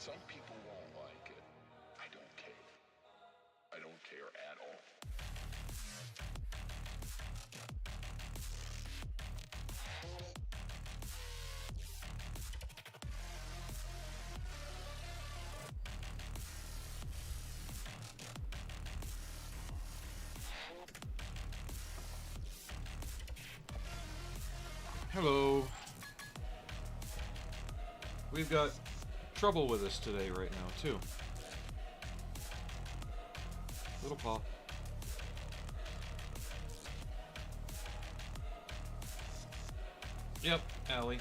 Some people won't like it. I don't care. I don't care at all. Hello. We've got trouble with us today right now, too. Little paw. Yep, Allie.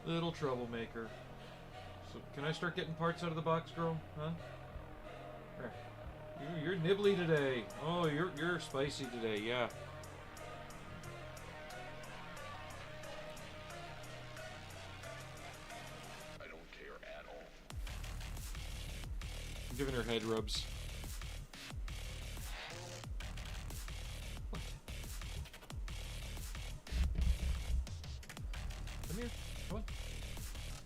Little troublemaker. So, can I start getting parts out of the box, girl? Huh? There. You're nibbly today. Oh, you're spicy today, yeah. I don't care at all. I'm giving her head rubs. What? Come here. Come on.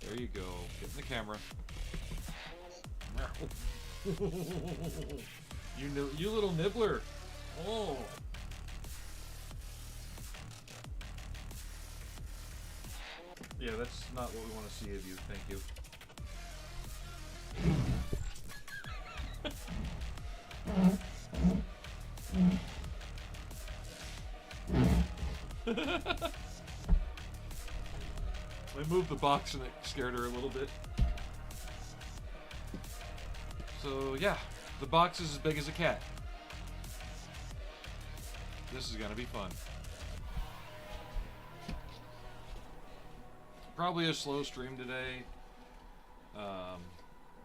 There you go. Get in the camera. You little nibbler. Oh. Yeah, that's not what we want to see of you. Thank you. I moved the box and it scared her a little bit. So yeah, the box is as big as a cat. This is gonna be fun. Probably a slow stream today.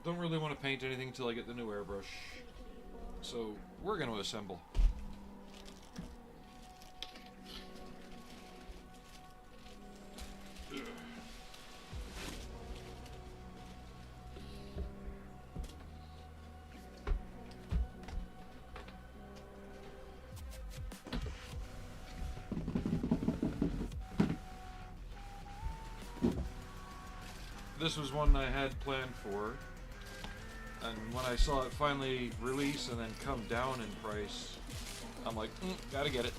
Don't really want to paint anything until I get the new airbrush. So we're gonna assemble. This was one I had planned for, and when I saw it finally release and then come down in price, I'm like, gotta get it.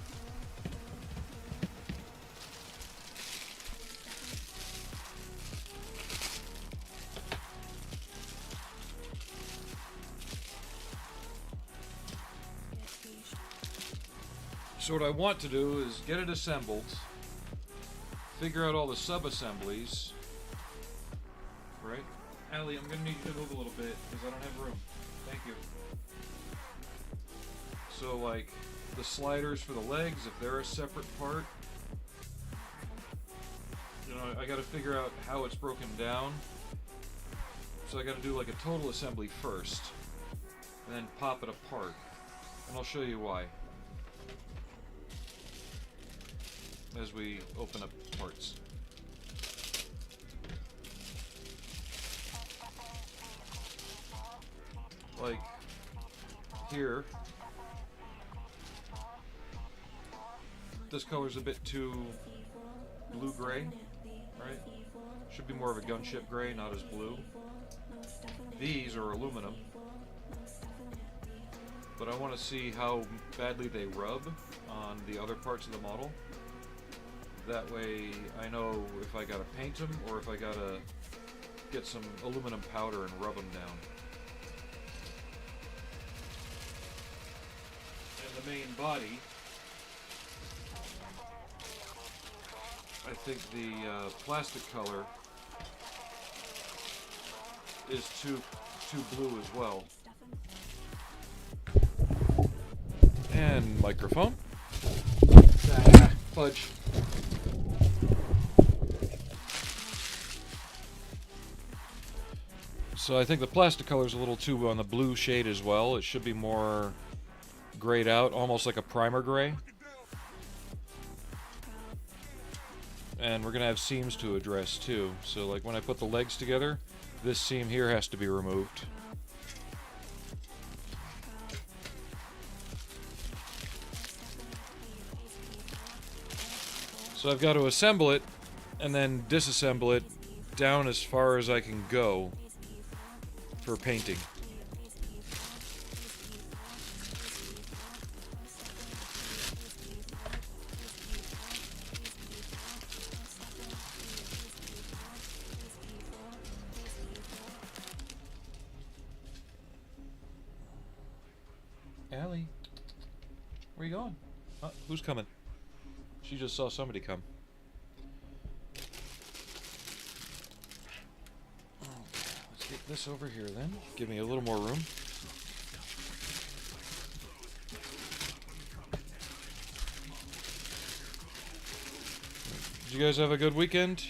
So what I want to do is get it assembled, figure out all the sub-assemblies. Right? Allie, I'm gonna need you to move a little bit because I don't have room. Thank you. So, like, the sliders for the legs, if they're a separate part, you know, I gotta figure out how it's broken down. So I gotta do like a total assembly first, and then pop it apart. And I'll show you why as we open up parts. Like here, this color's a bit too blue-gray, right? Should be more of a gunship gray, not as blue. These are aluminum, but I want to see how badly they rub on the other parts of the model. That way I know if I gotta paint them or if I gotta get some aluminum powder and rub them down. The main body, I think the plastic color is too blue as well. And microphone. Fudge. So I think the plastic color is a little too on the blue shade as well. It should be more grayed out, almost like a primer gray. And we're gonna have seams to address too. So like when I put the legs together, this seam here has to be removed. So I've got to assemble it and then disassemble it down as far as I can go for painting. Allie, where you going? Who's coming? She just saw somebody come. Okay, let's get this over here then. Give me a little more room. Did you guys have a good weekend?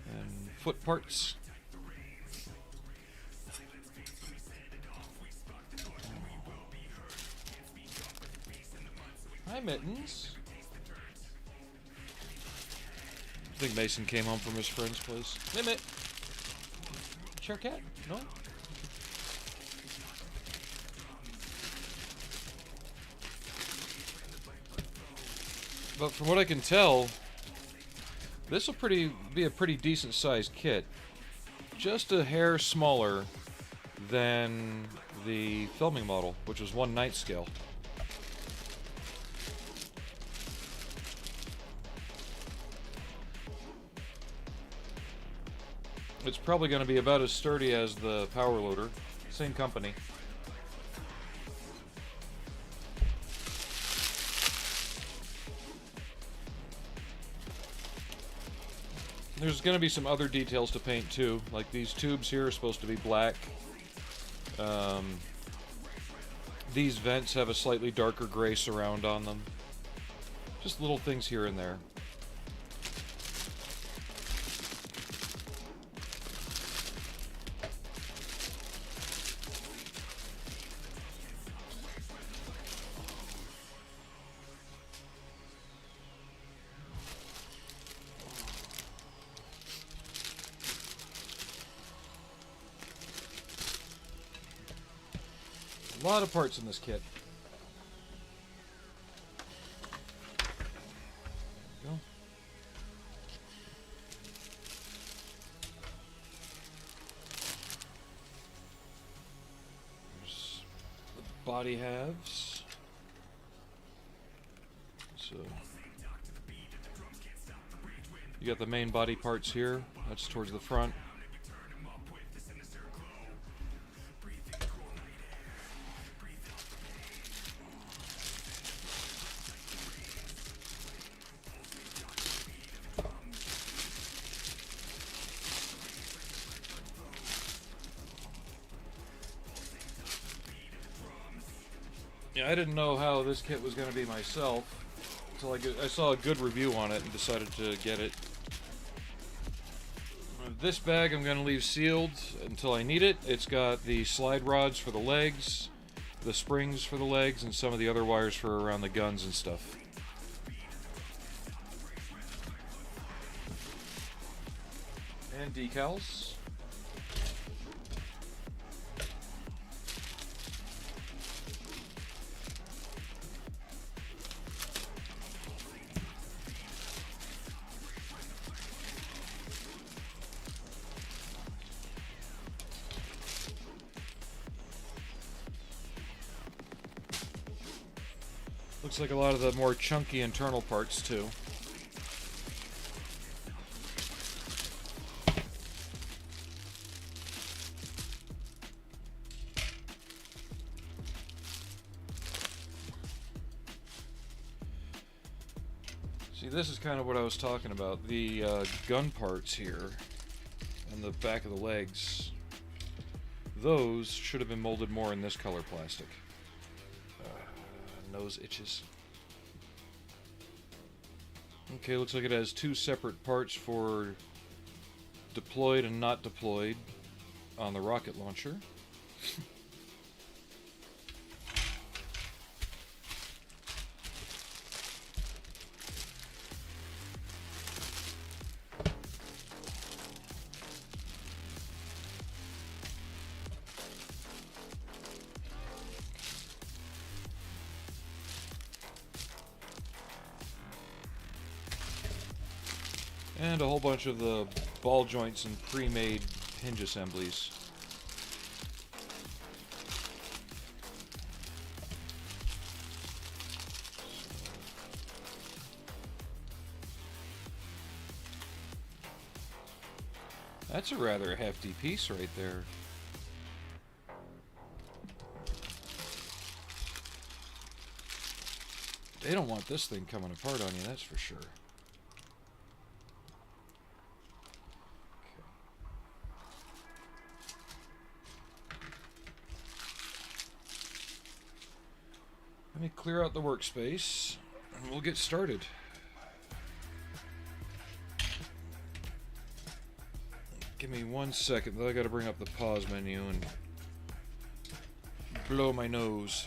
And foot parts? Hi, Mittens. I think Mason came home from his friend's place. Mimit! Chair cat? No? But from what I can tell, this will be a pretty decent sized kit. Just a hair smaller than the filming model, which was 1/9 scale. It's probably going to be about as sturdy as the power loader. Same company. There's going to be some other details to paint too. Like these tubes here are supposed to be black. These vents have a slightly darker gray surround on them. Just little things here and there. A lot of parts in this kit. There we go. There's the body halves. So you got the main body parts here. That's towards the front. Yeah, I didn't know how this kit was going to be myself until I saw a good review on it and decided to get it. This bag I'm going to leave sealed until I need it. It's got the slide rods for the legs, the springs for the legs, and some of the other wires for around the guns and stuff. And decals. Looks like a lot of the more chunky internal parts too. See, this is kind of what I was talking about. The gun parts here and the back of the legs. Those should have been molded more in this color plastic. Nose itches. Okay, looks like it has two separate parts for deployed and not deployed on the rocket launcher. And a whole bunch of the ball joints and pre-made hinge assemblies. That's a rather hefty piece right there. They don't want this thing coming apart on you, that's for sure. Let me clear out the workspace, and we'll get started. Give me 1 second, though I gotta bring up the pause menu and blow my nose.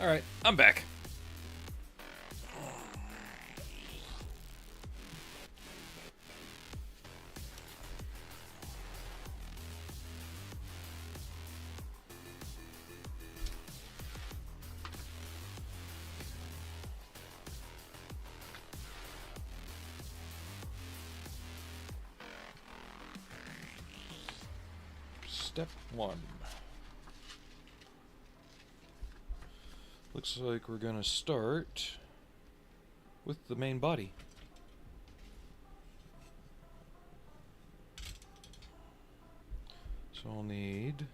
Alright, I'm back. Step 1. Looks like we're gonna start with the main body. So I'll need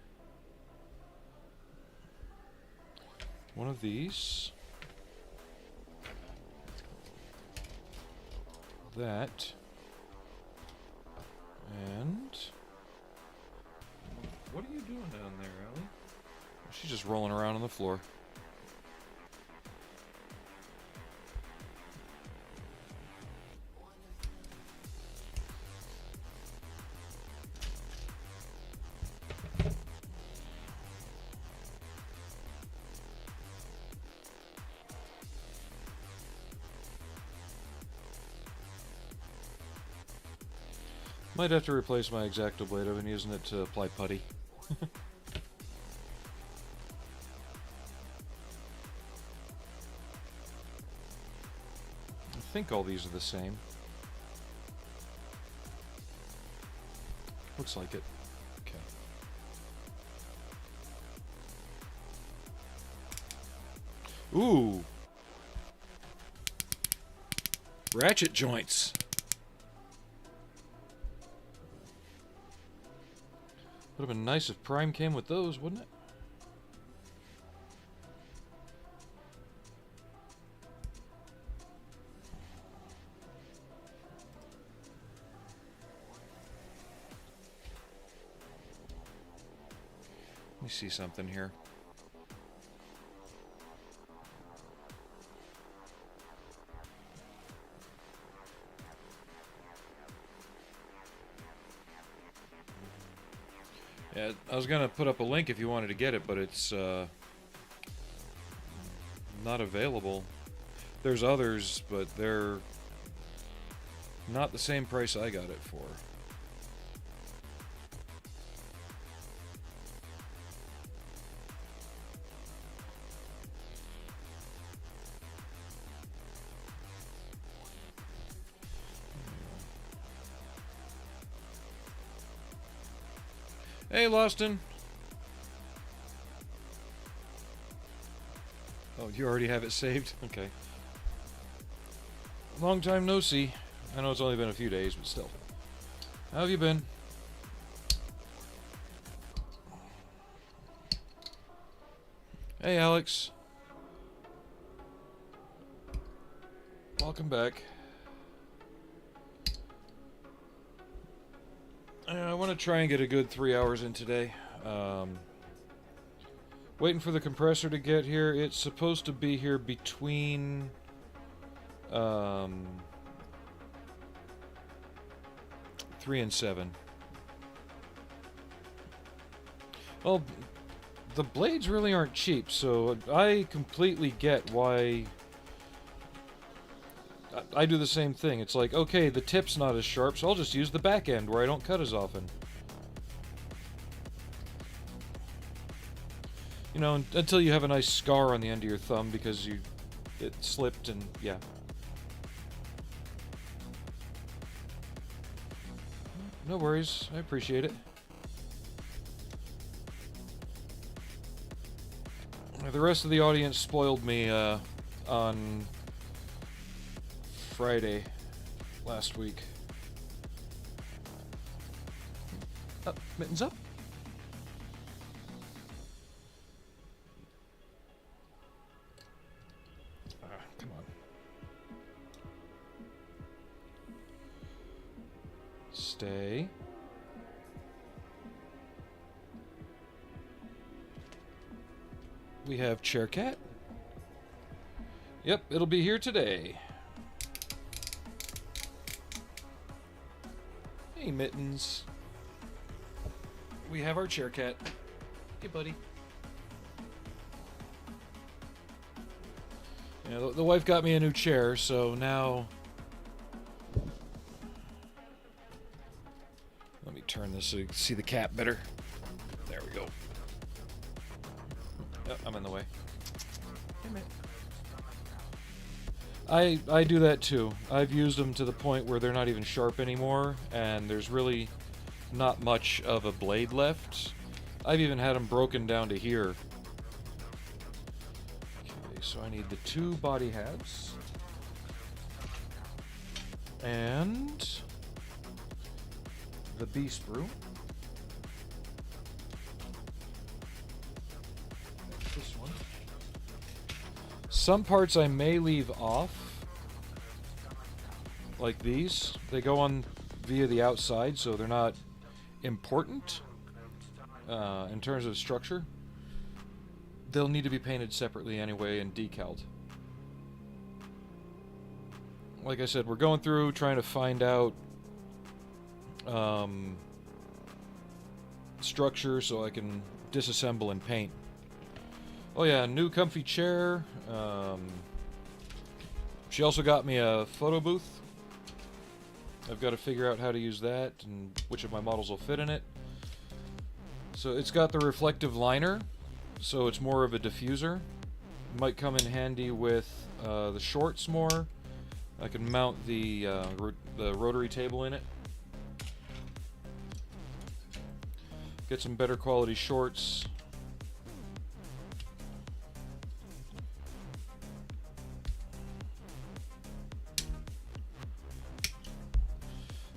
one of these, that, and what are you doing down there, Allie? She's just rolling around on the floor. Might have to replace my X-Acto blade. I've been using it to apply putty. I think all these are the same. Looks like it. Okay. Ooh! Ratchet joints! Would have been nice if Prime came with those, wouldn't it? Let me see something here. Yeah, I was gonna put up a link if you wanted to get it, but it's not available. There's others, but they're not the same price I got it for. Hey, Loston. Oh, you already have it saved? Okay. Long time no see. I know it's only been a few days, but still. How have you been? Hey, Alex. I want to try and get a good 3 hours in today. Waiting for the compressor to get here. It's supposed to be here between 3 and 7. Well, the blades really aren't cheap, so I completely get why I do the same thing. It's like, okay, the tip's not as sharp, so I'll just use the back end where I don't cut as often. You know, until you have a nice scar on the end of your thumb because it slipped and yeah. No worries, I appreciate it. The rest of the audience spoiled me on Friday last week. Up, mittens up. Come on. Stay. We have Chair Cat. Yep, it'll be here today. Hey, Mittens. We have our Chair Cat. Hey, buddy. Yeah, the wife got me a new chair, so now... Let me turn this so you can see the cat better. There we go. Oh, I'm in the way. I do that too. I've used them to the point where they're not even sharp anymore, and there's really not much of a blade left. I've even had them broken down to here. Okay, so I need the 2 body halves. And the bee sprue. This one. Some parts I may leave off, like these. They go on via the outside, so they're not important in terms of structure. They'll need to be painted separately anyway and decaled. Like I said, we're going through trying to find out structure so I can disassemble and paint. Oh yeah, new comfy chair. She also got me a photo booth. I've got to figure out how to use that and which of my models will fit in it. So it's got the reflective liner, so it's more of a diffuser. Might come in handy with the shorts more. I can mount the rotary table in it. Get some better quality shorts.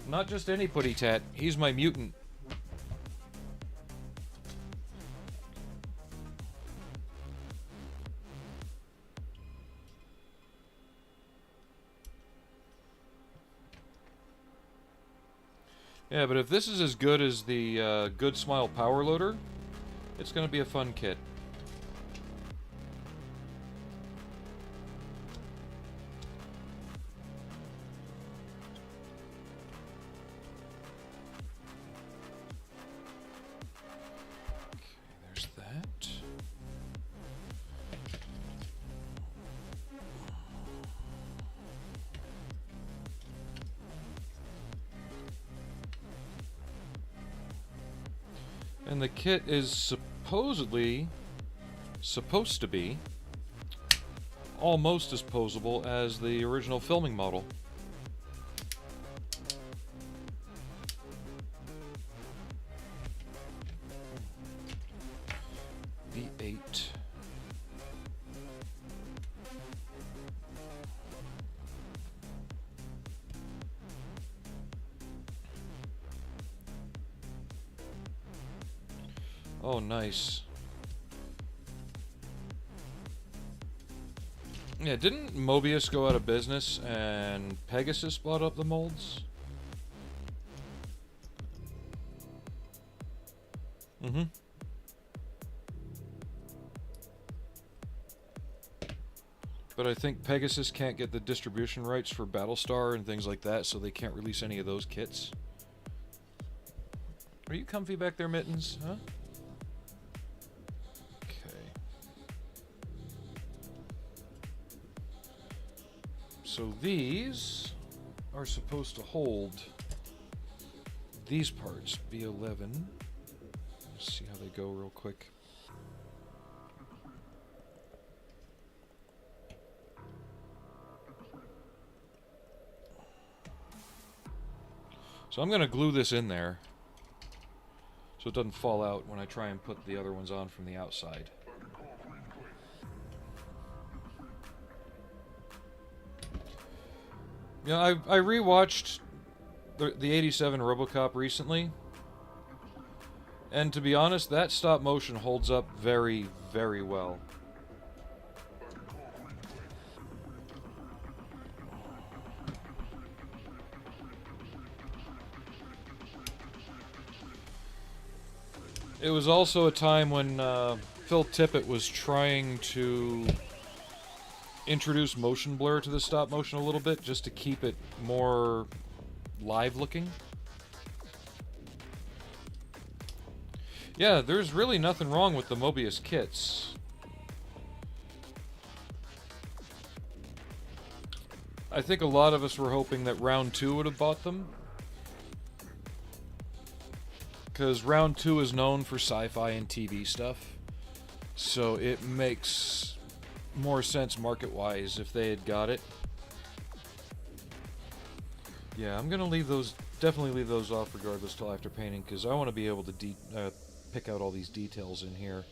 Not just any putty tat, he's my mutant. Yeah, but if this is as good as the Good Smile Power Loader, it's going to be a fun kit. Okay, there's that. And the kit is supposedly supposed to be almost as posable as the original filming model. V8. Oh, nice. Yeah, didn't Mobius go out of business and Pegasus bought up the molds? Mm-hmm. But I think Pegasus can't get the distribution rights for Battlestar and things like that, so they can't release any of those kits. Are you comfy back there, Mittens? Huh? Okay. So these are supposed to hold these parts, B11. Let's see how they go real quick. So I'm going to glue this in there so it doesn't fall out when I try and put the other ones on from the outside. You know, I rewatched the 87 Robocop recently, and to be honest, that stop motion holds up very, very well. It was also a time when Phil Tippett was trying to introduce motion blur to the stop motion a little bit, just to keep it more live looking. Yeah, there's really nothing wrong with the Mobius kits. I think a lot of us were hoping that Round 2 would have bought them, because Round 2 is known for sci-fi and TV stuff, so it makes more sense market-wise if they had got it. Yeah, I'm gonna leave those, definitely leave those off regardless till after painting, because I want to be able to pick out all these details in here.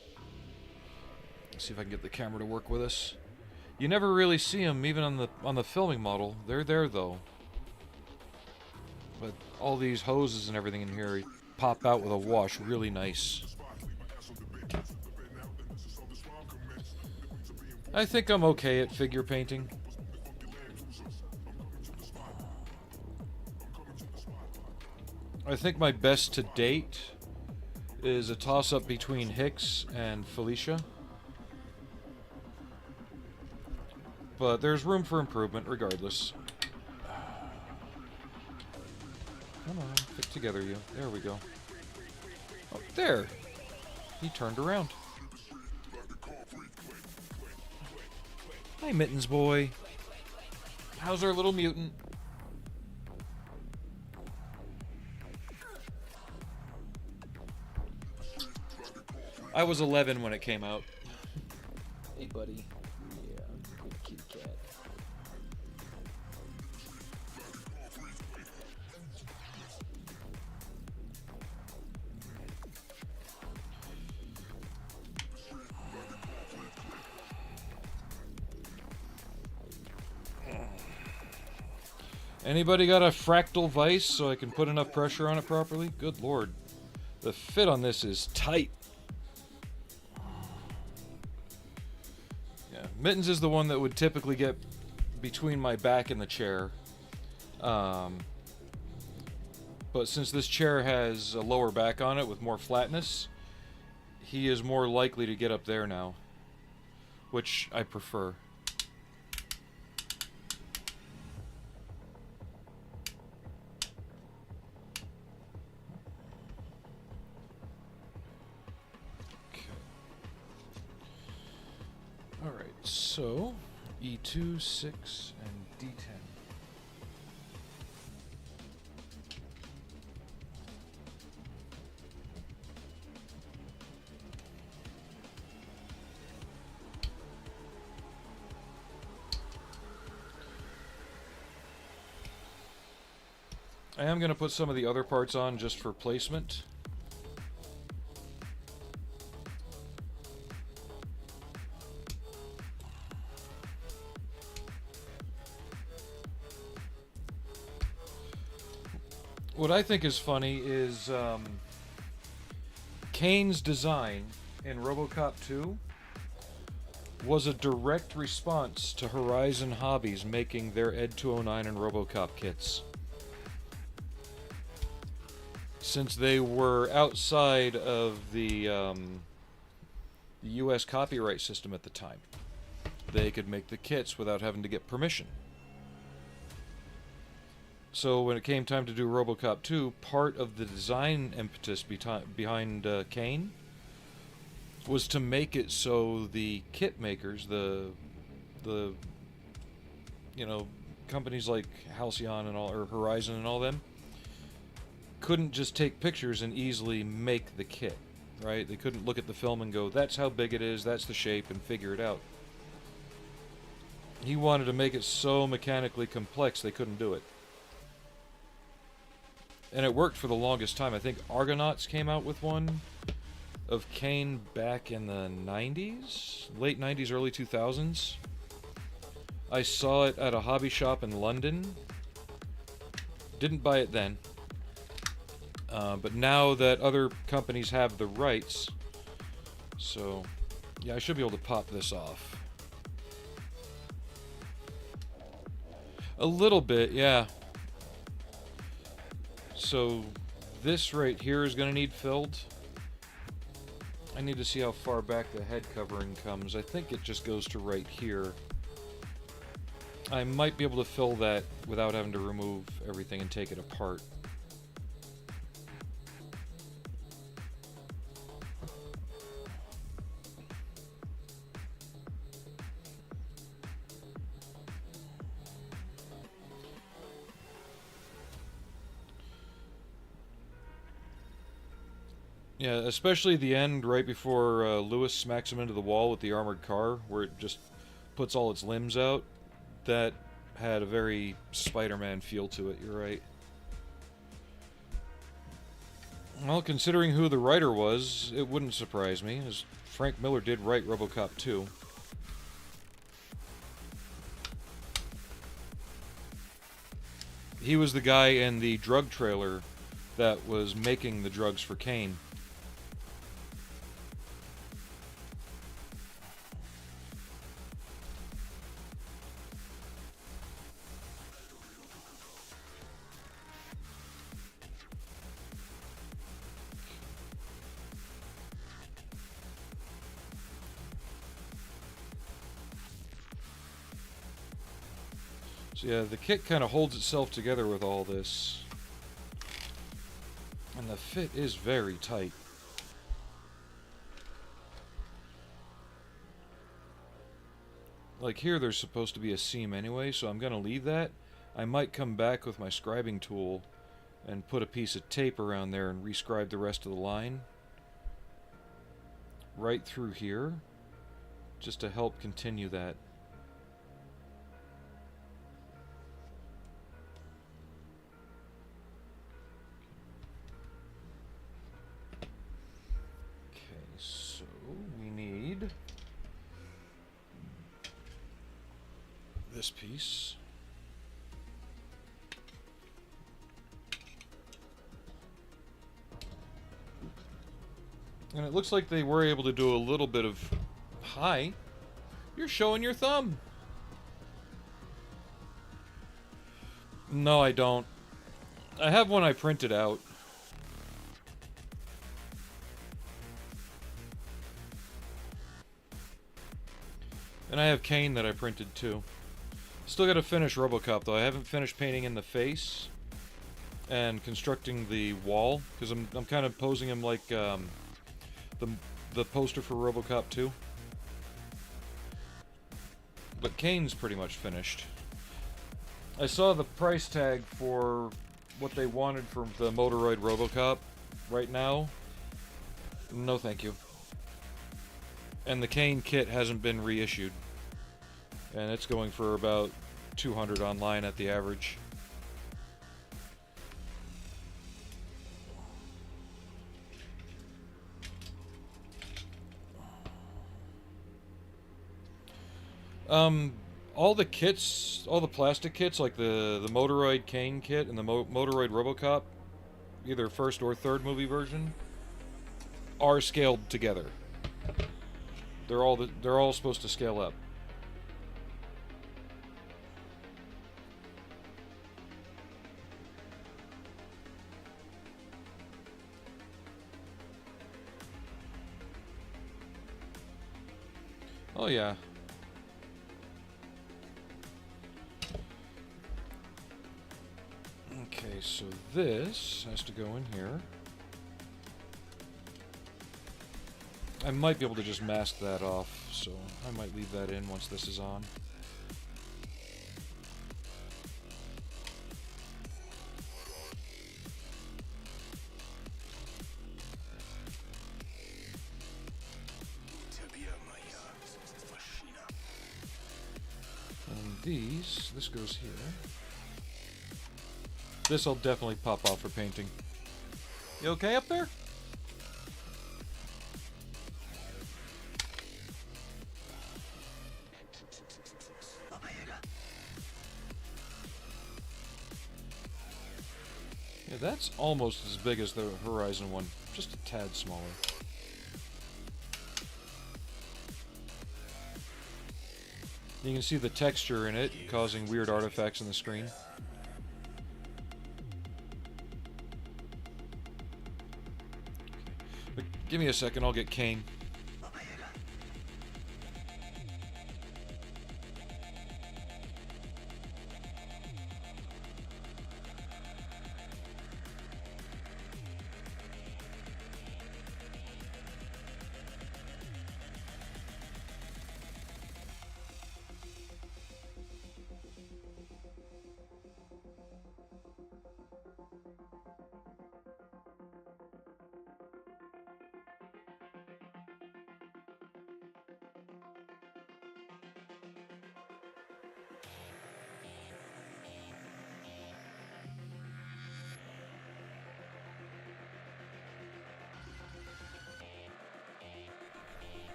Let's see if I can get the camera to work with us. You never really see them, even on the filming model. They're there though. But all these hoses and everything in here pop out with a wash really nice. I think I'm okay at figure painting. I think my best to date is a toss-up between Hicks and Felicia. But there's room for improvement regardless. Come on, fit together you. There we go. Oh, there! He turned around. Hi, Mittens boy. How's our little mutant? I was 11 when it came out. Hey, buddy. Yeah, good kitty cat. Anybody got a fractal vise so I can put enough pressure on it properly? Good lord. The fit on this is tight. Yeah, Mittens is the one that would typically get between my back and the chair. But since this chair has a lower back on it with more flatness, he is more likely to get up there now, which I prefer. Alright, so E2, 6, and D10. I am going to put some of the other parts on just for placement. What I think is funny is Kane's design in Robocop 2 was a direct response to Horizon Hobbies making their ED 209 and Robocop kits. since they were outside of the U.S. copyright system at the time, they could make the kits without having to get permission. So when it came time to do Robocop 2, part of the design impetus behind Kane was to make it so the kit makers, the you know, companies like Halcyon and all, or Horizon and all them, couldn't just take pictures and easily make the kit, right? They couldn't look at the film and go, that's how big it is, that's the shape, and figure it out. He wanted to make it so mechanically complex they couldn't do it. And it worked for the longest time. I think Argonauts came out with one of Kane back in the 90s? Late 90s, early 2000s. I saw it at a hobby shop in London. Didn't buy it then. But now that other companies have the rights, so yeah, I should be able to pop this off. A little bit, yeah. So this right here is going to need filled. I need to see how far back the head covering comes. I think it just goes to right here. I might be able to fill that without having to remove everything and take it apart. Yeah, especially the end right before Lewis smacks him into the wall with the armored car, where it just puts all its limbs out. That had a very Spider-Man feel to it, you're right. Well, considering who the writer was, it wouldn't surprise me, as Frank Miller did write Robocop 2. He was the guy in the drug trailer that was making the drugs for Kane. So yeah, the kit kind of holds itself together with all this. And the fit is very tight. Like here there's supposed to be a seam anyway, so I'm going to leave that. I might come back with my scribing tool and put a piece of tape around there and rescribe the rest of the line. Right through here, just to help continue that. So we need this piece. And it looks like they were able to do a little bit of... Hi, you're showing your thumb. No, I don't. I have one I printed out. And I have Kane that I printed too. Still gotta finish Robocop though. I haven't finished painting in the face and constructing the wall, because I'm kind of posing him like the poster for Robocop 2. But Kane's pretty much finished. I saw the price tag for what they wanted for the Moderoid Robocop right now. No thank you. And the Kane kit hasn't been reissued. And it's going for about 200 online at the average. All the kits, all the plastic kits, like the Moderoid Kane kit and the Moderoid Robocop, either first or third movie version, are scaled together. They're all supposed to scale up. Oh yeah. Okay, so this has to go in here. I might be able to just mask that off, so I might leave that in once this is on. And this goes here. This will definitely pop off for painting. You okay up there? Yeah, that's almost as big as the Horizon one, just a tad smaller. You can see the texture in it causing weird artifacts on the screen. But give me a second, I'll get Kane.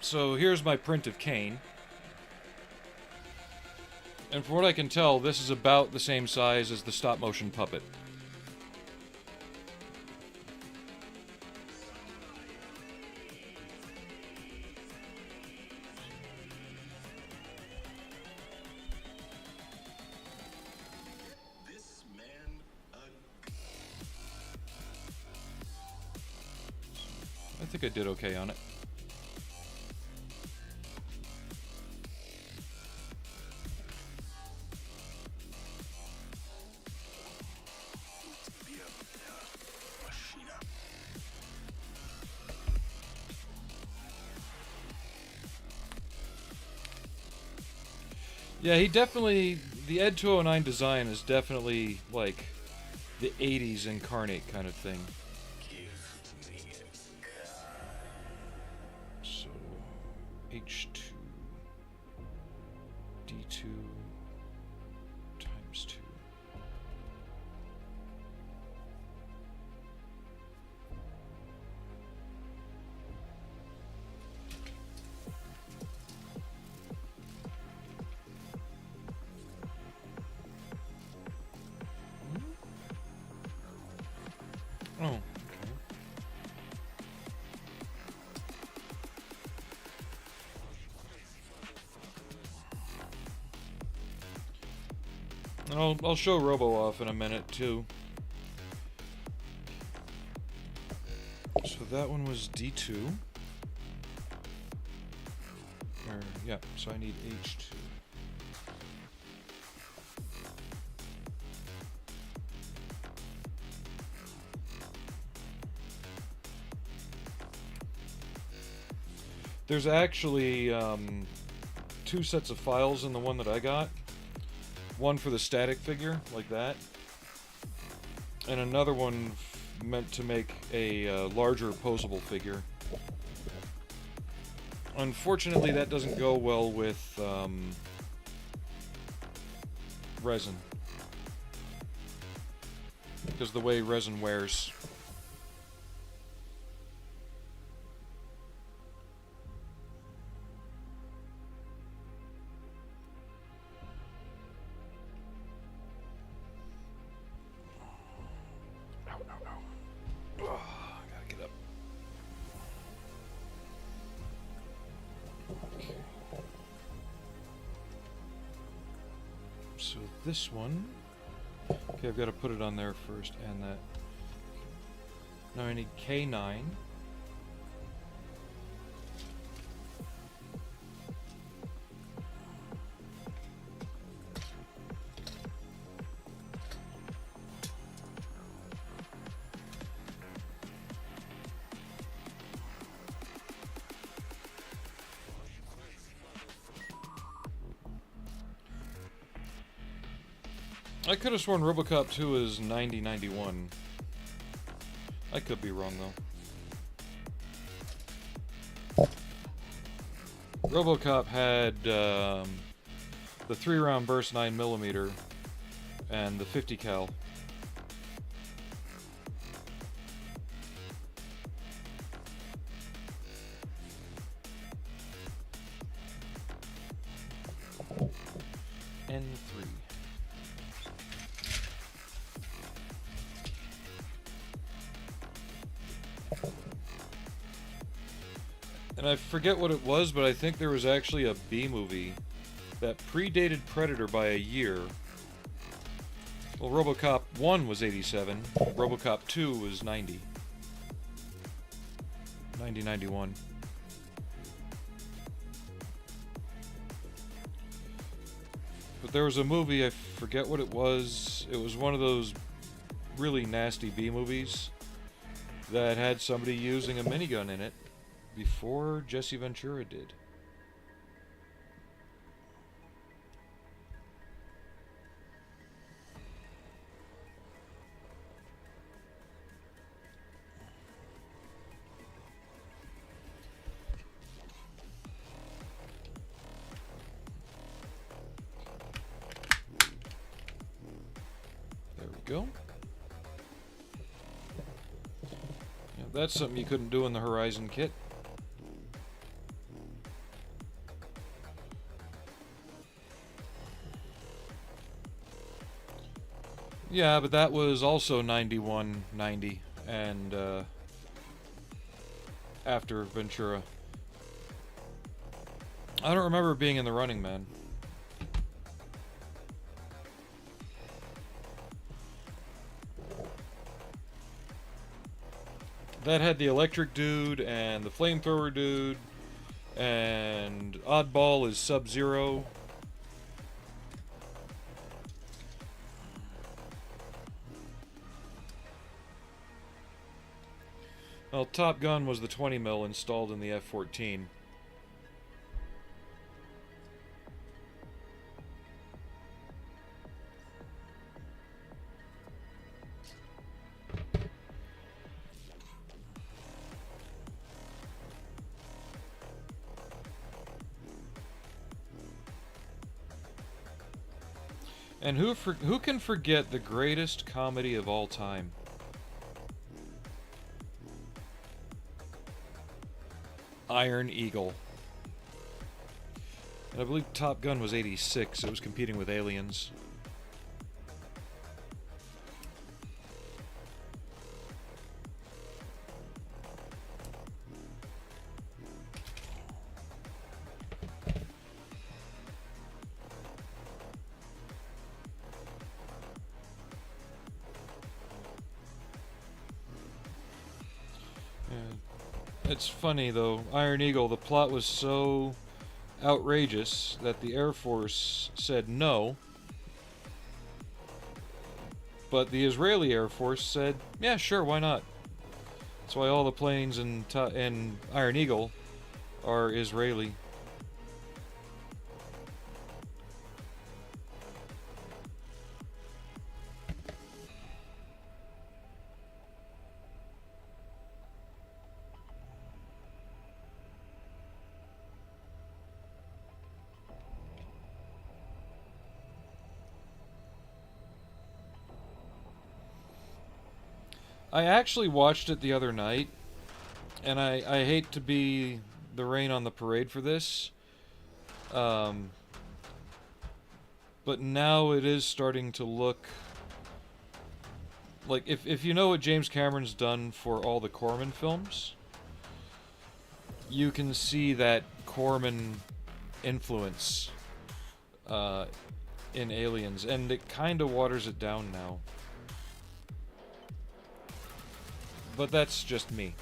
So here's my print of Kane. And from what I can tell, this is about the same size as the stop-motion puppet. I think I did okay on it. Yeah, he definitely... The ED 209 design is definitely, like, the 80s incarnate kind of thing. So... H2... D2... times 2. Oh, okay. And I'll show Robo off in a minute too. So that one was D2. Or, yeah, so I need H2. There's actually 2 sets of files in the one that I got. One for the static figure, like that. And another one meant to make a larger posable figure. Unfortunately, that doesn't go well with resin. Because the way resin wears. So this one, okay, I've got to put it on there first, and that. Now I need K9. I could have sworn Robocop 2 is 9091. I could be wrong, though. Robocop had the 3-round burst 9mm and the 50 cal. N3. And I forget what it was, but I think there was actually a B movie that predated Predator by a year. Well, Robocop 1 was 87, Robocop 2 was 90. 9091. But there was a movie, I forget what it was. It was one of those really nasty B movies that had somebody using a minigun in it before Jesse Ventura did. There we go. Yeah, that's something you couldn't do in the Horizon kit. Yeah, but that was also 91, 90, and after Ventura. I don't remember being in the running, man. That had the electric dude and the flamethrower dude, and Oddball is Sub-Zero. Well, Top Gun was the 20mm installed in the F-14. And who can forget the greatest comedy of all time? Iron Eagle. And I believe Top Gun was 86. It was competing with Aliens. It's funny though, Iron Eagle, the plot was so outrageous that the Air Force said no, but the Israeli Air Force said, yeah, sure, why not? That's why all the planes in Iron Eagle are Israeli. I actually watched it the other night, and I hate to be the rain on the parade for this, but now it is starting to look like, if you know what James Cameron's done for all the Corman films, you can see that Corman influence in Aliens, and it kind of waters it down now. But that's just me.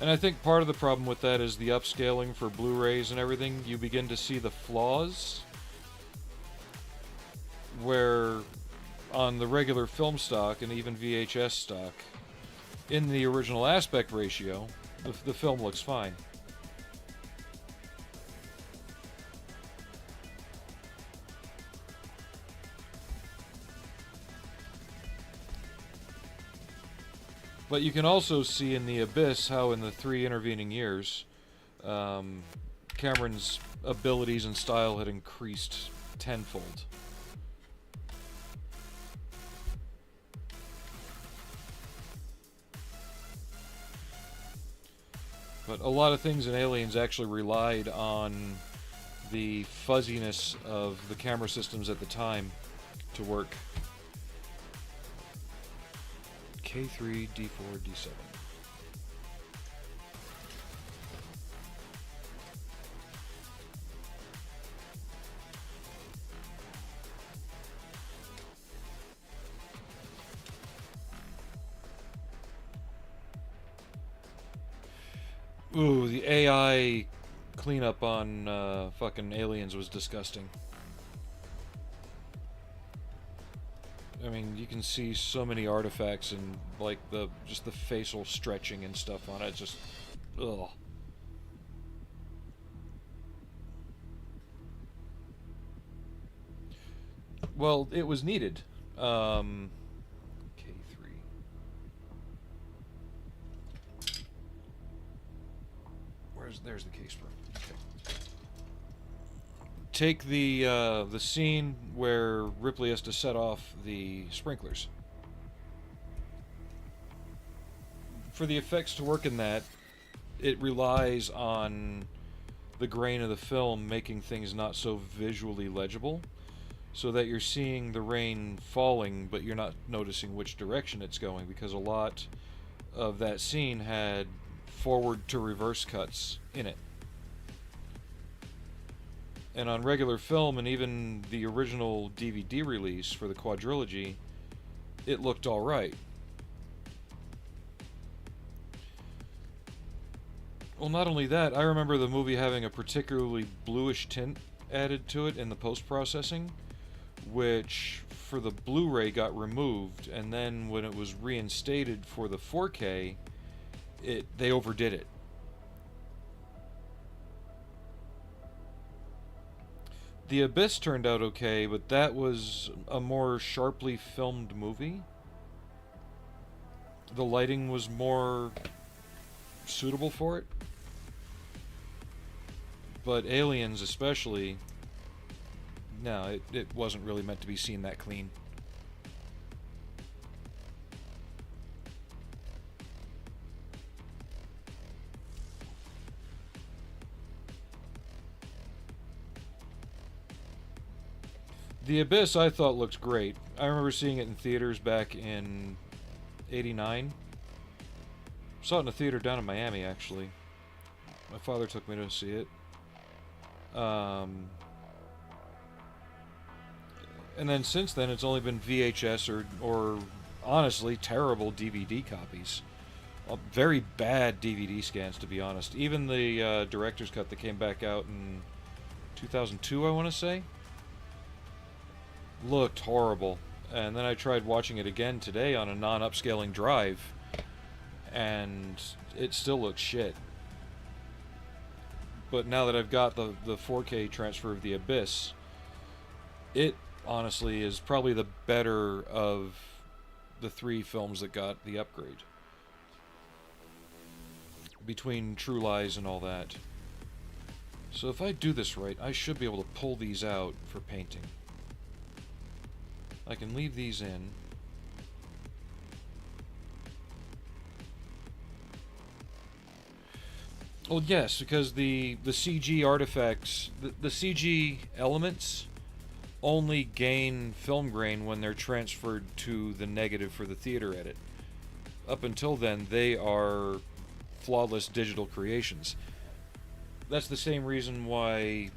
And I think part of the problem with that is the upscaling for Blu-rays and everything. You begin to see the flaws where on the regular film stock and even VHS stock, in the original aspect ratio, the film looks fine. But you can also see in The Abyss how in the 3 intervening years, Cameron's abilities and style had increased tenfold. But a lot of things in Aliens actually relied on the fuzziness of the camera systems at the time to work. K3, D4, D7. Ooh, the AI cleanup on fucking Aliens was disgusting. I mean, you can see so many artifacts and like just the facial stretching and stuff on it. Just ugh. Well, it was needed. K3. There's the case for. Okay. Take the scene where Ripley has to set off the sprinklers. For the effects to work in that, it relies on the grain of the film making things not so visually legible, so that you're seeing the rain falling, but you're not noticing which direction it's going, because a lot of that scene had forward to reverse cuts in it. And on regular film, and even the original DVD release for the quadrilogy, it looked alright. Well, not only that, I remember the movie having a particularly bluish tint added to it in the post-processing, which for the Blu-ray got removed, and then when it was reinstated for the 4K, they overdid it. The Abyss turned out okay, but that was a more sharply filmed movie. The lighting was more suitable for it. But Aliens especially, no, it wasn't really meant to be seen that clean. The Abyss I thought looked great. I remember seeing it in theaters back in '89. Saw it in a theater down in Miami, actually. My father took me to see it. And then since then, it's only been VHS or honestly, terrible DVD copies. Very bad DVD scans, to be honest. Even the director's cut that came back out in 2002, I want to say, looked horrible. And then I tried watching it again today on a non-upscaling drive, and it still looks shit. But now that I've got the 4K transfer of The Abyss, it honestly is probably the better of the 3 films that got the upgrade. Between True Lies and all that. So if I do this right, I should be able to pull these out for painting. I can leave these in. Well, yes, because the CG artifacts, the CG elements only gain film grain when they're transferred to the negative for the theater edit. Up until then, they are flawless digital creations. That's the same reason why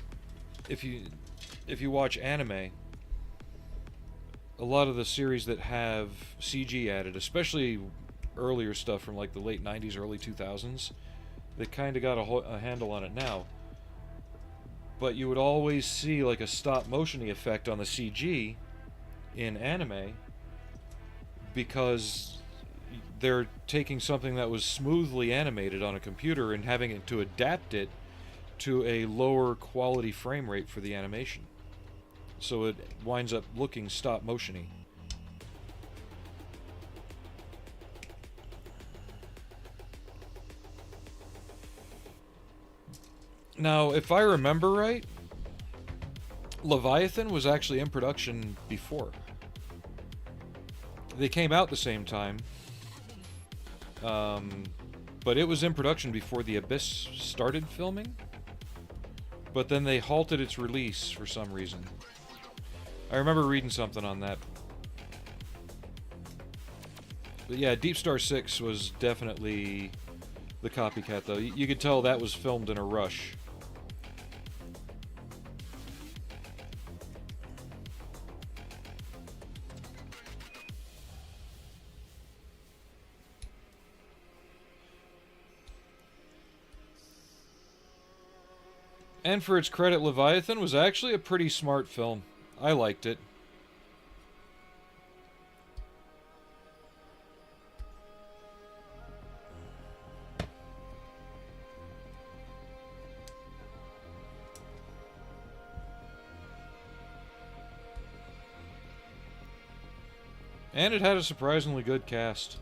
if you watch anime, a lot of the series that have CG added, especially earlier stuff from like the late 90s, early 2000s, they kind of got a handle on it now. But you would always see like a stop motion-y effect on the CG in anime because they're taking something that was smoothly animated on a computer and having it to adapt it to a lower quality frame rate for the animation. So it winds up looking stop motion-y. Now, if I remember right, Leviathan was actually in production before. They came out the same time, but it was in production before The Abyss started filming. But then they halted its release for some reason. I remember reading something on that. But yeah, Deep Star 6 was definitely the copycat, though. You could tell that was filmed in a rush. And for its credit, Leviathan was actually a pretty smart film. I liked it. And it had a surprisingly good cast.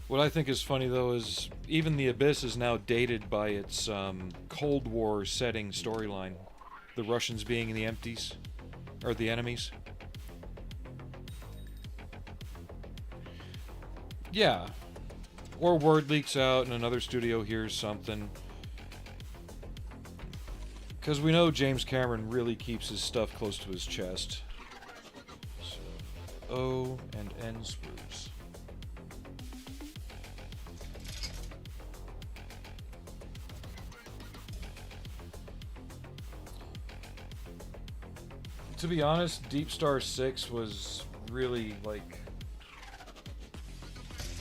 What I think is funny, though, is even The Abyss is now dated by its Cold War setting storyline. The Russians being the empties, or the enemies. Yeah. Or word leaks out and another studio hears something. Because we know James Cameron really keeps his stuff close to his chest. So, O and N sprues. To be honest, Deep Star 6 was really, like...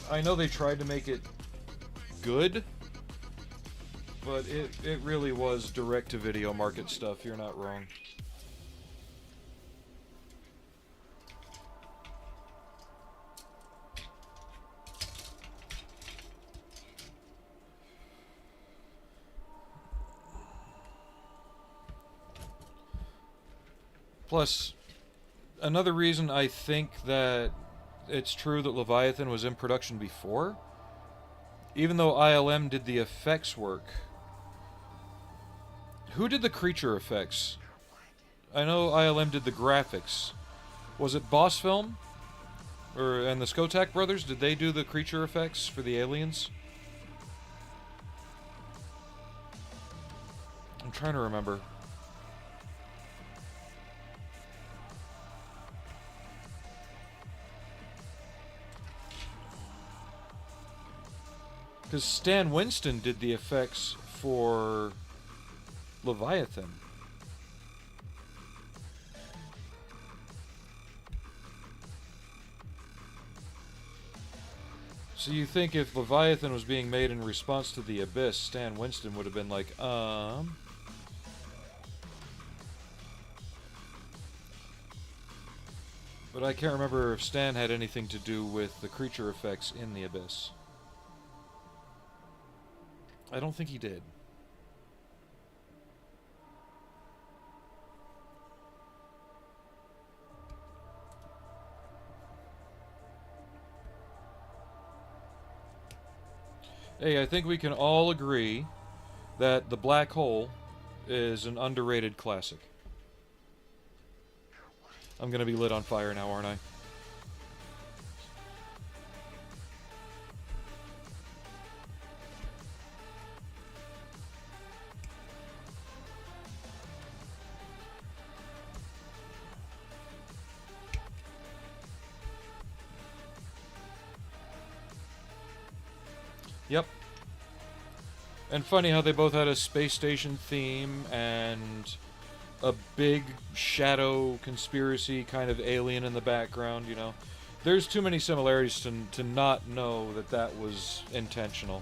I know they tried to make it good, but it really was direct-to-video market stuff, you're not wrong. Plus, another reason I think that it's true that Leviathan was in production before, even though ILM did the effects work, who did the creature effects? I know ILM did the graphics. Was it Boss Film? And the Skotak brothers, did they do the creature effects for the aliens? I'm trying to remember. Because Stan Winston did the effects for Leviathan. So you think if Leviathan was being made in response to The Abyss, Stan Winston would have been like, But I can't remember if Stan had anything to do with the creature effects in The Abyss. I don't think he did. Hey, I think we can all agree that The Black Hole is an underrated classic. I'm gonna be lit on fire now, aren't I? Yep. And funny how they both had a space station theme and a big shadow conspiracy kind of alien in the background, you know. There's too many similarities to not know that that was intentional.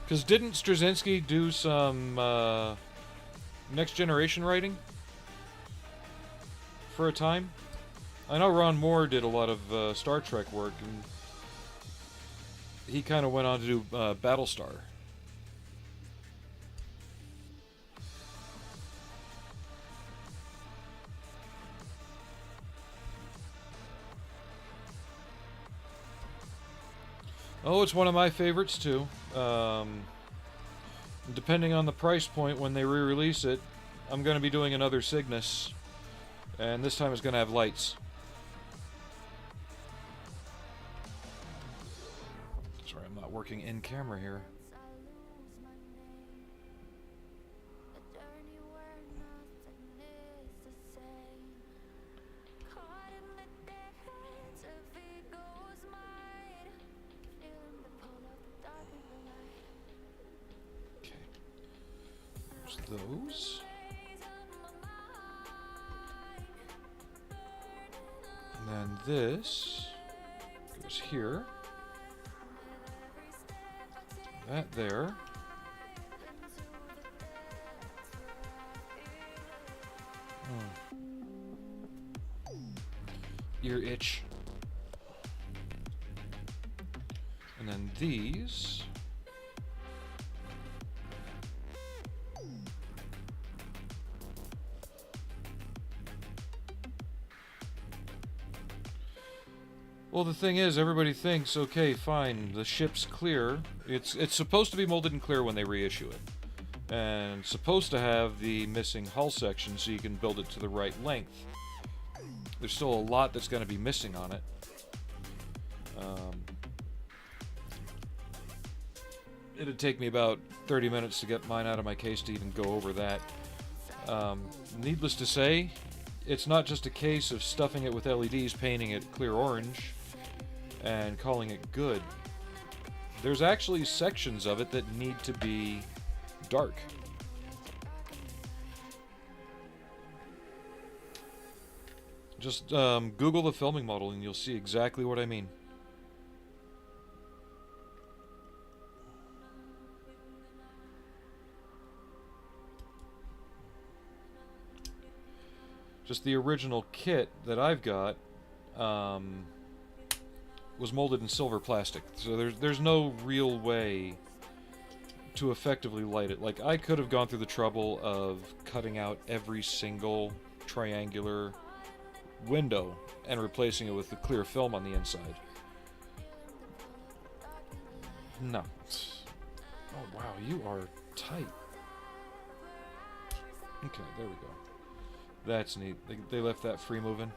Because didn't Straczynski do some Next Generation writing for a time? I know Ron Moore did a lot of Star Trek work, and he kind of went on to do Battlestar. Oh, it's one of my favorites too. Depending on the price point when they re-release it, I'm going to be doing another Cygnus, and this time it's going to have lights. Sorry, I'm not working in camera here. Those. And then this goes here. That there. Ear itch. And then these. Well, the thing is, everybody thinks, okay, fine, the ship's clear. It's supposed to be molded and clear when they reissue it. And supposed to have the missing hull section so you can build it to the right length. There's still a lot that's going to be missing on it. It'd take me about 30 minutes to get mine out of my case to even go over that. Needless to say, it's not just a case of stuffing it with LEDs, painting it clear orange, and calling it good. There's actually sections of it that need to be dark. Just Google the filming model and you'll see exactly what I mean. Just the original kit that I've got was molded in silver plastic, so there's no real way to effectively light it. Like, I could have gone through the trouble of cutting out every single triangular window and replacing it with the clear film on the inside. No. Oh wow, you are tight. Okay, there we go. That's neat. They left that free moving.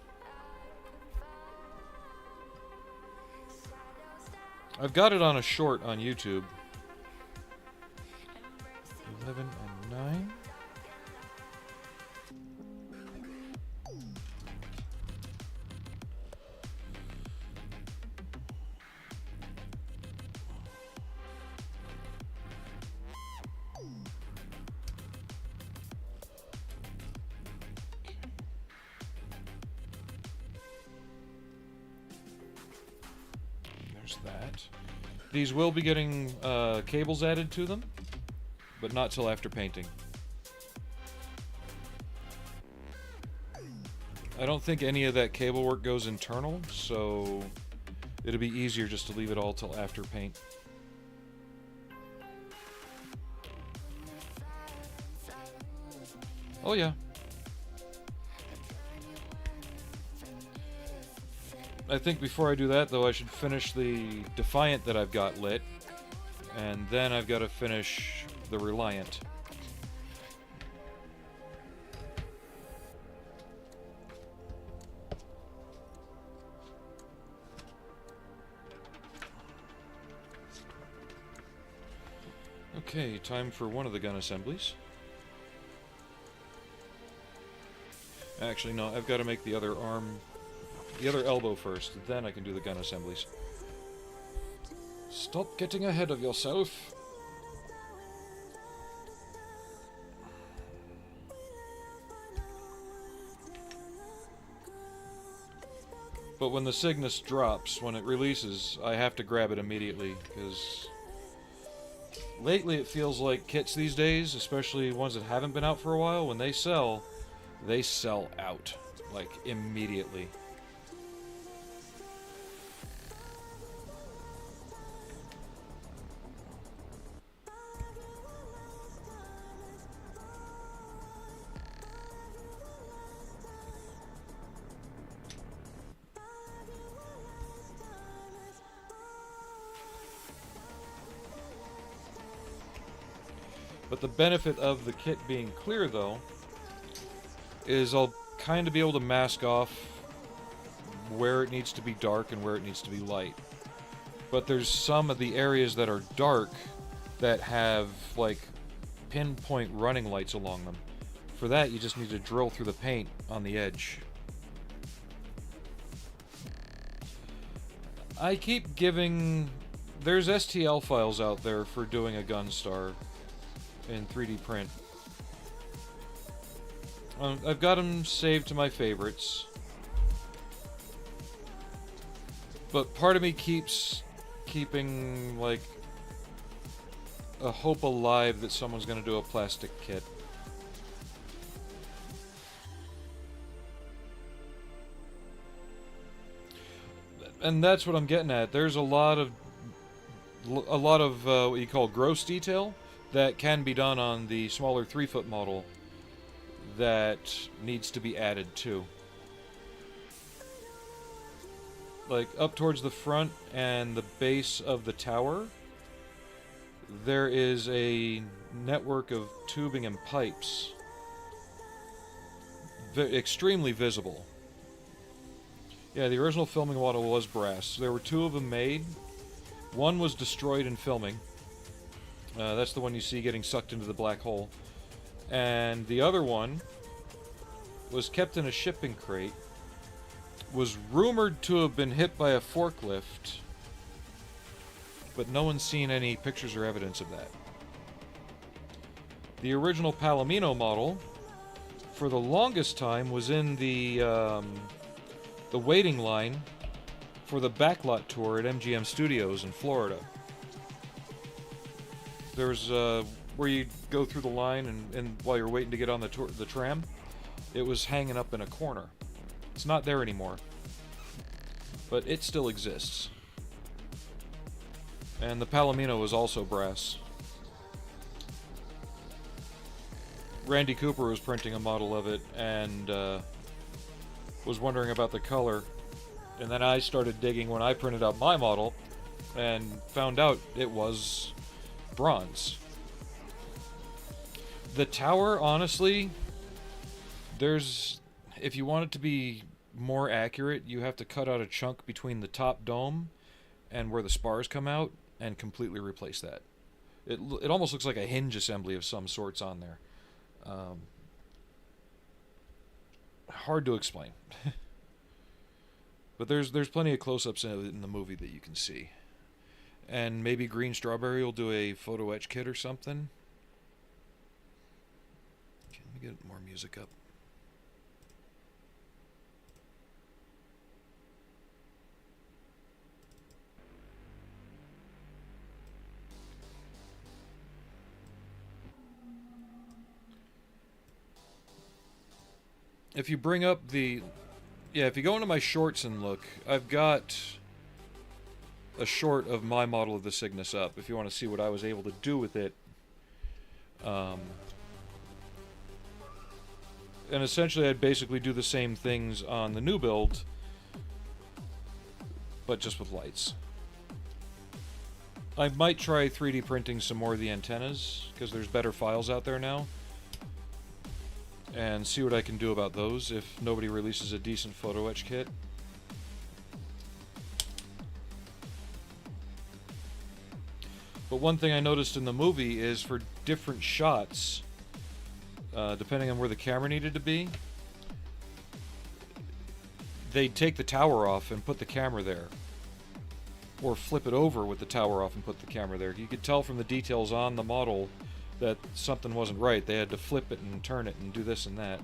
I've got it on a short on YouTube. 11 and 9. That. These will be getting cables added to them, but not till after painting. I don't think any of that cable work goes internal, so it'll be easier just to leave it all till after paint. Oh yeah. I think before I do that, though, I should finish the Defiant that I've got lit, and then I've got to finish the Reliant. Okay, time for one of the gun assemblies. Actually, no, I've got to make the other arm... the other elbow first, then I can do the gun assemblies. Stop getting ahead of yourself. But when the Cygnus drops, when it releases, I have to grab it immediately, because lately it feels like kits these days, especially ones that haven't been out for a while, when they sell out, like, immediately. But the benefit of the kit being clear, though, is I'll kind of be able to mask off where it needs to be dark and where it needs to be light. But there's some of the areas that are dark that have, like, pinpoint running lights along them. For that, you just need to drill through the paint on the edge. I keep giving... There's STL files out there for doing a Gunstar in 3D print. I've got them saved to my favorites. But part of me keeps keeping, like, a hope alive that someone's going to do a plastic kit. And that's what I'm getting at. There's a lot of what you call gross detail that can be done on the smaller 3-foot model that needs to be added too. Like up towards the front and the base of the tower, there is a network of tubing and pipes, extremely visible. Yeah, the original filming model was brass. There were 2 of them made. One was destroyed in filming. That's the one you see getting sucked into the black hole. And the other one was kept in a shipping crate, was rumored to have been hit by a forklift, but no one's seen any pictures or evidence of that. The original Palomino model, for the longest time, was in the waiting line for the backlot tour at MGM Studios in Florida. There's where you go through the line and while you're waiting to get on the tram, it was hanging up in a corner. It's not there anymore, but it still exists. And the Palomino was also brass. Randy Cooper was printing a model of it and was wondering about the color. And then I started digging when I printed out my model and found out it was bronze. The tower, honestly, if you want it to be more accurate, you have to cut out a chunk between the top dome and where the spars come out and completely replace that. It almost looks like a hinge assembly of some sorts on there. Hard to explain. But there's plenty of close-ups in the movie that you can see. And maybe Green Strawberry will do a photo etch kit or something. Okay, let me get more music up. If you bring up if you go into my shorts and look, I've got a short of my model of the Cygnus up, if you want to see what I was able to do with it. And essentially I'd basically do the same things on the new build, but just with lights. I might try 3D printing some more of the antennas, because there's better files out there now. And see what I can do about those if nobody releases a decent photo etch kit. But one thing I noticed in the movie is for different shots, depending on where the camera needed to be, they'd take the tower off and put the camera there. Or flip it over with the tower off and put the camera there. You could tell from the details on the model that something wasn't right. They had to flip it and turn it and do this and that.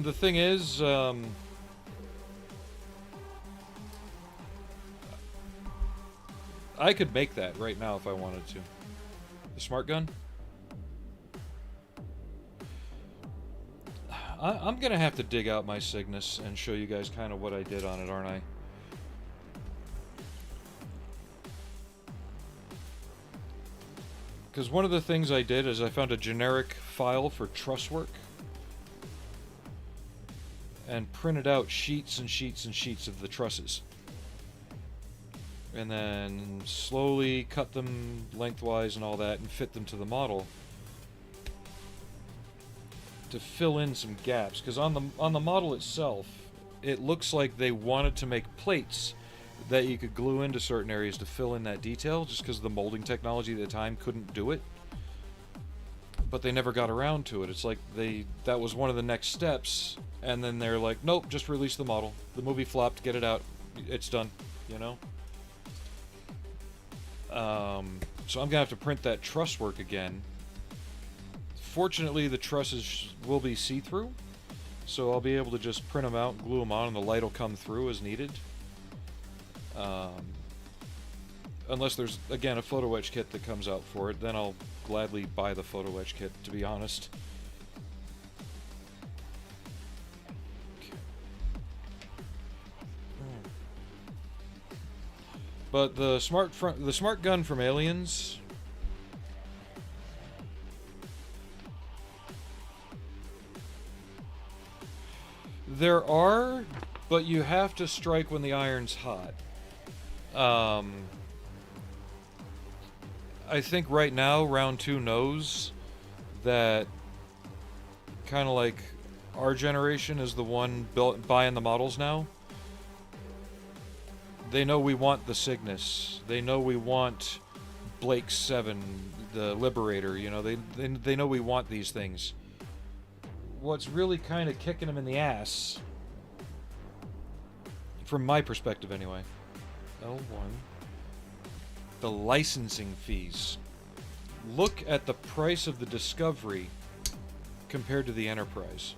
the thing is, I could make that right now if I wanted to. The smart gun? I'm gonna have to dig out my Cygnus and show you guys kind of what I did on it, aren't I? Because one of the things I did is I found a generic file for truss work and printed out sheets and sheets and sheets of the trusses. And then slowly cut them lengthwise and all that and fit them to the model to fill in some gaps. Because on the model itself, it looks like they wanted to make plates that you could glue into certain areas to fill in that detail, just because the molding technology at the time couldn't do it. But they never got around to it. It's like that was one of the next steps, and then they're like, nope, just release the model. The movie flopped, get it out, it's done, you know? So I'm gonna have to print that truss work again. Fortunately, the trusses will be see-through, so I'll be able to just print them out, glue them on, and the light will come through as needed. Unless there's, again, a photo etch kit that comes out for it, then I'll gladly buy the photo etch kit, to be honest. But the smart gun from Aliens, there are, but you have to strike when the iron's hot. I think right now round 2 knows that kind of like our generation is the one buying the models now. They know we want the Cygnus. They know we want Blake 7, the Liberator. You know, they know we want these things. What's really kind of kicking them in the ass, from my perspective anyway, L1, the licensing fees. Look at the price of the Discovery compared to the Enterprise.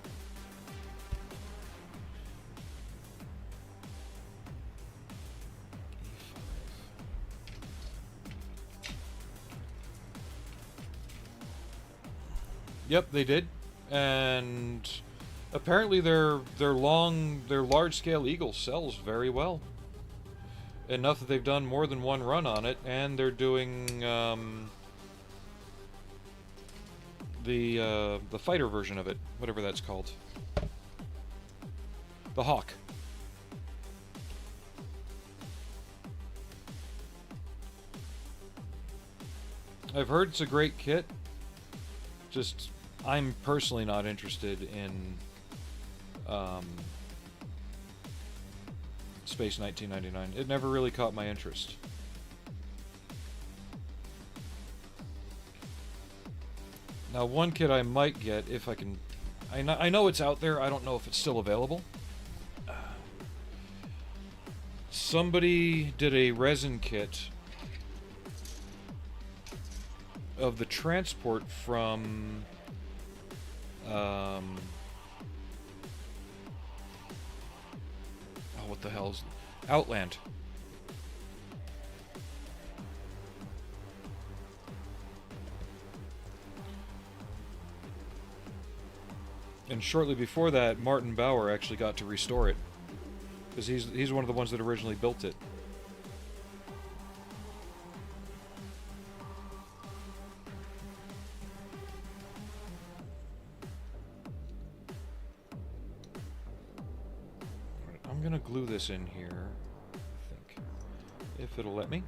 Yep, they did, and apparently their large-scale Eagle sells very well. Enough that they've done more than one run on it, and they're doing the fighter version of it, whatever that's called, the Hawk. I've heard it's a great kit. Just, I'm personally not interested in Space 1999. It never really caught my interest. Now, one kit I might get if I can. I know it's out there. I don't know if it's still available. Somebody did a resin kit of the transport from what the hell's Outland. And shortly before that, Martin Bauer actually got to restore it, because he's one of the ones that originally built it. I'm gonna glue this in here, I think, if it'll let me.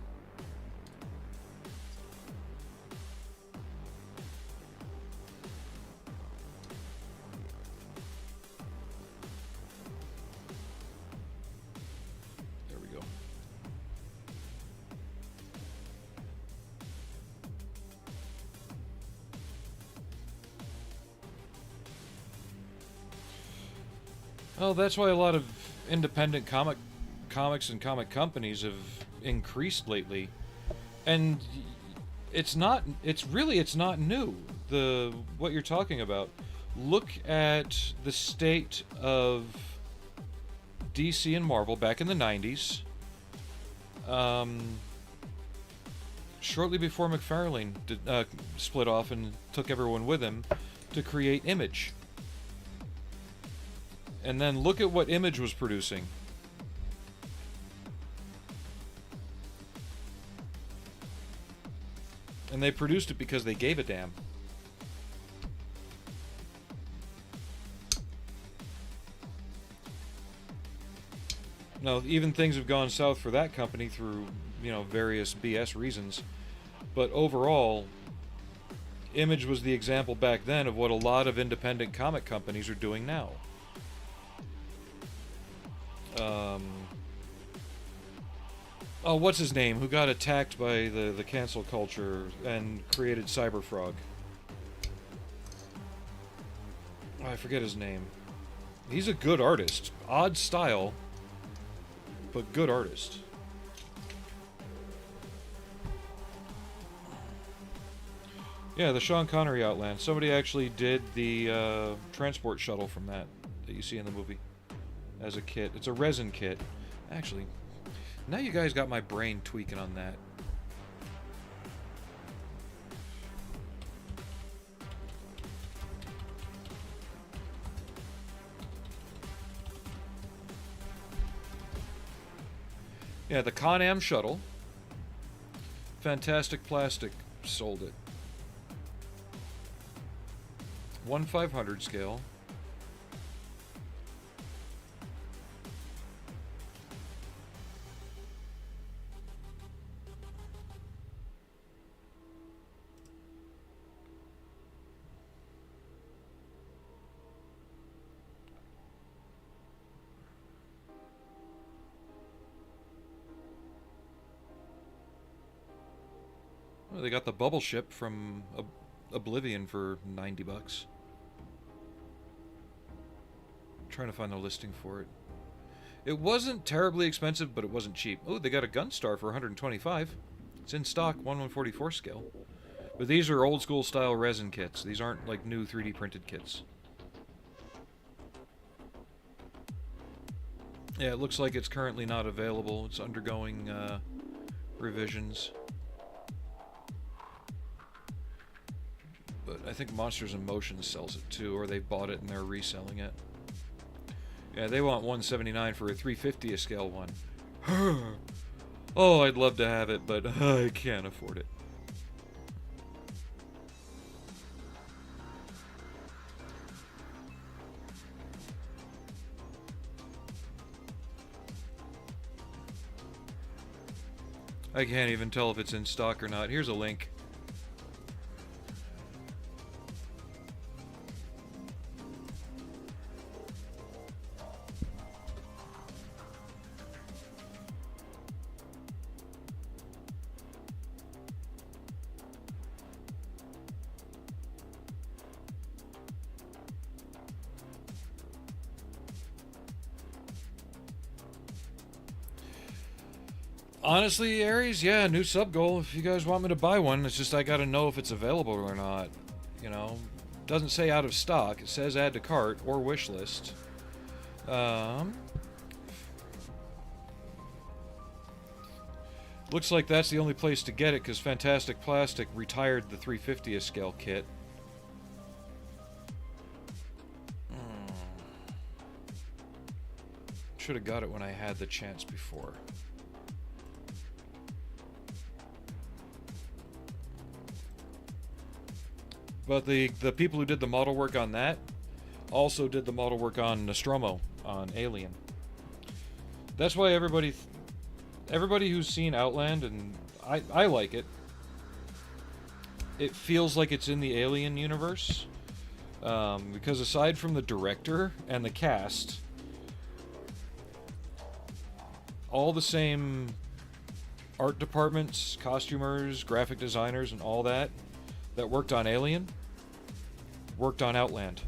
There we go. Well, that's why a lot of independent comics and comic companies have increased lately, and it's not new, what you're talking about. Look at the state of DC and Marvel back in the 90s. Shortly before McFarlane split off and took everyone with him to create Image. And then look at what Image was producing. And they produced it because they gave a damn. Now, even things have gone south for that company through, various BS reasons. But overall, Image was the example back then of what a lot of independent comic companies are doing now. Oh, what's his name? Who got attacked by the cancel culture and created Cyberfrog? Oh, I forget his name. He's a good artist. Odd style, but good artist. Yeah, the Sean Connery Outland. Somebody actually did the transport shuttle from that you see in the movie as a kit. It's a resin kit. Actually, now you guys got my brain tweaking on that. Yeah, the Con-Am shuttle. Fantastic Plastic sold it. 1/500 scale. Well, they got the bubble ship from Oblivion for $90. Trying to find the listing for it. It wasn't terribly expensive, but it wasn't cheap. Oh, they got a Gunstar for $125. It's in stock, 1/144 scale. But these are old school style resin kits. These aren't like new 3D printed kits. Yeah, it looks like it's currently not available. It's undergoing revisions. But I think Monsters in Motion sells it too, or they bought it and they're reselling it. Yeah, they want $179 for a 350 scale one. Oh, I'd love to have it, but I can't afford it. I can't even tell if it's in stock or not. Here's a link. Honestly, Aries, yeah, new sub goal. If you guys want me to buy one, it's just I gotta know if it's available or not. Doesn't say out of stock. It says add to cart or wish list. Looks like that's the only place to get it because Fantastic Plastic retired the 350th scale kit. Should have got it when I had the chance before. But the people who did the model work on that also did the model work on Nostromo, on Alien. That's why everybody who's seen Outland, and I like it, it feels like it's in the Alien universe. Because aside from the director and the cast, all the same art departments, costumers, graphic designers, and all that worked on Alien worked on Outland.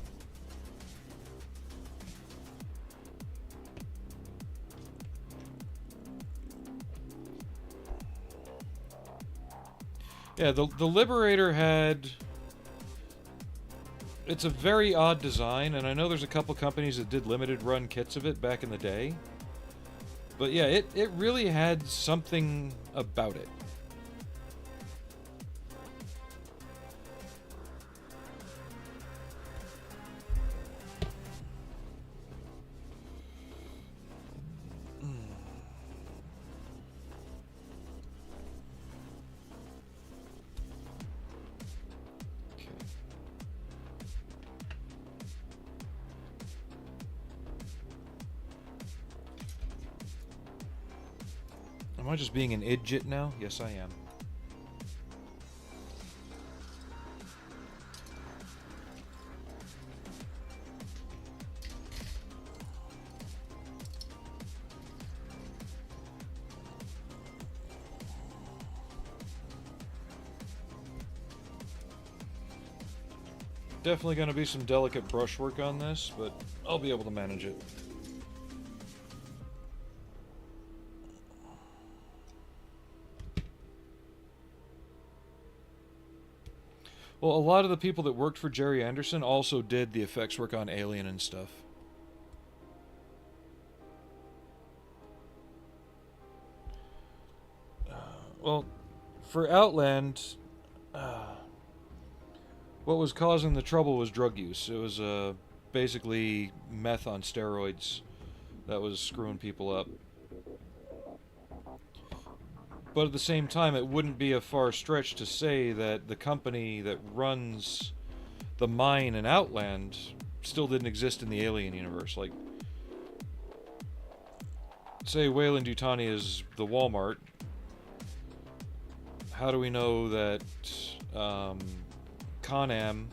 Yeah, the Liberator had... it's a very odd design, and I know there's a couple companies that did limited run kits of it back in the day. But yeah, it really had something about it. Am I just being an idiot now? Yes, I am. Definitely going to be some delicate brushwork on this, but I'll be able to manage it. Well, a lot of the people that worked for Jerry Anderson also did the effects work on Alien and stuff. Well, for Outland, what was causing the trouble was drug use. It was basically meth on steroids that was screwing people up. But at the same time, it wouldn't be a far stretch to say that the company that runs the mine in Outland still didn't exist in the Alien universe. Like, say Weyland-Yutani is the Walmart. How do we know that Con-Am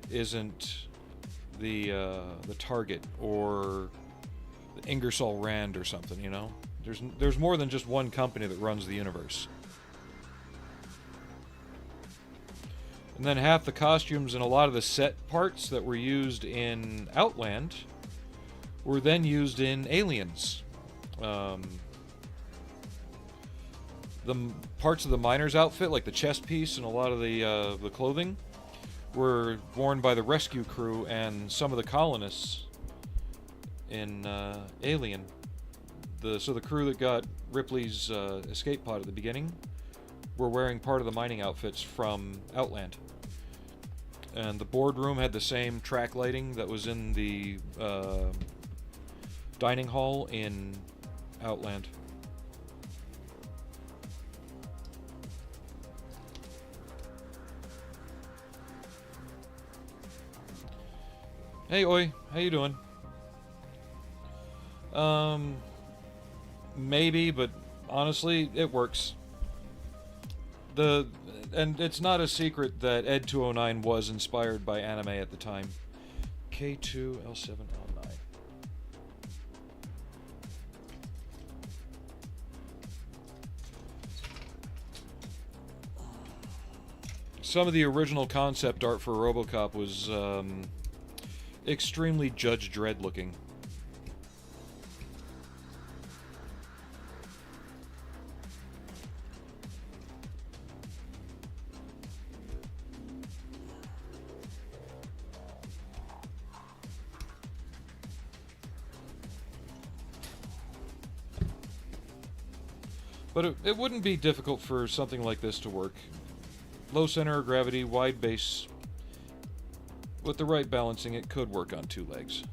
isn't the Target or the Ingersoll Rand or something, you know? There's more than just one company that runs the universe. And then half the costumes and a lot of the set parts that were used in Outland were then used in Aliens. The parts of the miner's outfit, like the chest piece and a lot of the clothing, were worn by the rescue crew and some of the colonists in Alien. So the crew that got Ripley's escape pod at the beginning were wearing part of the mining outfits from Outland. And the boardroom had the same track lighting that was in the dining hall in Outland. Hey, Oi, how you doing? Maybe, but honestly, it works. And it's not a secret that Ed 209 was inspired by anime at the time. K2L7L9. Some of the original concept art for Robocop was extremely Judge Dredd looking. But it wouldn't be difficult for something like this to work. Low center of gravity, wide base. With the right balancing, it could work on two legs.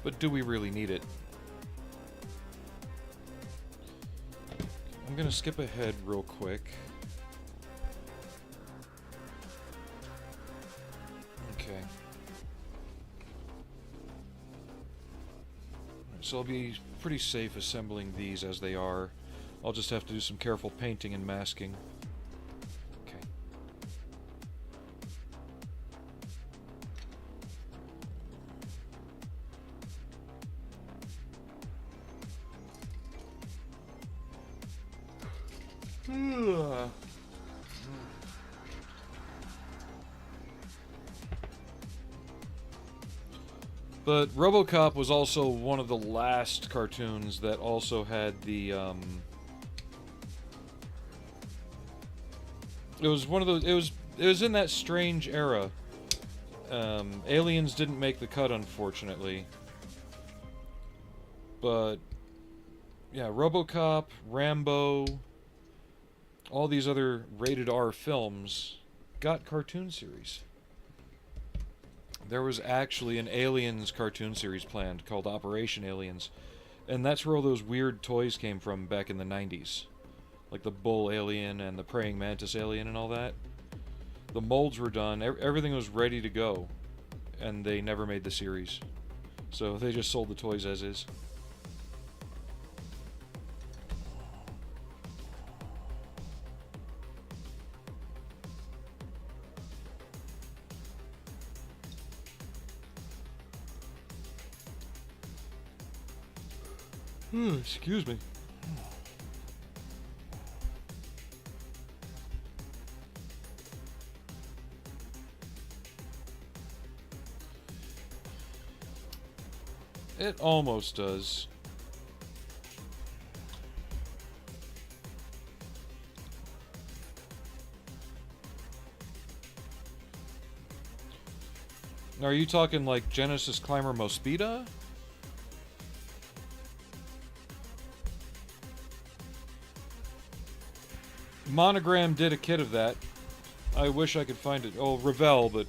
But do we really need it? I'm gonna skip ahead real quick. Okay. So I'll be pretty safe assembling these as they are. I'll just have to do some careful painting and masking. Okay. But Robocop was also one of the last cartoons that also had the, it was one of those, it was in that strange era. Aliens didn't make the cut, unfortunately. But, yeah, Robocop, Rambo, all these other rated R films got cartoon series. There was actually an Aliens cartoon series planned called Operation Aliens. And that's where all those weird toys came from back in the 90s. Like the bull alien and the praying mantis alien and all that. The molds were done, everything was ready to go. And they never made the series. So they just sold the toys as is. Excuse me. It almost does. Now, are you talking like Genesis Climber Mospita? Monogram did a kit of that. I wish I could find it. Oh, Revell, but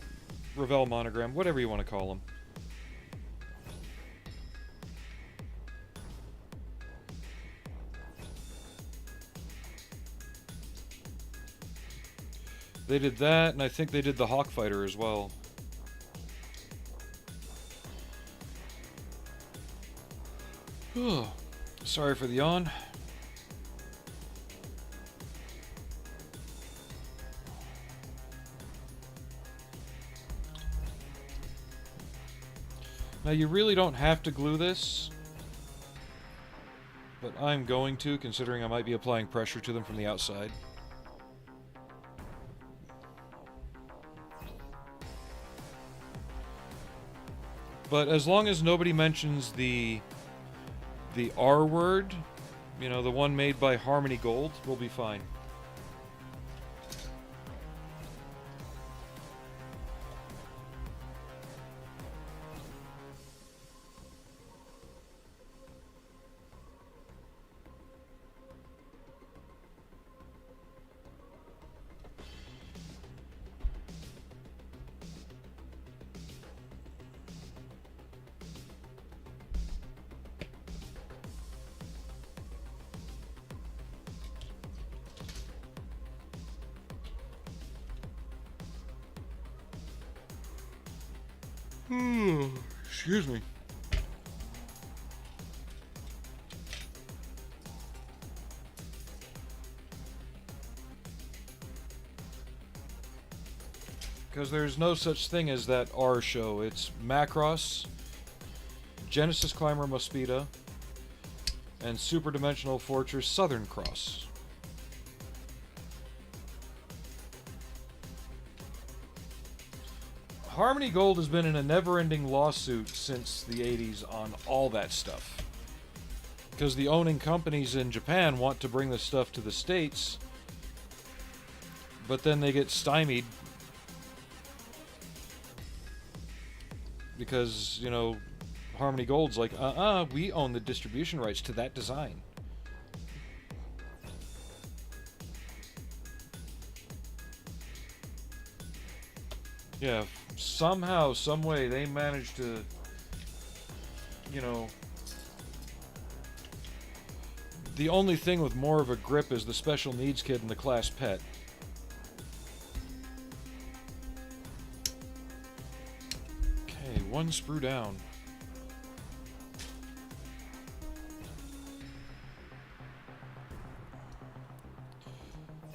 Revell Monogram, whatever you want to call them. They did that, and I think they did the Hawkfighter as well. Sorry for the yawn. Now, you really don't have to glue this, but I'm going to, considering I might be applying pressure to them from the outside. But as long as nobody mentions the R word, you know, the one made by Harmony Gold, we'll be fine. Excuse me. Because there's no such thing as that R show. It's Macross, Genesis Climber Mospita, and Super Dimensional Fortress Southern Cross. Harmony Gold has been in a never-ending lawsuit since the 80s on all that stuff. Because the owning companies in Japan want to bring this stuff to the States, but then they get stymied. Because, you know, Harmony Gold's like, we own the distribution rights to that design. Yeah, somehow, some way, they managed to, you know... The only thing with more of a grip is the special needs kid and the class pet. Okay, one sprue down.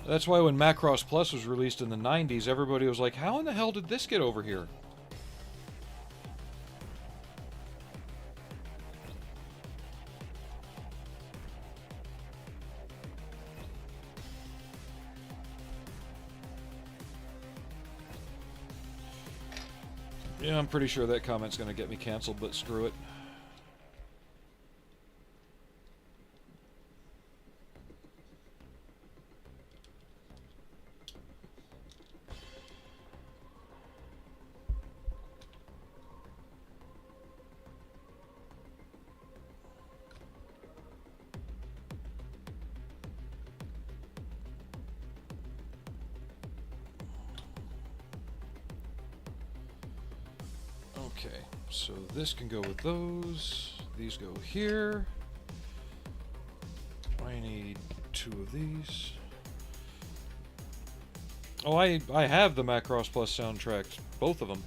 That's why when Macross Plus was released in the 90s, everybody was like, how in the hell did this get over here? Yeah, I'm pretty sure that comment's gonna get me canceled, but screw it. Okay, so this can go with those. These go here. I need 2 of these. Oh, I have the Macross Plus soundtracks, both of them.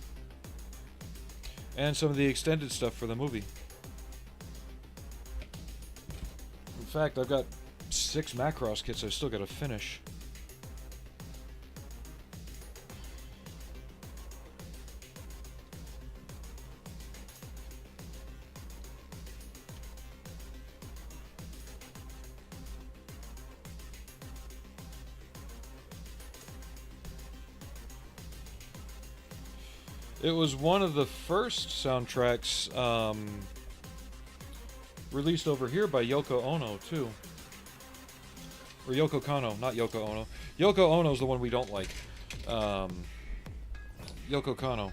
And some of the extended stuff for the movie. In fact, I've got 6 Macross kits I've still got to finish. It was one of the first soundtracks released over here by Yoko Ono, too. Or Yoko Kanno, not Yoko Ono. Yoko Ono's the one we don't like. Yoko Kanno.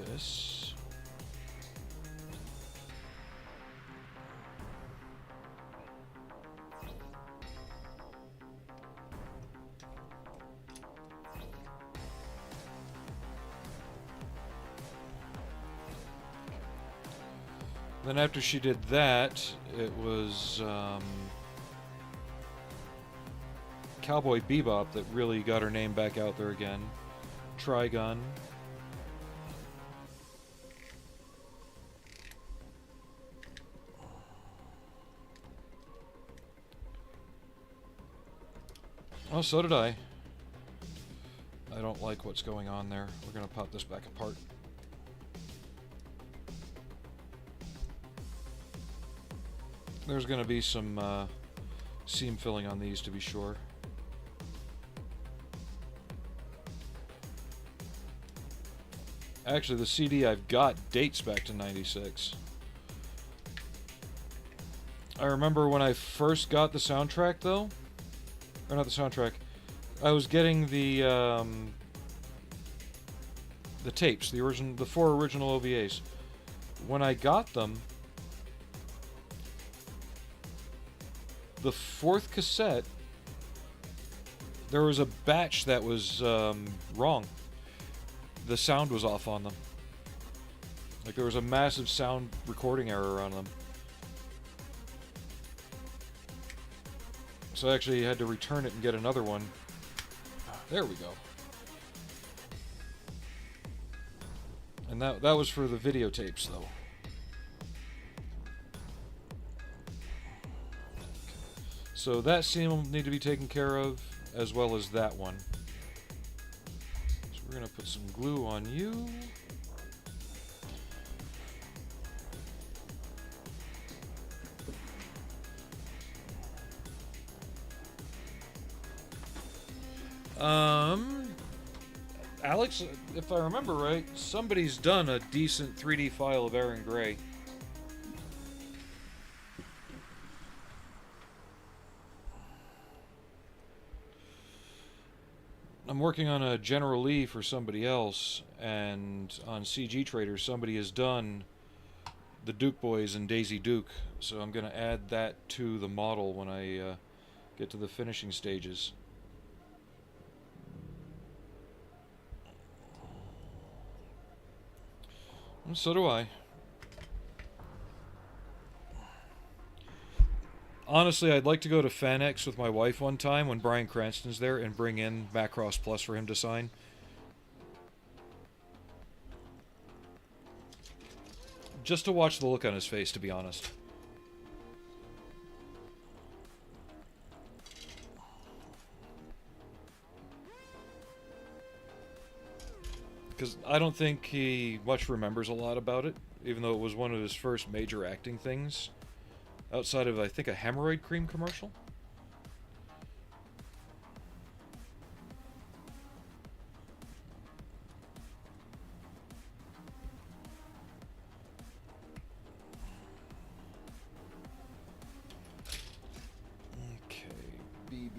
This. Then after she did that, it was Cowboy Bebop that really got her name back out there again. Trigun. Oh, so did I. I don't like what's going on there. We're gonna pop this back apart. There's gonna be some seam filling on these to be sure. Actually, the CD I've got dates back to '96. I remember when I first got the soundtrack, though. Or not the soundtrack. I was getting the tapes, the 4 original OVAs. When I got them, the 4th cassette, there was a batch that was wrong. The sound was off on them. Like there was a massive sound recording error on them. So I actually had to return it and get another one. There we go. And that was for the videotapes, though. So that seam will need to be taken care of, as well as that one. So we're going to put some glue on you. Alex, if I remember right, somebody's done a decent 3D file of Aaron Gray. I'm working on a General Lee for somebody else, and on CG Trader somebody has done the Duke Boys and Daisy Duke, so I'm going to add that to the model when I get to the finishing stages. And so do I. Honestly, I'd like to go to FanX with my wife one time when Bryan Cranston's there and bring in Macross Plus for him to sign. just to watch the look on his face, to be honest. Because I don't think he much remembers a lot about it, even though it was one of his first major acting things. Outside of, I think, a hemorrhoid cream commercial. Okay, BB.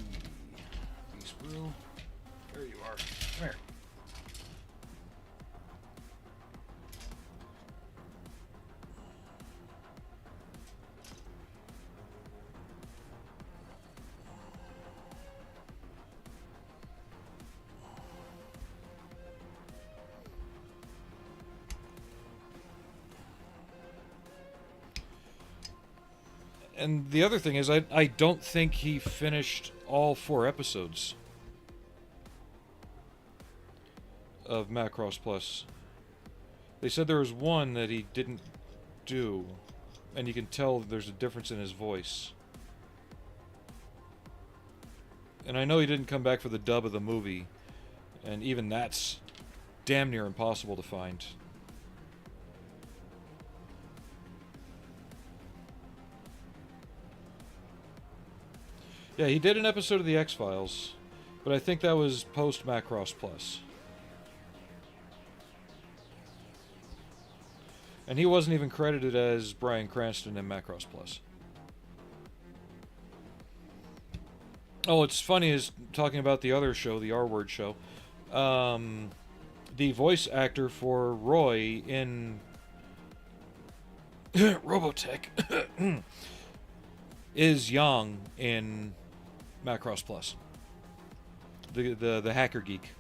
Beast Brew. There you are. Come here. And the other thing is, I don't think he finished all 4 episodes of Macross Plus. They said there was one that he didn't do, and you can tell there's a difference in his voice. And I know he didn't come back for the dub of the movie, and even that's damn near impossible to find. Yeah, he did an episode of The X-Files, but I think that was post Macross Plus. And he wasn't even credited as Bryan Cranston in Macross Plus. Oh, it's funny is talking about the other show, the R-Word show. The voice actor for Roy in Robotech is Yang in Macross Plus. The hacker geek.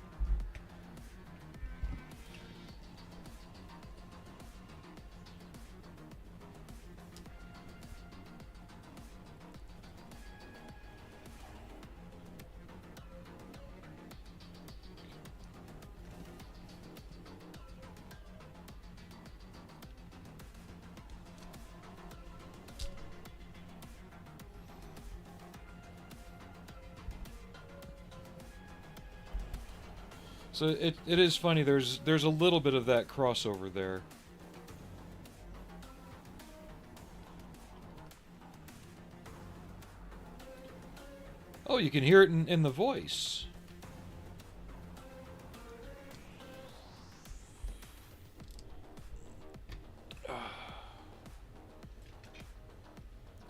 So it is funny. There's a little bit of that crossover there. Oh, you can hear it in the voice.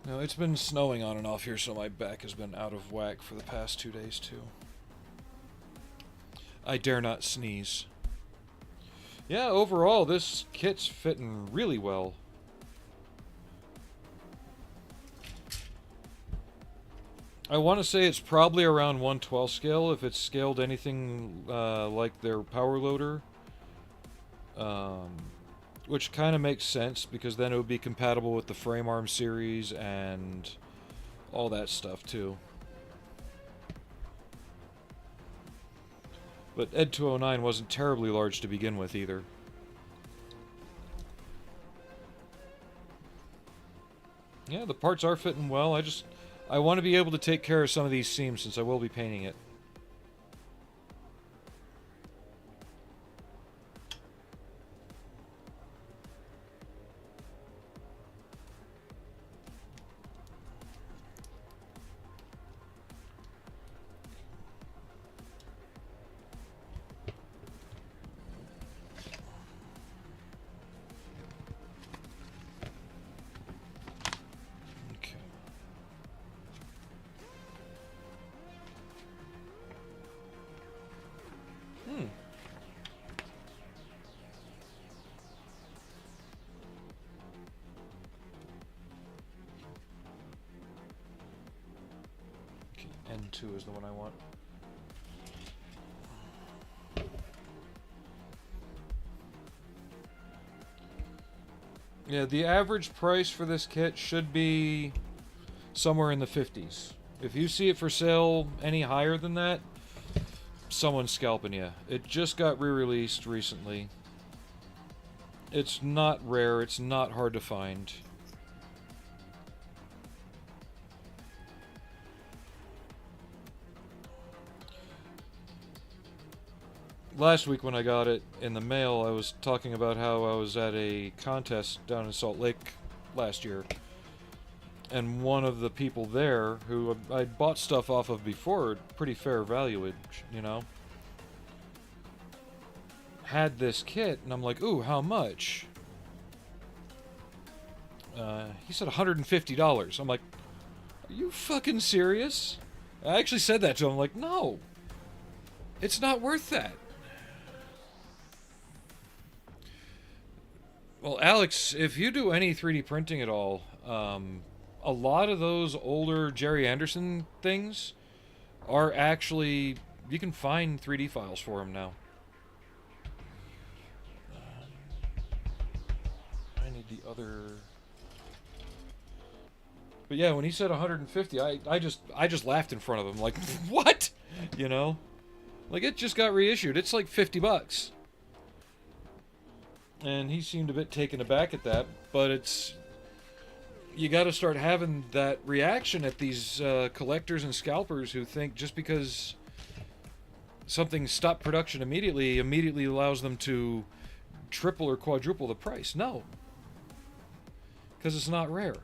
No, it's been snowing on and off here, so my back has been out of whack for the past 2 days, too. I dare not sneeze. Yeah, overall, this kit's fitting really well. I want to say it's probably around 1/12 scale, if it's scaled anything like their power loader. Which kind of makes sense, because then it would be compatible with the frame arm series and all that stuff, too. But ED 209 wasn't terribly large to begin with, either. Yeah, the parts are fitting well. I want to be able to take care of some of these seams, since I will be painting it. N2 is the one I want. Yeah, the average price for this kit should be somewhere in the 50s. If you see it for sale any higher than that, someone's scalping you. It just got re-released recently. It's not rare, it's not hard to find. Last week when I got it in the mail, I was talking about how I was at a contest down in Salt Lake last year. And one of the people there, who I'd bought stuff off of before at pretty fair valuage, you know, had this kit, and I'm like, ooh, how much? He said $150. I'm like, are you fucking serious? I actually said that to him. I'm like, no, it's not worth that. Well, Alex, if you do any 3D printing at all, a lot of those older Jerry Anderson things are actually, you can find 3D files for them now. I need the other. But yeah, when he said 150, I just laughed in front of him, like, what? You know, like, it just got reissued. It's like $50. And he seemed a bit taken aback at that, but it's, you got to start having that reaction at these collectors and scalpers who think just because something stopped production immediately allows them to triple or quadruple the price. No, because it's not rare.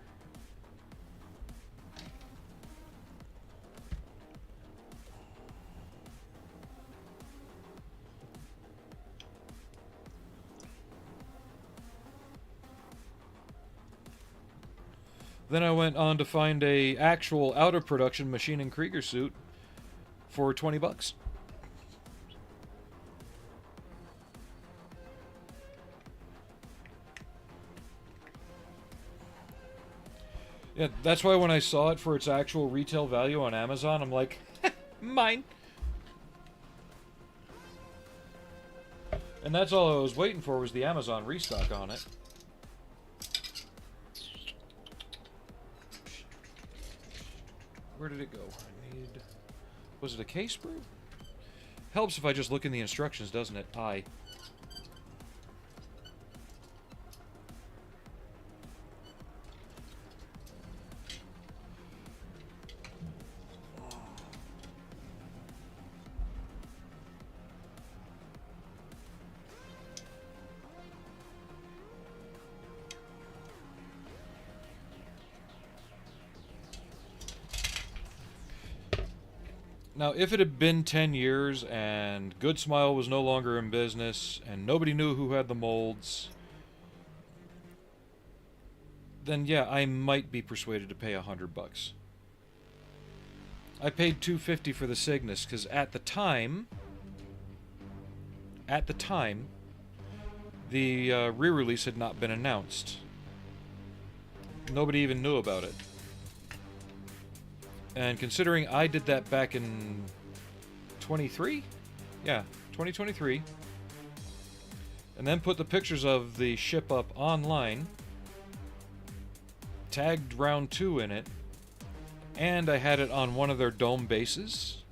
Then I went on to find a actual out of production Machine and Krieger suit for $20. Yeah, that's why when I saw it for its actual retail value on Amazon, I'm like, mine. And that's all I was waiting for, was the Amazon restock on it. Where did it go? I need... Was it a case brew? Helps if I just look in the instructions, doesn't it? Aye. Now, if it had been 10 years and Good Smile was no longer in business and nobody knew who had the molds, then yeah, I might be persuaded to pay $100. I paid $250 for the Cygnus because at the time, the re-release had not been announced. Nobody even knew about it. And considering I did that back in 23? Yeah, 2023. And then put the pictures of the ship up online, tagged round 2 in it, and I had it on one of their dome bases.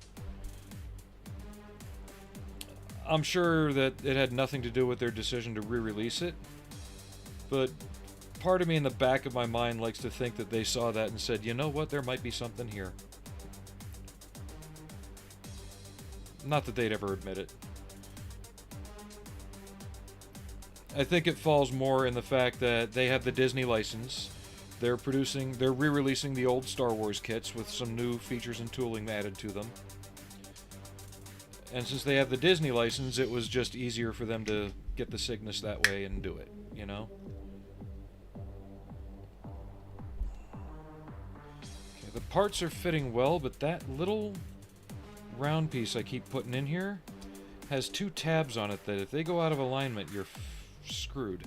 I'm sure that it had nothing to do with their decision to re-release it, but part of me in the back of my mind likes to think that they saw that and said, you know what, there might be something here. Not that they'd ever admit it. I think it falls more in the fact that they have the Disney license. They're re-releasing the old Star Wars kits with some new features and tooling added to them. And since they have the Disney license, it was just easier for them to get the Cygnus that way and do it, you know? Okay, the parts are fitting well, but that little round piece I keep putting in here has 2 tabs on it that if they go out of alignment, you're screwed.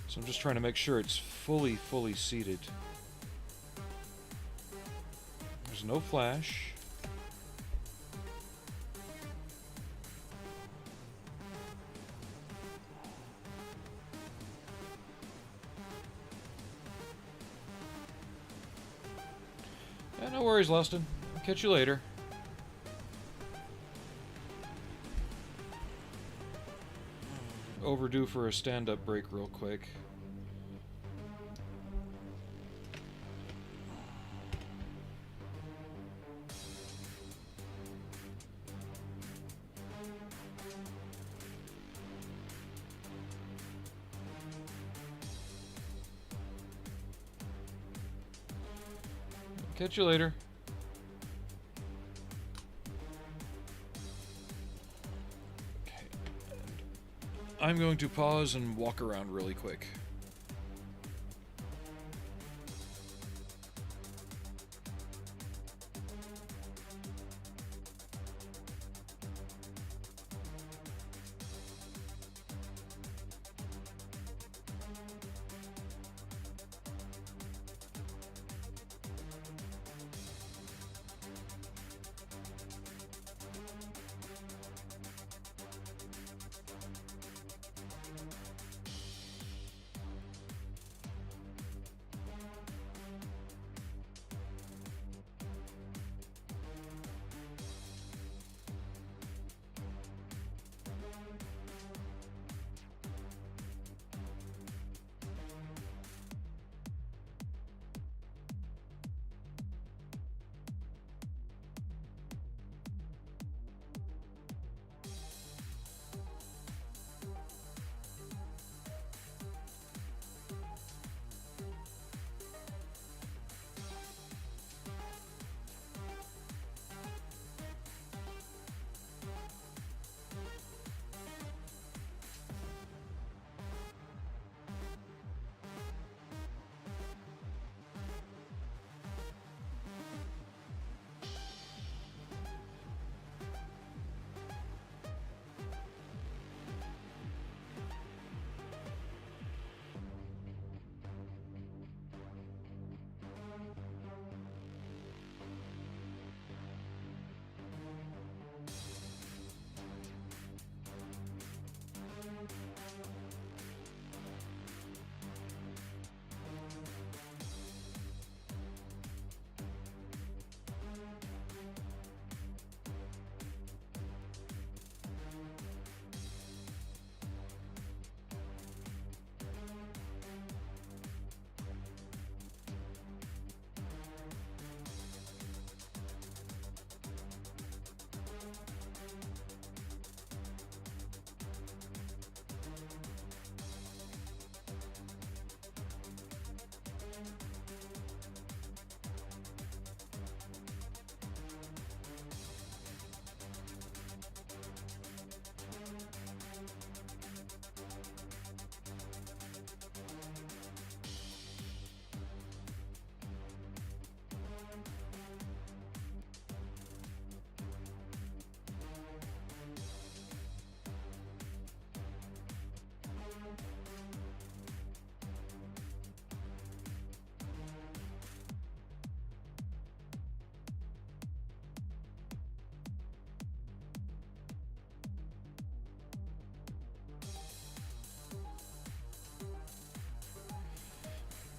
So I'm just trying to make sure it's fully seated. There's no flash. Yeah, no worries, Lustin. I'll catch you later. Overdue for a stand-up break real quick. Catch you later. Okay. I'm going to pause and walk around really quick.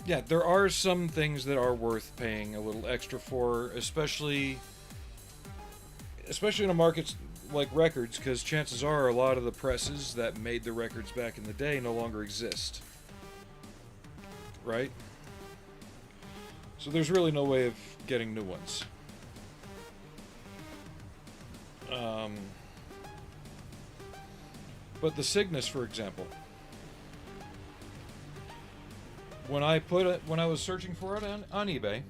Yeah, there are some things that are worth paying a little extra for, especially in a market like records, because chances are a lot of the presses that made the records back in the day no longer exist. Right? So there's really no way of getting new ones. But the Cygnus, for example, when I was searching for it on eBay,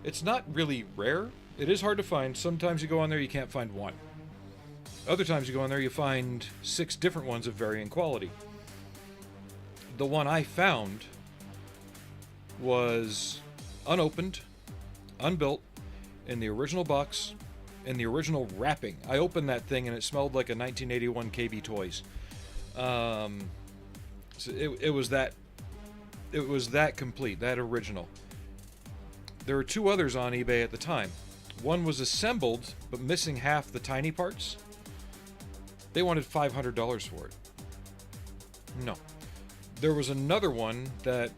it's not really rare. It is hard to find. Sometimes you go on there, you can't find one. Other times you go on there, you find 6 different ones of varying quality. The one I found was unopened, unbuilt, in the original box, in the original wrapping. I opened that thing and it smelled like a 1981 KB Toys. So it was that complete, that original. There were 2 others on eBay at the time. One was assembled, but missing half the tiny parts. They wanted $500 for it. No. There was another one that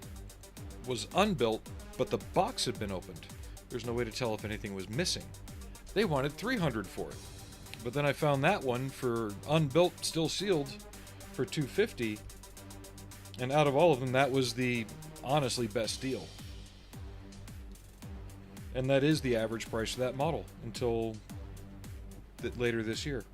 was unbuilt, but the box had been opened. There's no way to tell if anything was missing. They wanted $300 for it. But then I found that one for unbuilt, still sealed, for $250. And out of all of them, that was the honestly best deal. And that is the average price of that model until later this year.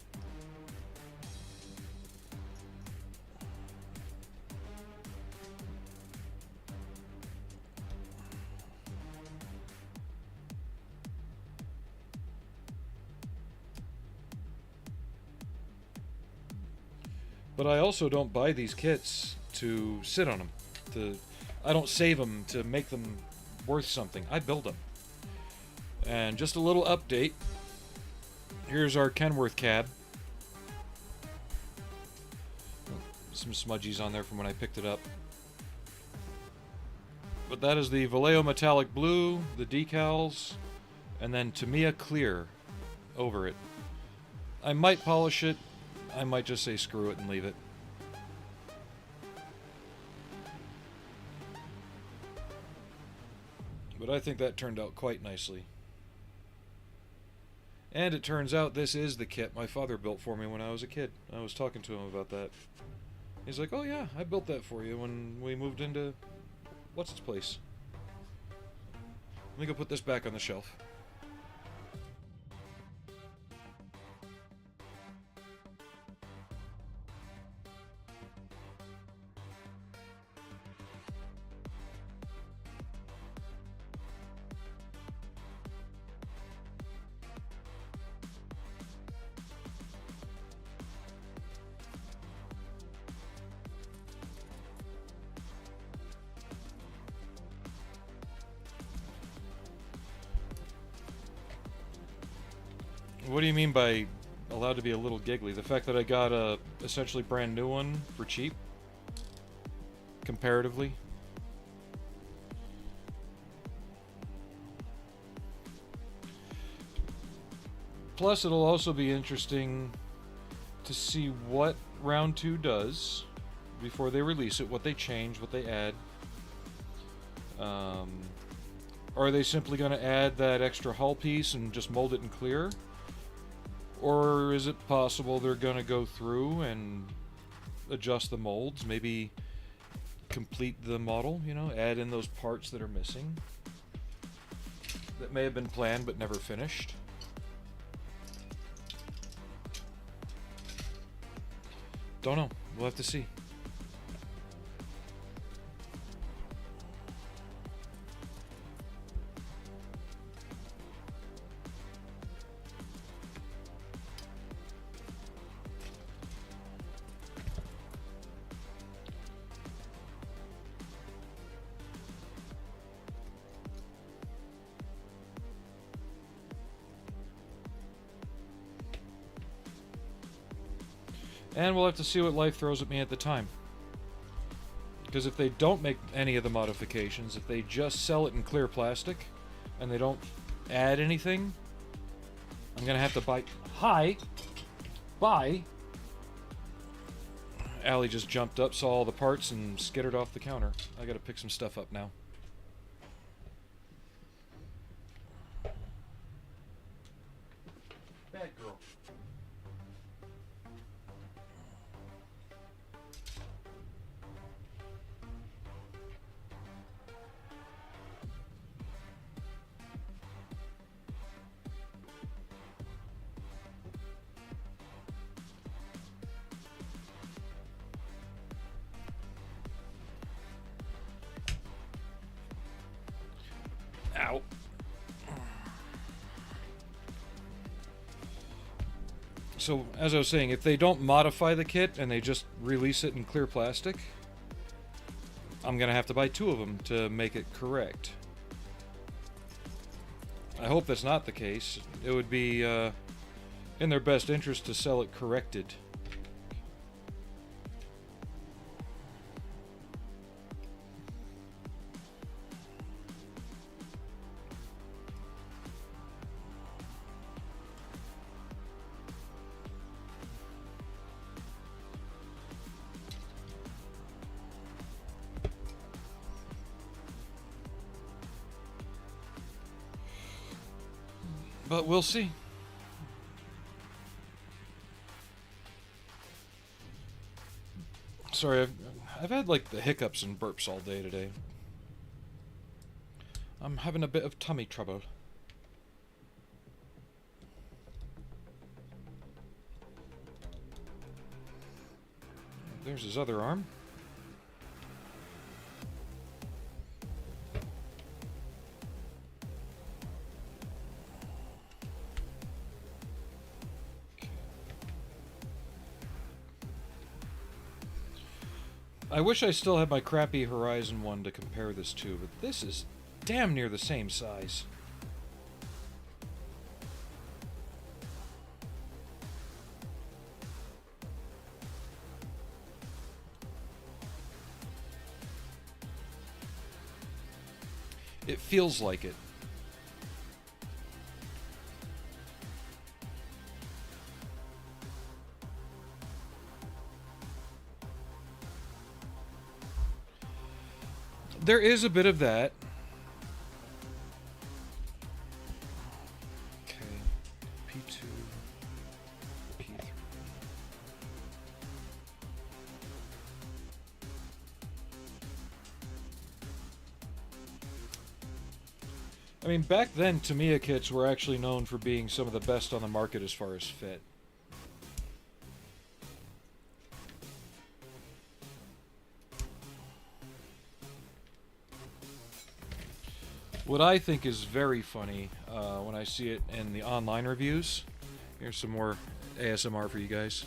But I also don't buy these kits to sit on them. I don't save them to make them worth something. I build them. And just a little update. Here's our Kenworth cab. Some smudgies on there from when I picked it up. But that is the Vallejo Metallic Blue, the decals, and then Tamiya Clear over it. I might polish it. I might just say screw it and leave it. But I think that turned out quite nicely. And it turns out this is the kit my father built for me when I was a kid. I was talking to him about that. He's like, oh yeah, I built that for you when we moved into... what's its place? Let me go put this back on the shelf. What do you mean by allowed to be a little giggly? The fact that I got a essentially brand new one for cheap? Comparatively? Plus, it'll also be interesting to see what round 2 does before they release it, what they change, what they add. Are they simply going to add that extra hull piece and just mold it in clear? Or is it possible they're going to go through and adjust the molds, maybe complete the model, you know, add in those parts that are missing that may have been planned but never finished? Don't know. We'll have to see. And we'll have to see what life throws at me at the time. Because if they don't make any of the modifications, if they just sell it in clear plastic, and they don't add anything, I'm going to have to buy... Buy... Allie just jumped up, saw all the parts, and skittered off the counter. I got to pick some stuff up now. Bad girl. Ow. So, as I was saying, if they don't modify the kit and they just release it in clear plastic, I'm going to have to buy 2 of them to make it correct. I hope that's not the case. It would be in their best interest to sell it corrected. But we'll see. Sorry, I've had like the hiccups and burps all day today. I'm having a bit of tummy trouble. There's his other arm. I wish I still had my crappy Horizon one to compare this to, but this is damn near the same size. It feels like it. There is a bit of that. Okay. P2, P3. I mean, back then, Tamiya kits were actually known for being some of the best on the market as far as fit. What I think is very funny when I see it in the online reviews, here's some more ASMR for you guys.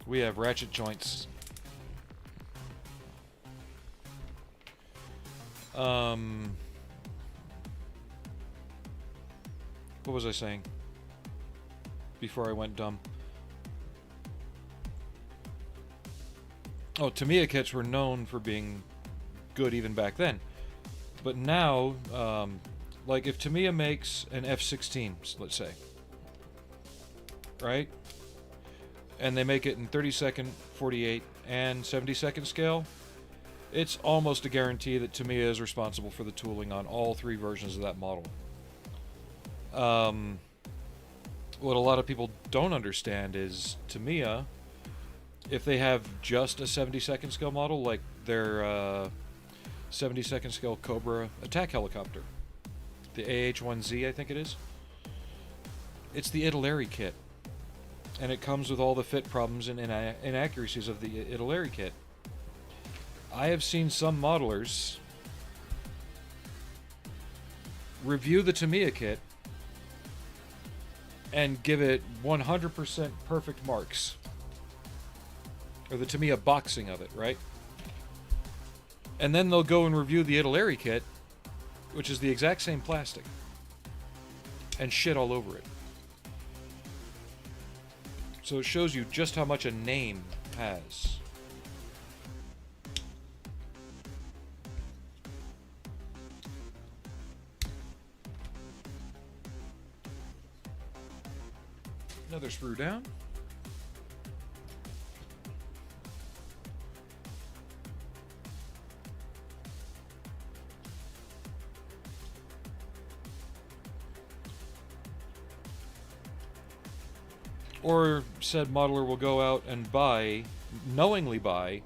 We have ratchet joints. What was I saying before I went dumb? Oh, Tamiya kits were known for being good even back then. But now, like if Tamiya makes an F-16, let's say, right? And they make it in 30-second, 48, and 70-second scale, it's almost a guarantee that Tamiya is responsible for the tooling on all three versions of that model. What a lot of people don't understand is Tamiya, if they have just a 70-second scale model, like their 70-second scale Cobra attack helicopter, the AH-1Z I think it is, it's the Italeri kit. And it comes with all the fit problems and inaccuracies of the Italeri kit. I have seen some modelers review the Tamiya kit and give it 100% perfect marks. Or the Tamiya boxing of it, right? And then they'll go and review the Italeri kit, which is the exact same plastic, and shit all over it. So it shows you just how much a name has. Another screw down. Or said modeler will go out and knowingly buy,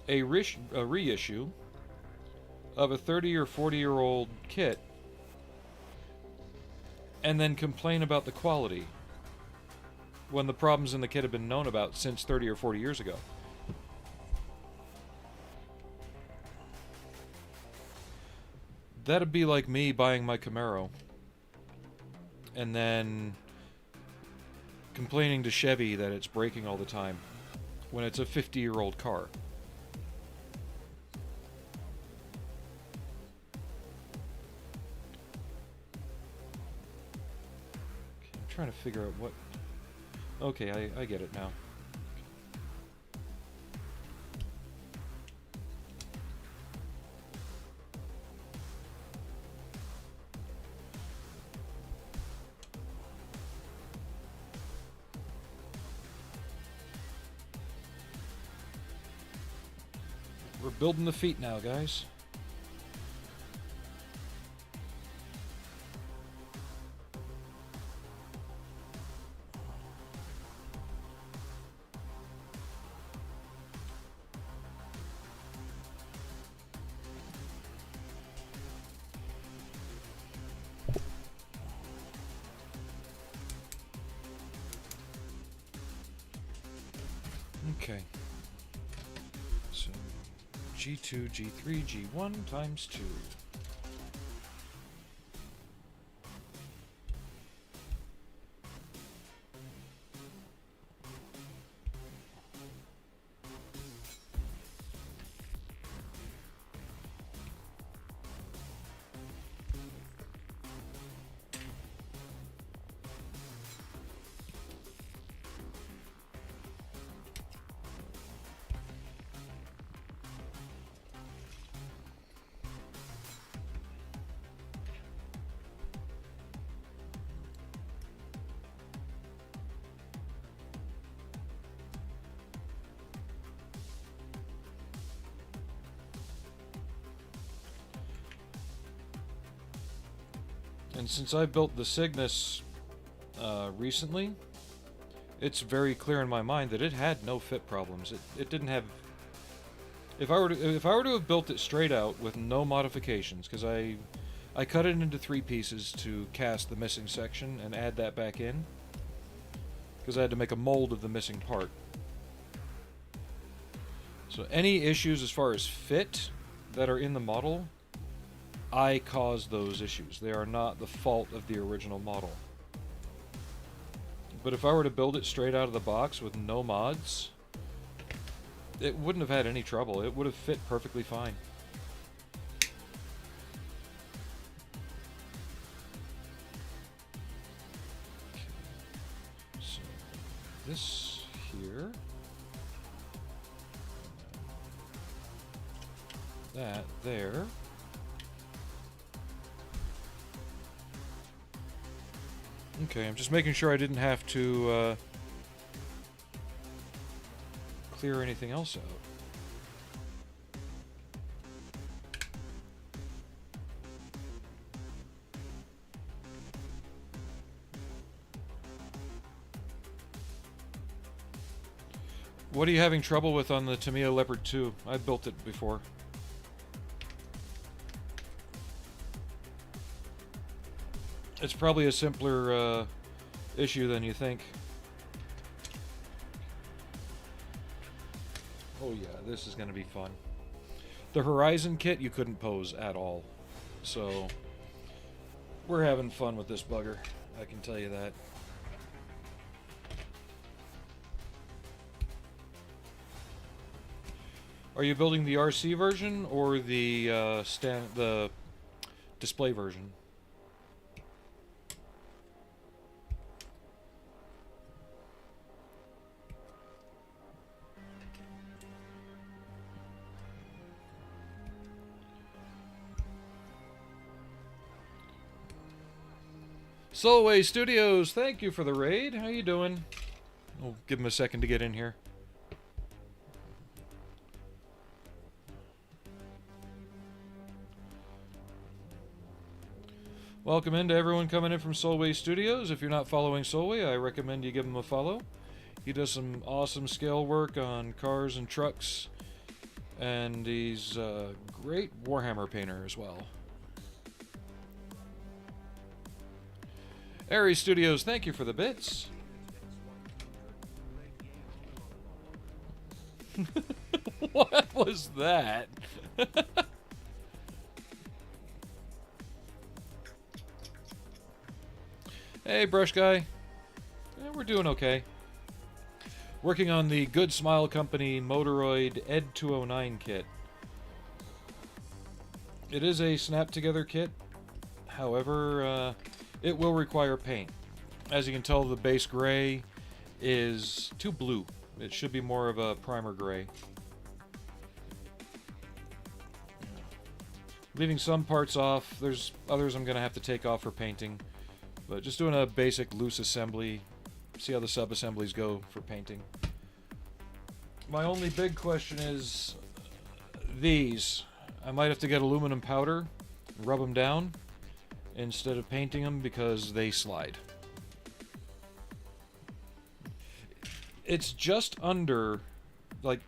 a reissue of a 30 or 40-year-old kit and then complain about the quality when the problems in the kit have been known about since 30 or 40 years ago. That'd be like me buying my Camaro and then complaining to Chevy that it's breaking all the time when it's a 50-year-old car. Okay, I'm trying to figure out what... Okay, I get it now. We're building the feet now, guys. Okay. So G2, G3, G1 times 2. And since I built the Cygnus recently, it's very clear in my mind that it had no fit problems. It didn't have. If I were to have built it straight out with no modifications, because I cut it into 3 pieces to cast the missing section and add that back in, because I had to make a mold of the missing part. So any issues as far as fit that are in the model, I caused those issues. They are not the fault of the original model. But if I were to build it straight out of the box with no mods, it wouldn't have had any trouble. It would have fit perfectly fine. Okay. So this here, that there. Okay, I'm just making sure I didn't have to clear anything else out. What are you having trouble with on the Tamiya Leopard 2? I built it before. It's probably a simpler issue than you think. Oh yeah, this is going to be fun. The Horizon kit you couldn't pose at all. So, we're having fun with this bugger, I can tell you that. Are you building the RC version or the the display version? Solway Studios, thank you for the raid. How you doing? We'll give him a second to get in here. Welcome in to everyone coming in from Solway Studios. If you're not following Solway, I recommend you give him a follow. He does some awesome scale work on cars and trucks, and he's a great Warhammer painter as well. Aries Studios, thank you for the bits. What was that? Hey, Brush Guy. Yeah, we're doing okay. Working on the Good Smile Company Moderoid ED 209 kit. It is a snap-together kit. However, it will require paint. As you can tell, the base gray is too blue. It should be more of a primer gray. Leaving some parts off. There's others I'm going to have to take off for painting. But just doing a basic loose assembly. See how the sub-assemblies go for painting. My only big question is these. I might have to get aluminum powder, rub them down, instead of painting them because they slide. It's just under, like,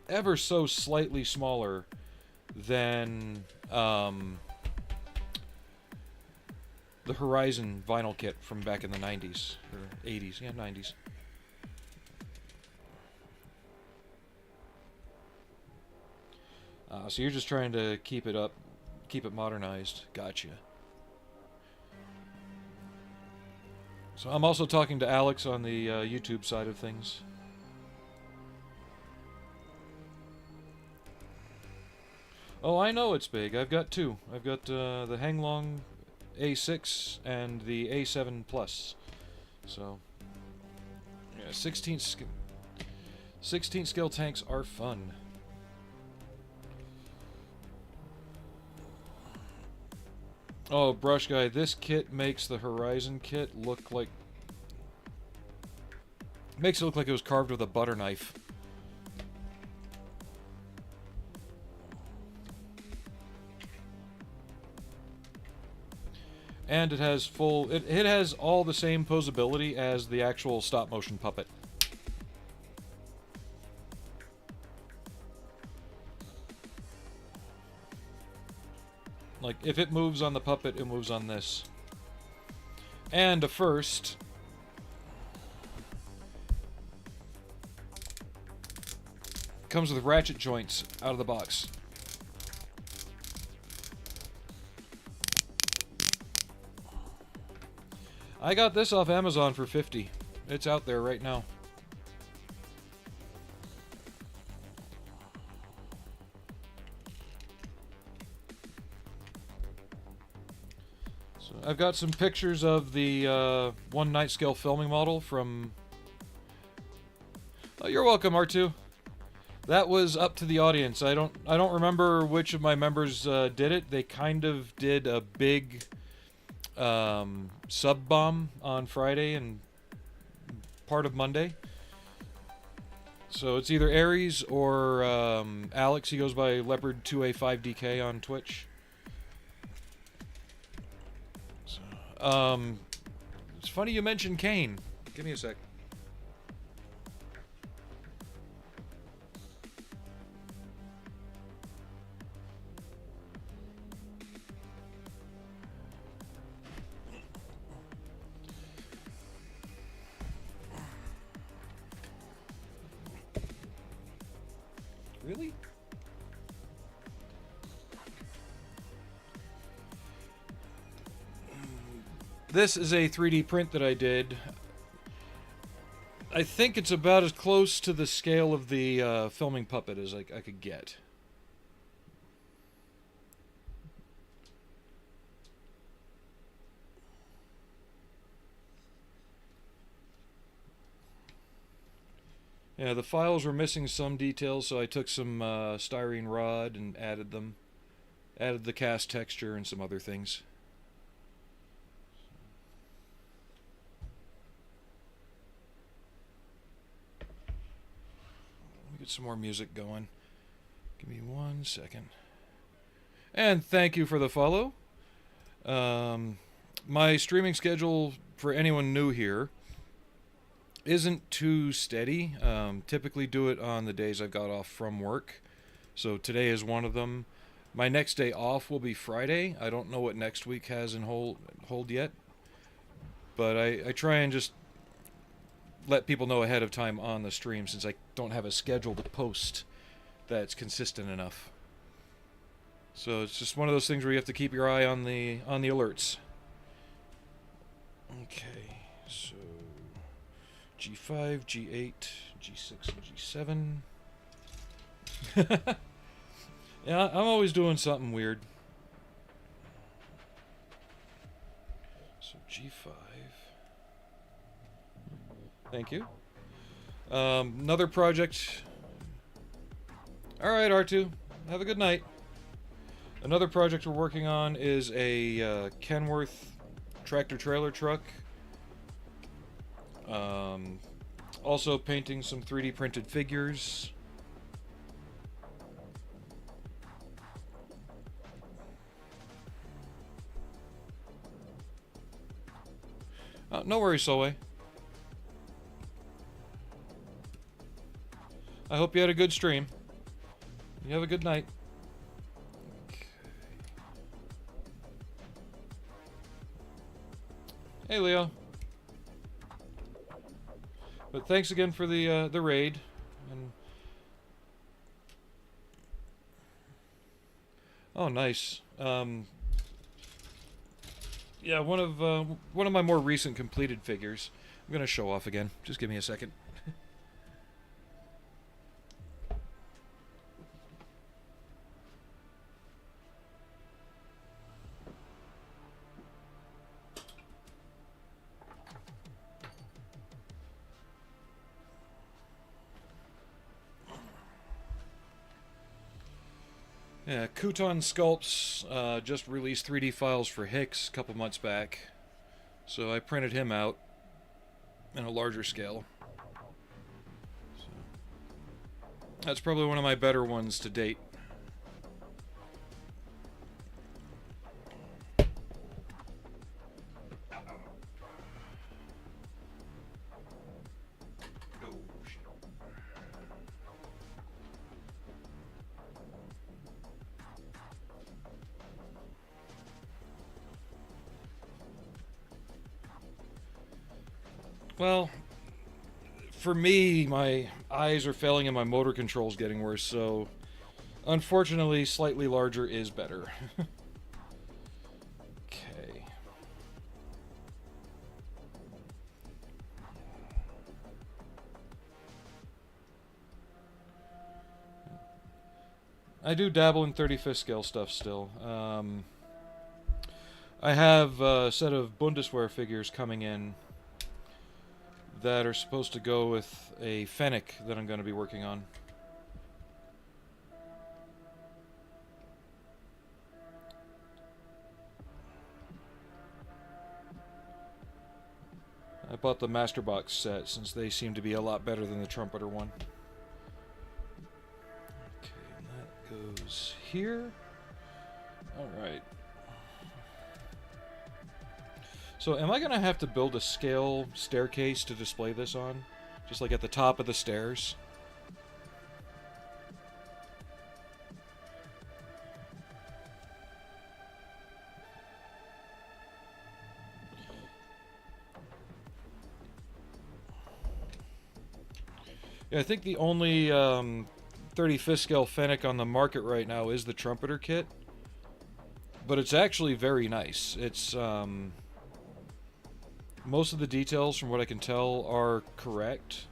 ever so slightly smaller than the Horizon vinyl kit from back in the 90s, or 80s, yeah, 90s. So you're just trying to keep it up, keep it modernized. Gotcha. So I'm also talking to Alex on the YouTube side of things. Oh, I know it's big. I've got two. I've got the Hanglong A6 and the A7 Plus. So, yeah, 16 scale tanks are fun. Oh, Brush Guy, this kit makes the Horizon kit look like... Makes it look like it was carved with a butter knife. And it has full... It has all the same posability as the actual stop-motion puppet. Like, if it moves on the puppet, it moves on this. And a first... Comes with ratchet joints out of the box. I got this off Amazon for $50. It's out there right now. So I've got some pictures of the one night scale filming model from... Oh, you're welcome, R2. That was up to the audience. I don't remember which of my members did it. They kind of did a big sub bomb on Friday and part of Monday. So it's either Aries or Alex. He goes by Leopard2A5DK on Twitch. So, it's funny you mentioned Kane. Give me a sec. Really? This is a 3D print that I did. I think it's about as close to the scale of the filming puppet as I could get. Yeah, the files were missing some details, so I took some styrene rod and added them. Added the cast texture and some other things. Let me get some more music going. Give me 1 second. And thank you for the follow. My streaming schedule, for anyone new here, isn't too steady. Typically do it on the days I've got off from work. So today is one of them. My next day off will be Friday. I don't know what next week has in hold yet. But I try and just let people know ahead of time on the stream, since I don't have a schedule to post that's consistent enough. So it's just one of those things where you have to keep your eye on the alerts. Okay, so G5, G8, G6, and G7. Yeah, I'm always doing something weird. So G5. Thank you. Another project. Alright, R2. Have a good night. Another project we're working on is a Kenworth tractor-trailer truck. Also painting some 3D printed figures. No worries, Solway. I hope you had a good stream. You have a good night. Okay. Hey, Leo. But thanks again for the raid. And Oh, nice. Yeah, one of my more recent completed figures. I'm gonna show off again. Just give me a second. Yeah, Kuton Sculpts just released 3D files for Hicks a couple months back, so I printed him out in a larger scale. So that's probably one of my better ones to date. Well, for me, my eyes are failing and my motor control's getting worse, so unfortunately, slightly larger is better. Okay. I do dabble in 35th scale stuff still. I have a set of Bundeswehr figures coming in that are supposed to go with a Fennec that I'm going to be working on. I bought the Master Box set since they seem to be a lot better than the Trumpeter one. Okay, and that goes here. Alright. So am I going to have to build a scale staircase to display this on? Just like at the top of the stairs? Yeah, I think the only 35th scale Fennec on the market right now is the Trumpeter kit. But it's actually very nice. It's most of the details, from what I can tell, are correct.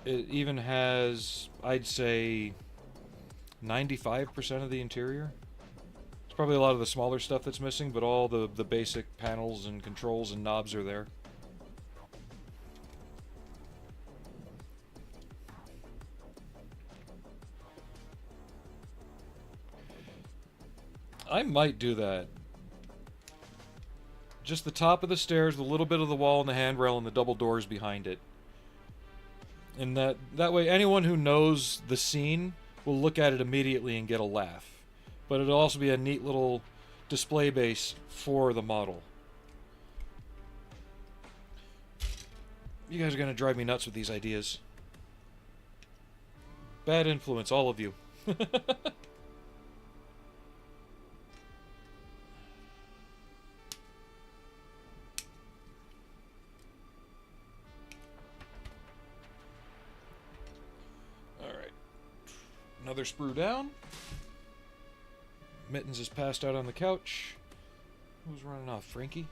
It even has, I'd say, 95% of the interior. It's probably a lot of the smaller stuff that's missing, but all the basic panels and controls and knobs are there. I might do that. Just the top of the stairs, a little bit of the wall and the handrail, and the double doors behind it. And that way anyone who knows the scene will look at it immediately and get a laugh. But it'll also be a neat little display base for the model. You guys are going to drive me nuts with these ideas. Bad influence, all of you. Another sprue down. Mittens is passed out on the couch. Who's running off? Frankie?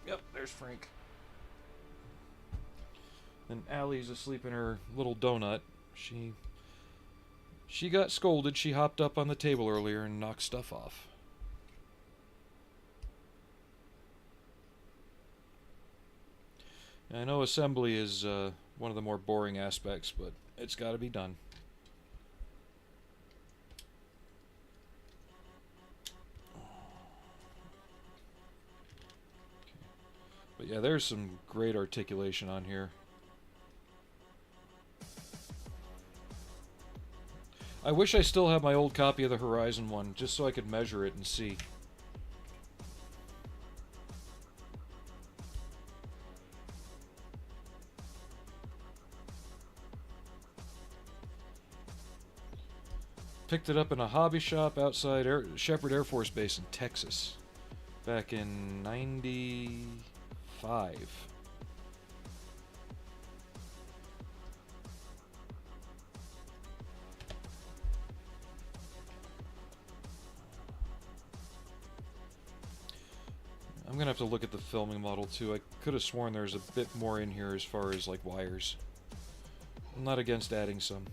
Yep, there's Frank. And Allie's asleep in her little donut. She got scolded. She hopped up on the table earlier and knocked stuff off. I know assembly is one of the more boring aspects, but it's got to be done. But yeah, there's some great articulation on here. I wish I still had my old copy of the Horizon one, just so I could measure it and see. Picked it up in a hobby shop outside Shepherd Air Force Base in Texas back in '95. I'm gonna have to look at the filming model too. I could have sworn there's a bit more in here as far as like wires. I'm not against adding some.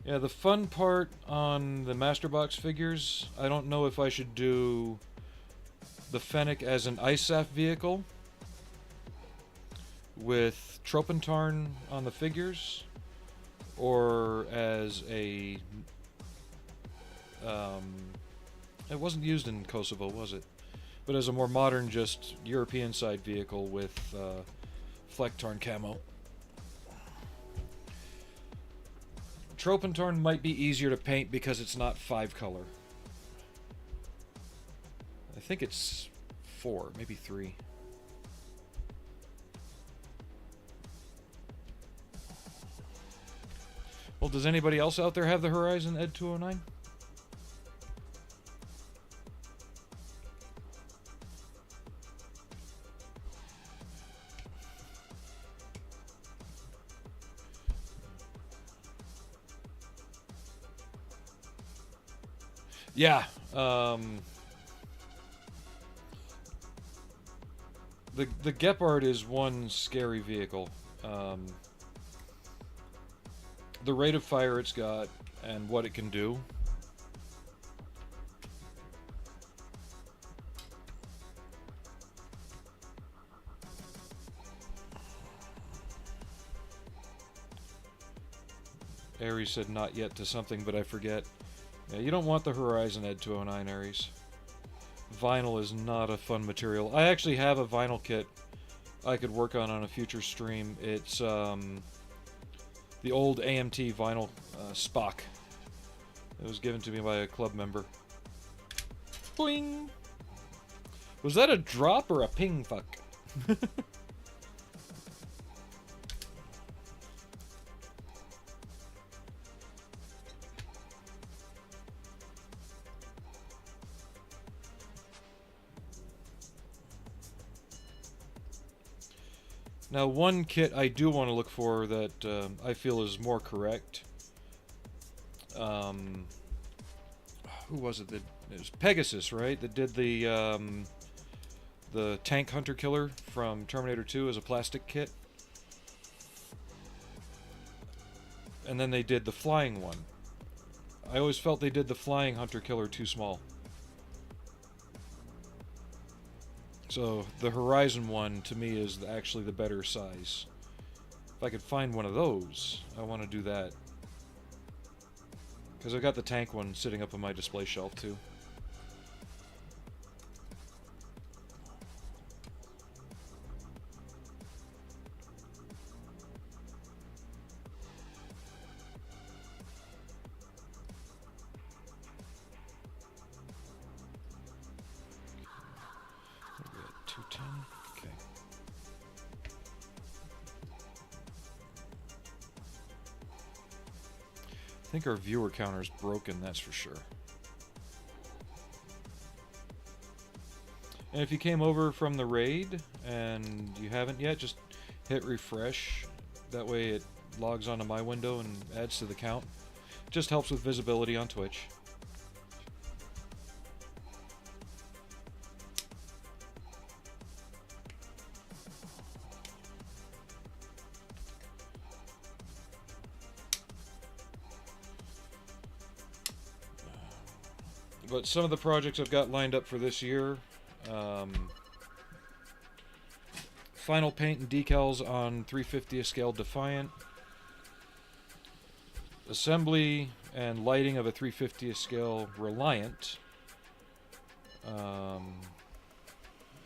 Yeah, the fun part on the Master Box figures, I don't know if I should do the Fennec as an ISAF vehicle with Tropentarn on the figures, or as a... it wasn't used in Kosovo, was it? But as a more modern, just European-side vehicle with Flecktarn camo. Tropentarn might be easier to paint because it's not 5-color. I think it's 4, maybe 3. Well, does anybody else out there have the Horizon ED 209? Yeah, the Gepard is one scary vehicle. The rate of fire it's got and what it can do. Aries said not yet to something, but I forget. Yeah, you don't want the Horizon ED 209, Aries. Vinyl is not a fun material. I actually have a vinyl kit I could work on a future stream. It's the old AMT vinyl Spock. It was given to me by a club member. Boing! Was that a drop or a ping fuck? Now, one kit I do want to look for that I feel is more correct. Who was it? It was Pegasus, right? That did the tank hunter killer from Terminator 2 as a plastic kit. And then they did the flying one. I always felt they did the flying hunter killer too small. So the Horizon one, to me, is actually the better size. If I could find one of those, I want to do that. Because I've got the tank one sitting up on my display shelf, too. I think our viewer counter is broken, that's for sure. And if you came over from the raid and you haven't yet, just hit refresh. That way it logs onto my window and adds to the count. It just helps with visibility on Twitch. But some of the projects I've got lined up for this year, final paint and decals on 350th scale Defiant, assembly and lighting of a 350th scale Reliant.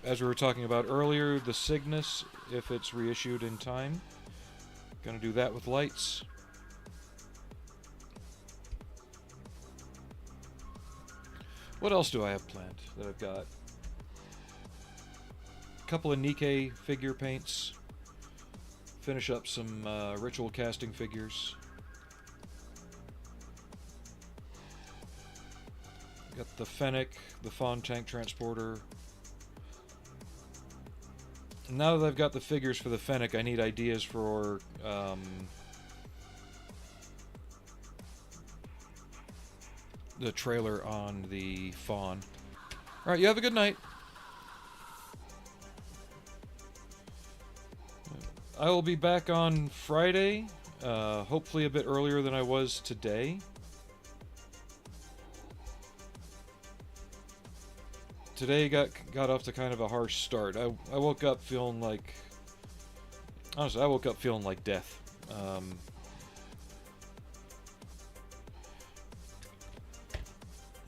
As we were talking about earlier, the Cygnus, if it's reissued in time, gonna do that with lights. What else do I have planned that I've got? A couple of Nikkei figure paints. Finish up some ritual casting figures. Got the Fennec, the Fawn Tank Transporter. Now that I've got the figures for the Fennec, I need ideas for the trailer on the Fawn. Alright, you have a good night. I will be back on Friday, hopefully a bit earlier than I was today. Today got off to kind of a harsh start. I woke up feeling like... Honestly, I woke up feeling like death.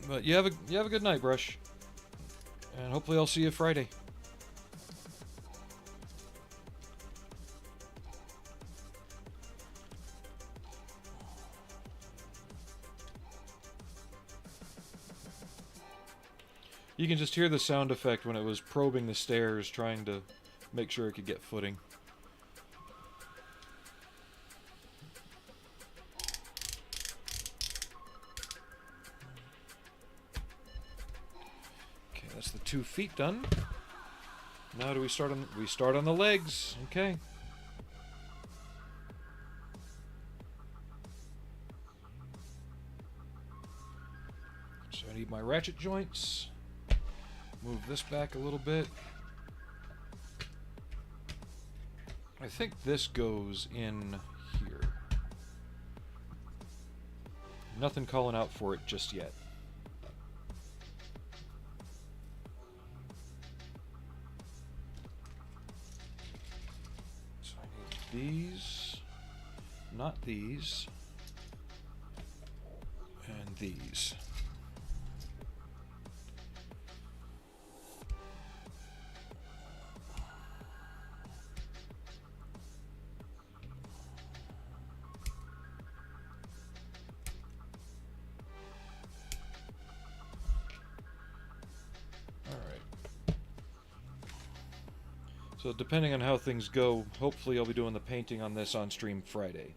But you have a good night, Brush. And hopefully I'll see you Friday. You can just hear the sound effect when it was probing the stairs, trying to make sure it could get footing. Okay, that's the 2 feet done. Now do we start on the legs. Okay. So I need my ratchet joints. Move this back a little bit. I think this goes in here. Nothing calling out for it just yet. So I need these, not these, and these. So depending on how things go, hopefully I'll be doing the painting on this on stream Friday.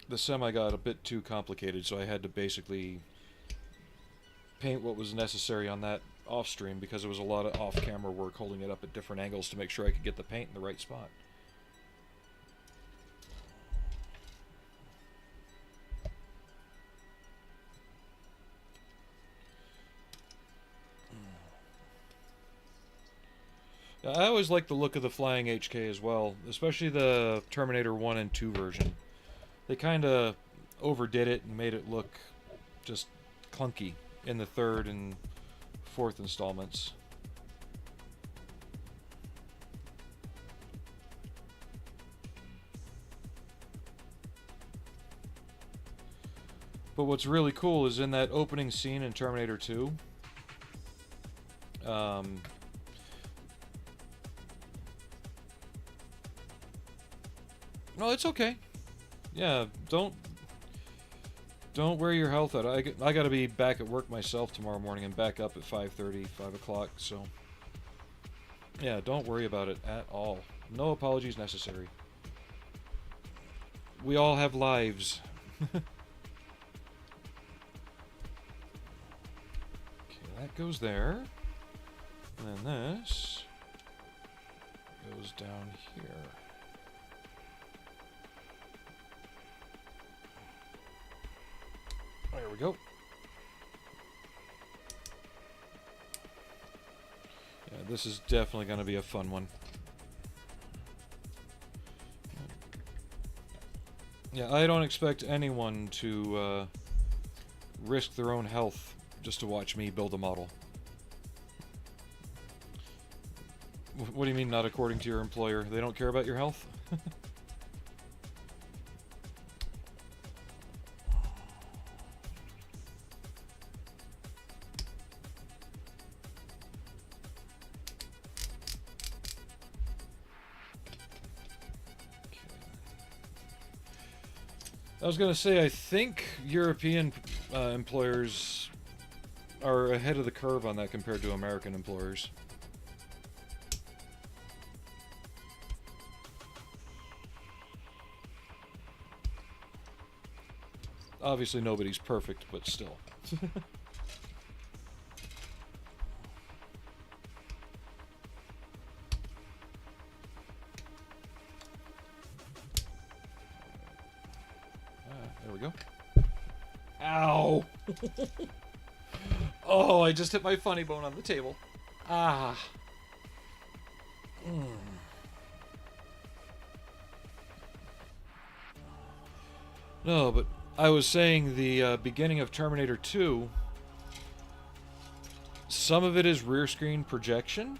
The semi got a bit too complicated, so I had to basically paint what was necessary on that off stream because there was a lot of off-camera work holding it up at different angles to make sure I could get the paint in the right spot. I always like the look of the Flying HK as well, especially the Terminator 1 and 2 version. They kind of overdid it and made it look just clunky in the 3rd and 4th installments. But what's really cool is in that opening scene in Terminator 2, no, it's okay. Yeah, don't wear your health out. I gotta be back at work myself tomorrow morning and back up at 5:30, 5 o'clock, so... Yeah, don't worry about it at all. No apologies necessary. We all have lives. Okay, that goes there. And then this goes down here. There we go. Yeah, this is definitely going to be a fun one. Yeah, I don't expect anyone to risk their own health just to watch me build a model. What do you mean, not according to your employer? They don't care about your health? I was going to say, I think European employers are ahead of the curve on that compared to American employers. Obviously nobody's perfect, but still. go. Ow! Oh, I just hit my funny bone on the table. Ah. No, but I was saying the beginning of Terminator 2, some of it is rear screen projection,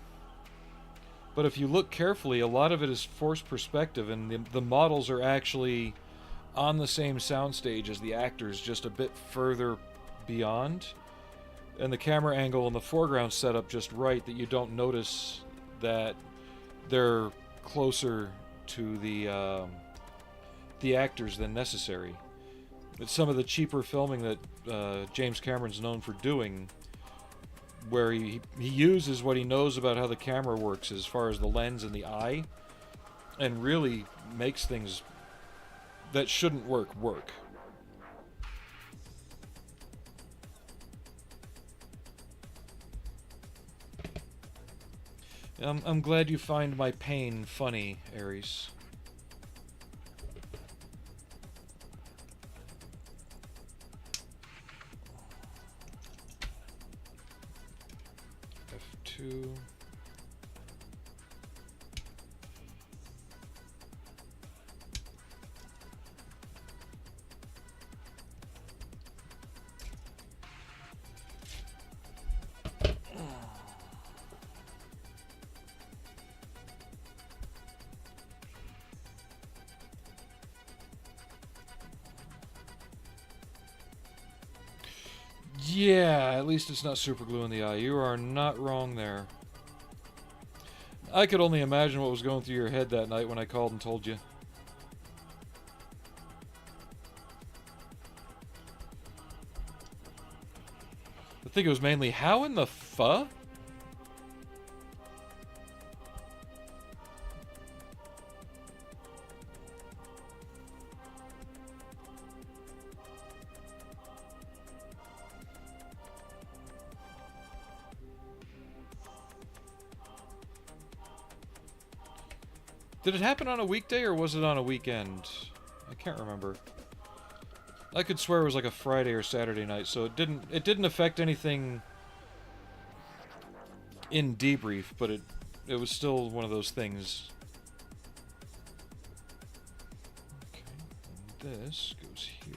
but if you look carefully, a lot of it is forced perspective, and the models are actually on the same soundstage as the actors, just a bit further beyond. And the camera angle in the foreground set up just right that you don't notice that they're closer to the actors than necessary. It's some of the cheaper filming that James Cameron's known for doing, where he uses what he knows about how the camera works as far as the lens and the eye, and really makes things that shouldn't work. I'm glad you find my pain funny, Ares. F2. Yeah, at least it's not super glue in the eye. You are not wrong there. I could only imagine what was going through your head that night when I called and told you. I think it was mainly, how in the fuck? Did it happen on a weekday or was it on a weekend? I can't remember. I could swear it was like a Friday or Saturday night, so it didn't affect anything in debrief, but it was still one of those things. Okay, and this goes here.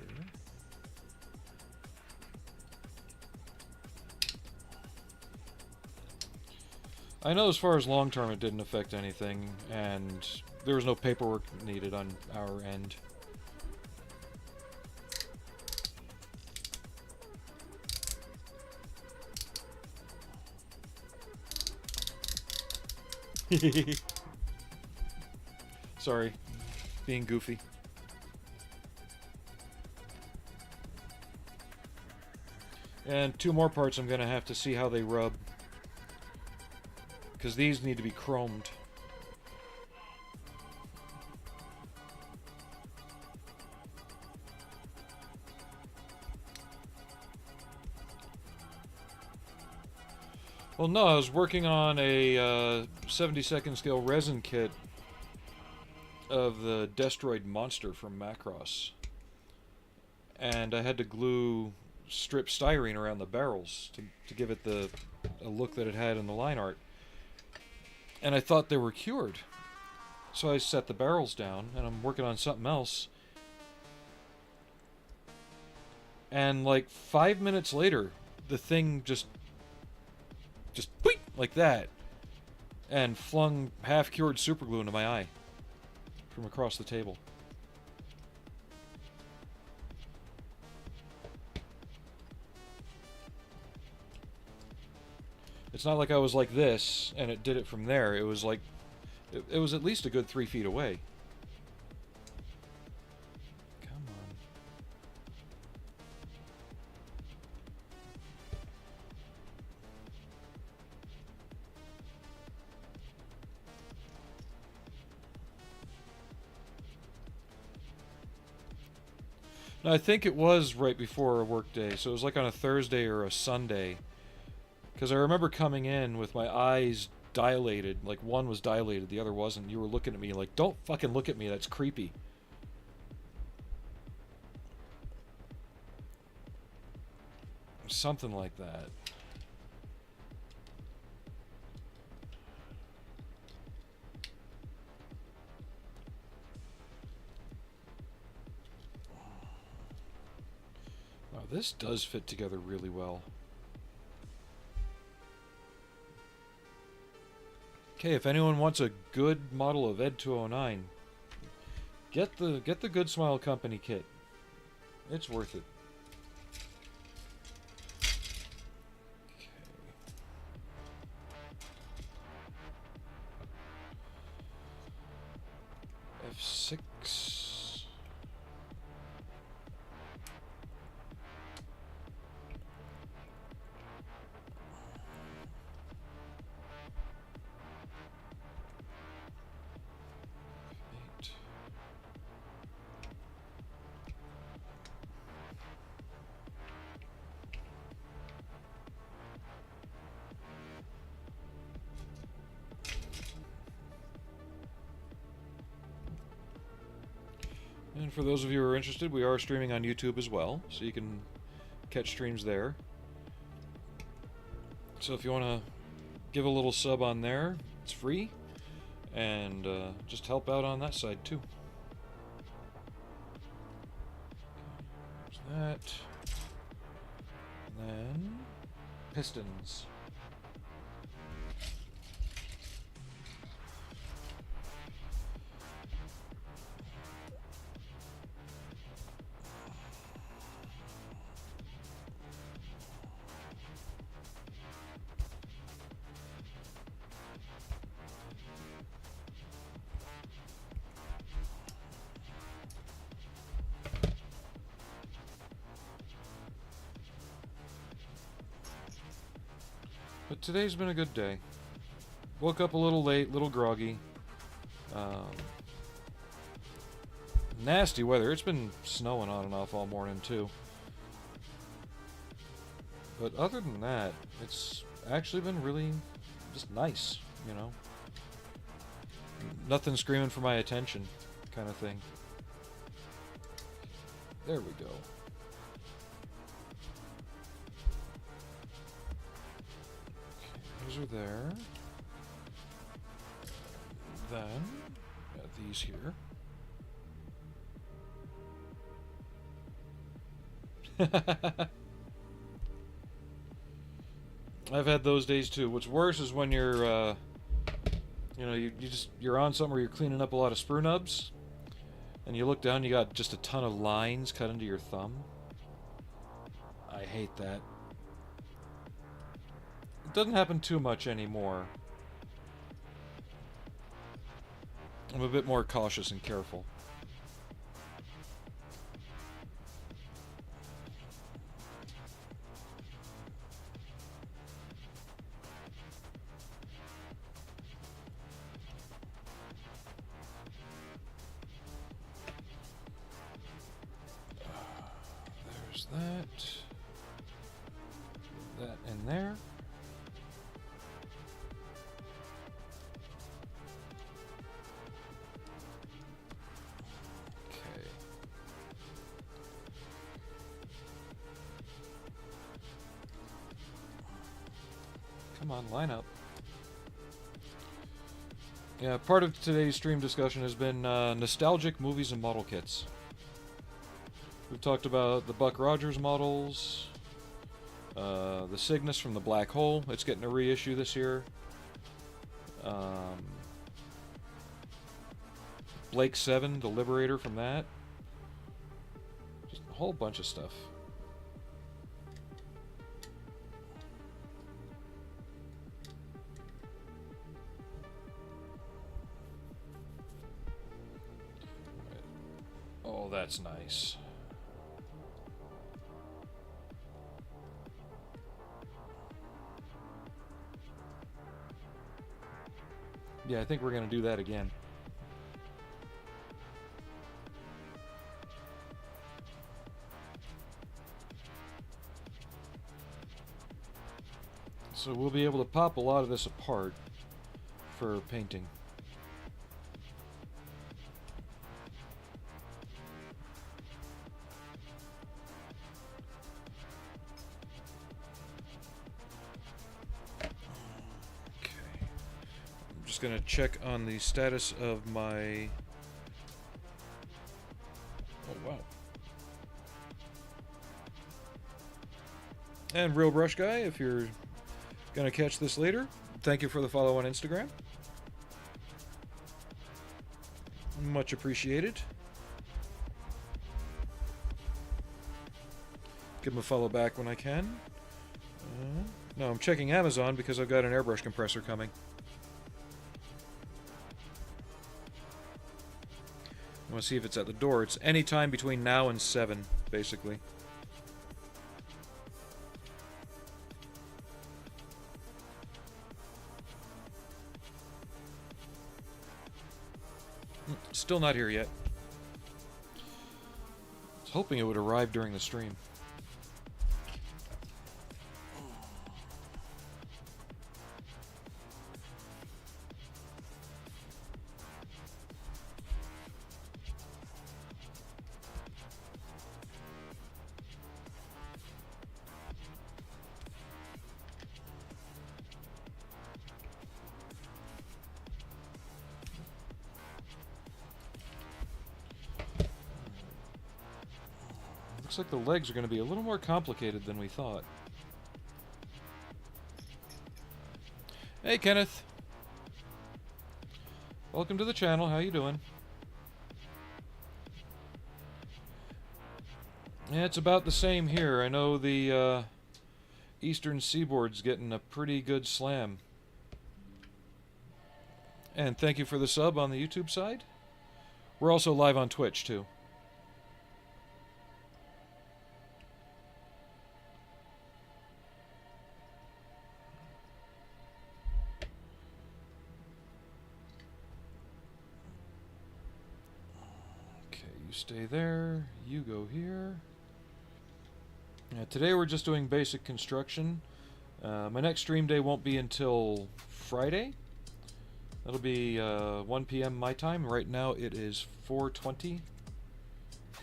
I know as far as long term it didn't affect anything, and there was no paperwork needed on our end. Sorry, being goofy. And 2 more parts I'm gonna have to see how they rub, because these need to be chromed. Well, no, I was working on a 72nd scale resin kit of the Destroid monster from Macross. And I had to glue strip styrene around the barrels to give it a look that it had in the line art. And I thought they were cured. So I set the barrels down, and I'm working on something else. And like 5 minutes later, the thing just boing, like that, and flung half-cured superglue into my eye from across the table. It's not like I was like this and it did it from there. It was like it was at least a good 3 feet away. Come on. No, I think it was right before a work day, so it was like on a Thursday or a Sunday. Because I remember coming in with my eyes dilated, like one was dilated, the other wasn't. You were looking at me like, don't fucking look at me, that's creepy. Something like that. Wow, this does fit together really well. Okay, if anyone wants a good model of ED 209, get the Good Smile Company kit. It's worth it. F6. F8. And for those of you who are interested, we are streaming on YouTube as well, so you can catch streams there. So if you want to give a little sub on there, it's free, and just help out on that side too. There's that. And then pistons. But today's been a good day. Woke up a little late, a little groggy. Nasty weather. It's been snowing on and off all morning too. But other than that, it's actually been really just nice, you know. Nothing screaming for my attention kind of thing. There we go. Those are there. Then, got these here. I've had those days too. What's worse is when you're, you know, you're on something where you're cleaning up a lot of sprue nubs, and you look down, you got just a ton of lines cut into your thumb. I hate that. It doesn't happen too much anymore. I'm a bit more cautious and careful. There's that. That in there. Come on, line up. Yeah, part of today's stream discussion has been nostalgic movies and model kits. We've talked about the Buck Rogers models, the Cygnus from the Black Hole. It's getting a reissue this year. Blake 7, the Liberator from that. Just a whole bunch of stuff. Oh, that's nice. Yeah, I think we're going to do that again. So we'll be able to pop a lot of this apart for painting. just gonna check on the status of my... Oh, wow. And Real Brush Guy, if you're gonna catch this later, thank you for the follow on Instagram. Much appreciated. Give him a follow back when I can. No, I'm checking Amazon because I've got an airbrush compressor coming. I want to see if it's at the door. It's any time between now and 7, basically. Still not here yet. I was hoping it would arrive during the stream. Looks like the legs are going to be a little more complicated than we thought. Hey, Kenneth. Welcome to the channel. How you doing? Yeah, it's about the same here. I know the Eastern Seaboard's getting a pretty good slam. And thank you for the sub on the YouTube side. We're also live on Twitch, too. Stay there, you go here. Today we're just doing basic construction. My next stream day won't be until Friday. That'll be 1 p.m. my time. Right now it is 4:20.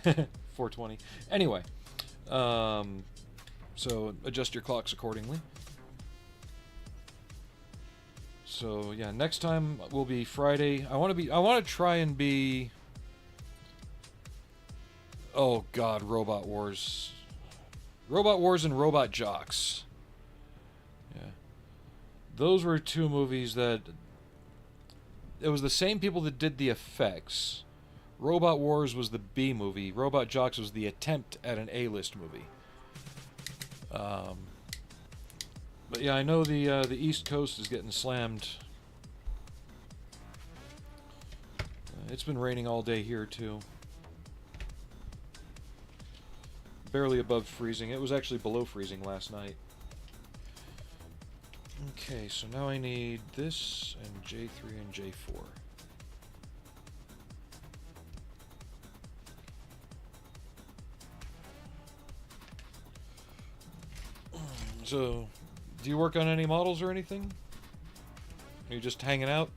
4:20. Anyway, so adjust your clocks accordingly. So yeah, next time will be Friday. I want to try and be... Oh god, Robot Wars. Robot Wars and Robot Jocks. Yeah. Those were two movies that... It was the same people that did the effects. Robot Wars was the B movie. Robot Jocks was the attempt at an A-list movie. But yeah, I know the East Coast is getting slammed. It's been raining all day here, too. Barely above freezing. It was actually below freezing last night. Okay, so now I need this and J3 and J4. So, do you work on any models or anything? Are you just hanging out?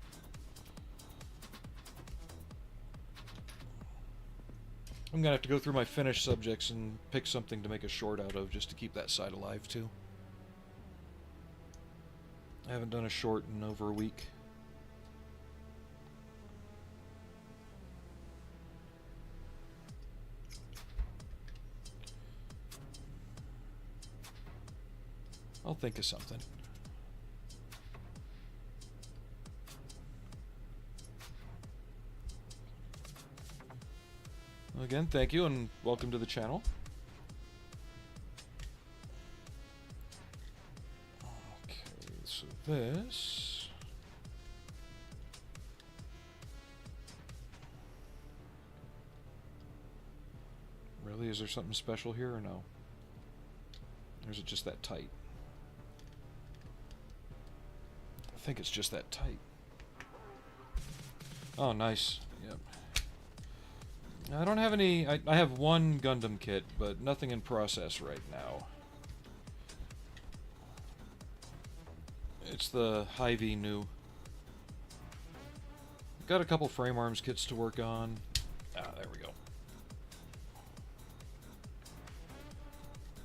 I'm gonna have to go through my finished subjects and pick something to make a short out of, just to keep that side alive, too. I haven't done a short in over a week. I'll think of something. Again, thank you and welcome to the channel. Okay, so this... Really? Is there something special here or no? Or is it just that tight? I think it's just that tight. Oh, nice. Yep. I don't have any... I have one Gundam kit, but nothing in process right now. It's the Hy-Vee new. Got a couple frame arms kits to work on. Ah, there we go.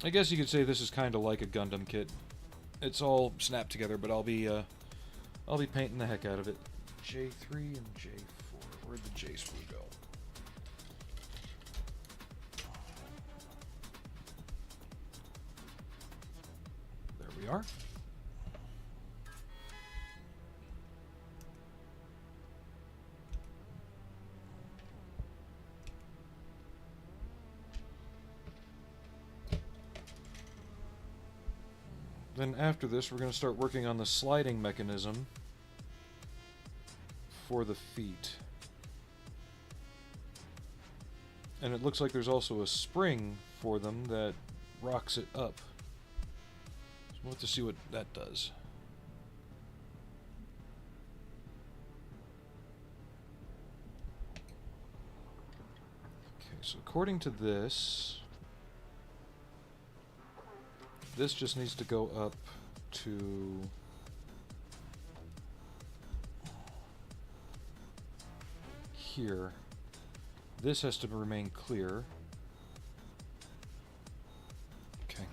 I guess you could say this is kind of like a Gundam kit. It's all snapped together, but I'll be painting the heck out of it. J3 and J4. Where'd the J sprue go? There we are. Then after this, we're going to start working on the sliding mechanism for the feet. And it looks like there's also a spring for them that rocks it up. So we'll have to see what that does. Okay, so according to this, this just needs to go up to here. This has to remain clear. Okay.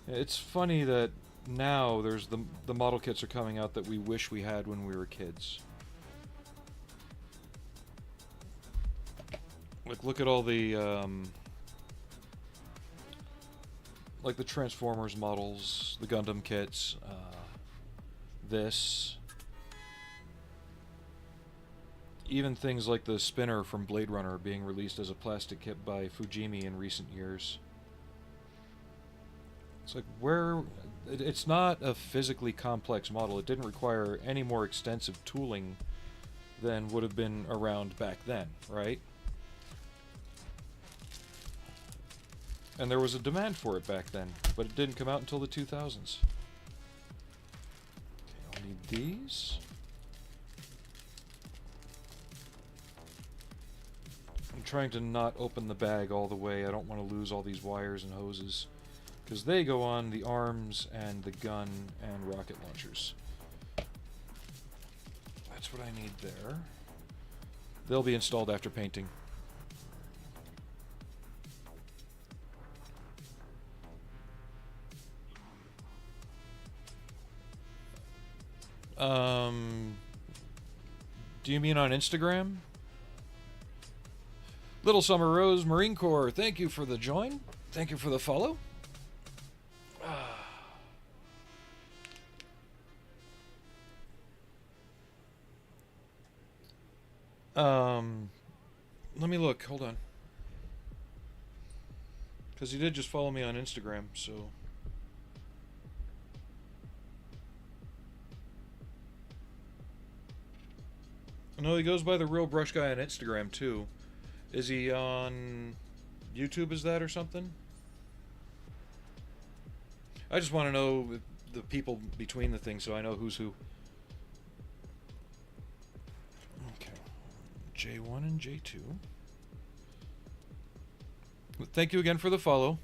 It's funny that now there's the model kits are coming out that we wish we had when we were kids. Like, look at all the like the Transformers models, the Gundam kits, this. Even things like the spinner from Blade Runner being released as a plastic kit by Fujimi in recent years. It's like, where... It's not a physically complex model. It didn't require any more extensive tooling than would have been around back then, right? And there was a demand for it back then, but it didn't come out until the 2000s. Okay, I'll need these. I'm trying to not open the bag all the way. I don't want to lose all these wires and hoses, because they go on the arms and the gun and rocket launchers. That's what I need there. They'll be installed after painting. Do you mean on Instagram? Little Summer Rose, Marine Corps, thank you for the join. Thank you for the follow. Let me look, hold on. Because he did just follow me on Instagram, so... No, he goes by the Real Brush Guy on Instagram, too. Is he on YouTube, is that, or something? I just want to know the people between the things so I know who's who. Okay. J1 and J2. Thank you again for the follow.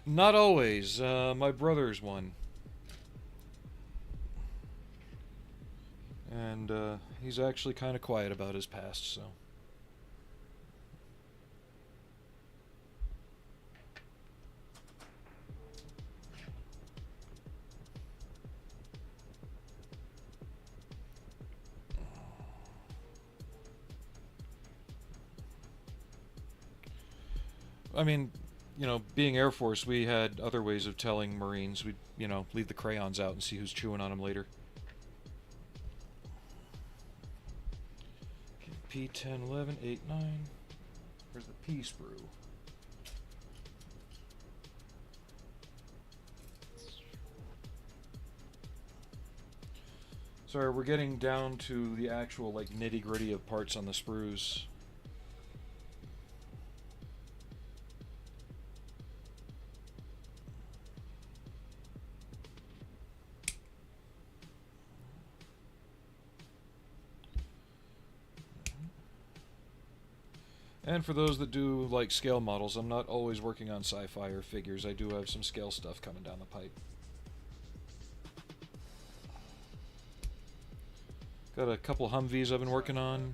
Not always. My brother's one. And he's actually kind of quiet about his past, so... I mean, you know, being Air Force, we had other ways of telling Marines. We'd, you know, leave the crayons out and see who's chewing on them later. Okay, P10, 11, 8, 9. Where's the P sprue? Sorry, we're getting down to the actual, like, nitty-gritty of parts on the sprues. And for those that do like scale models, I'm not always working on sci-fi or figures. I do have some scale stuff coming down the pipe. Got a couple Humvees I've been working on.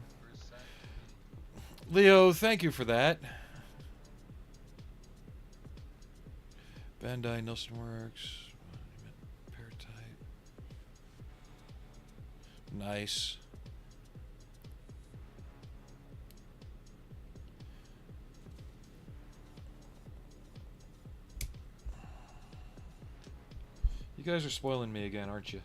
Leo, thank you for that. Bandai, Nelson Works, Paratype. Nice. You guys are spoiling me again, aren't you?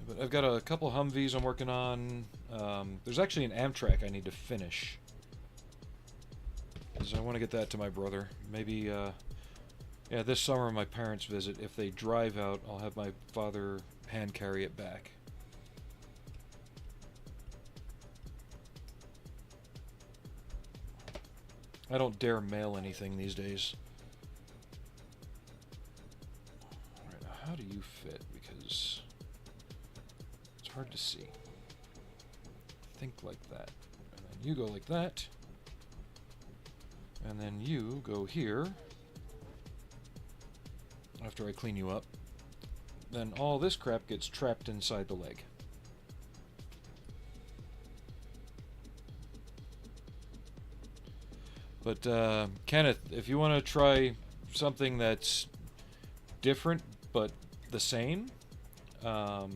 But I've got a couple Humvees I'm working on. There's actually an Amtrak I need to finish. Because I want to get that to my brother. Maybe, yeah, this summer my parents visit. If they drive out, I'll have my father hand carry it back. I don't dare mail anything these days. Alright, now how do you fit? Because it's hard to see. Think like that. And then you go like that. And then you go here. After I clean you up. Then all this crap gets trapped inside the leg. But, Kenneth, if you want to try something that's different but the same, the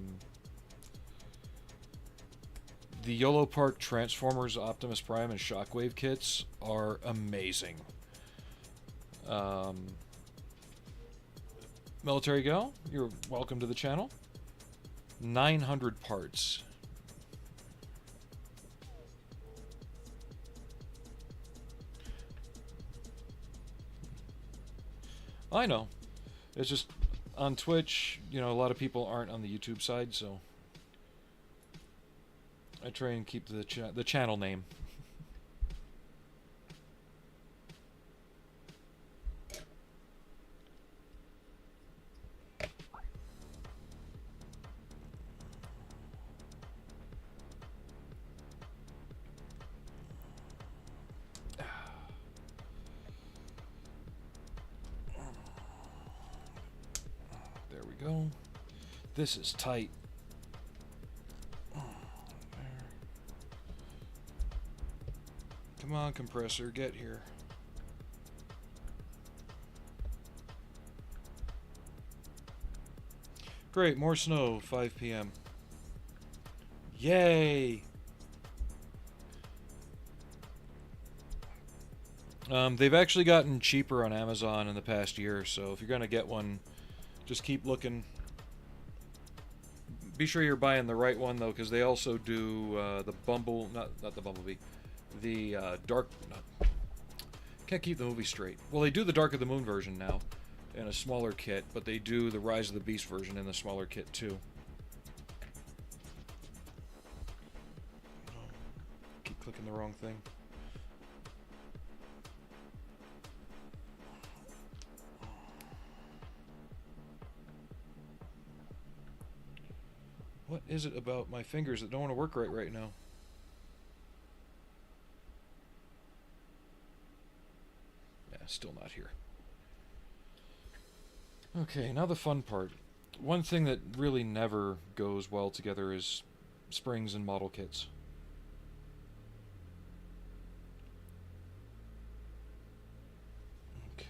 YOLO Park Transformers Optimus Prime and Shockwave kits are amazing. Military Gal, you're welcome to the channel. 900 parts. I know. It's just on Twitch, you know, a lot of people aren't on the YouTube side, so I try and keep the channel name. There we go. This is tight. Come on, compressor, get here. Great, more snow, 5 p.m. Yay! They've actually gotten cheaper on Amazon in the past year, so if you're going to get one, just keep looking. Be sure you're buying the right one, though, because they also do the not the Bumblebee. The can't keep the movie straight. Well, they do the Dark of the Moon version now in a smaller kit, but they do the Rise of the Beast version in the smaller kit too. Keep clicking the wrong thing. What is it about my fingers that don't want to work right now? Still not here. Okay, now the fun part. One thing that really never goes well together is springs and model kits. Okay.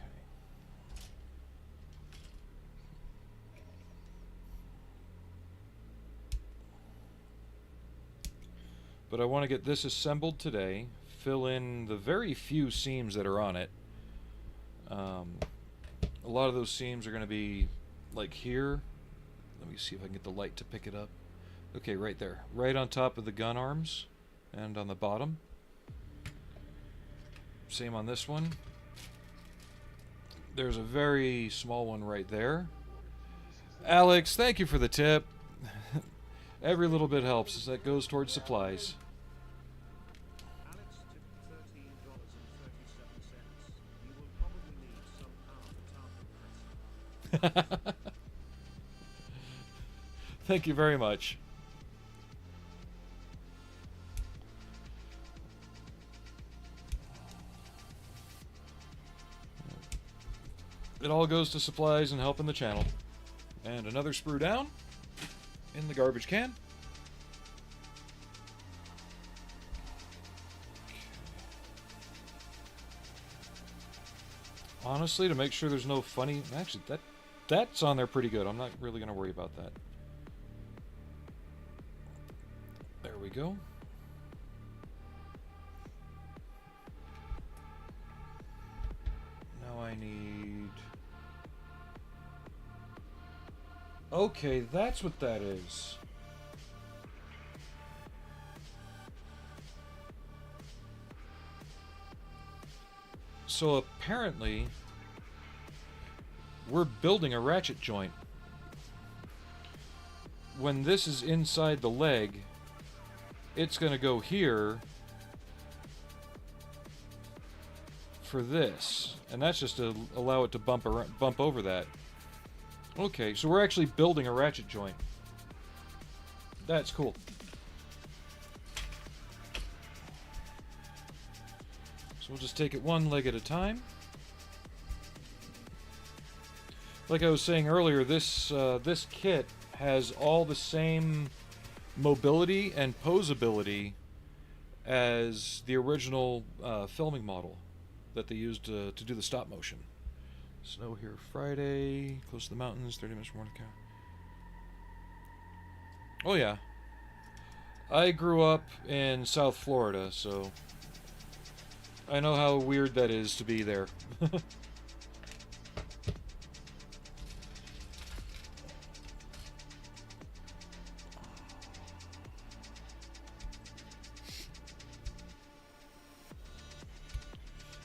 But I want to get this assembled today, fill in the very few seams that are on it. A lot of those seams are going to be like here. Let me see if I can get the light to pick it up. Okay, right there. Right on top of the gun arms and on the bottom. Same on this one. There's a very small one right there. Alex, thank you for the tip. Every little bit helps as that goes towards supplies. Thank you very much. It all goes to supplies and helping the channel. And another sprue down in the garbage can. Honestly, to make sure there's no funny... Actually, that's on there pretty good. I'm not really going to worry about that. There we go. Now I need... Okay, that's what that is. So apparently, we're building a ratchet joint. When this is inside the leg, it's going to go here for this. And that's just to allow it to bump over that. Okay, so we're actually building a ratchet joint. That's cool. So we'll just take it one leg at a time. Like I was saying earlier, this kit has all the same mobility and posability as the original filming model that they used to do the stop motion. Snow here Friday, close to the mountains, 30 minutes from North Carolina. Oh yeah. I grew up in South Florida, so I know how weird that is to be there.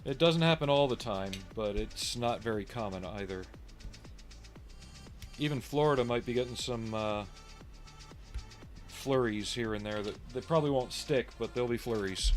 It doesn't happen all the time, but it's not very common either. Even Florida might be getting some flurries here and there that probably won't stick, but they'll be flurries.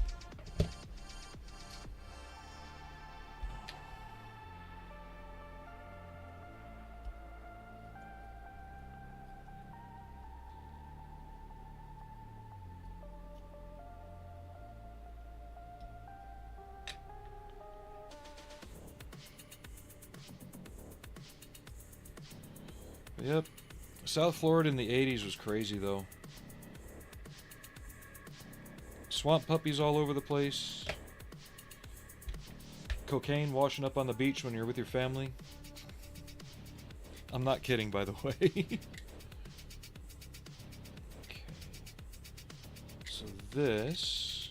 Yep. South Florida in the 80s was crazy, though. Swamp puppies all over the place. Cocaine washing up on the beach when you're with your family. I'm not kidding, by the way. Okay. So this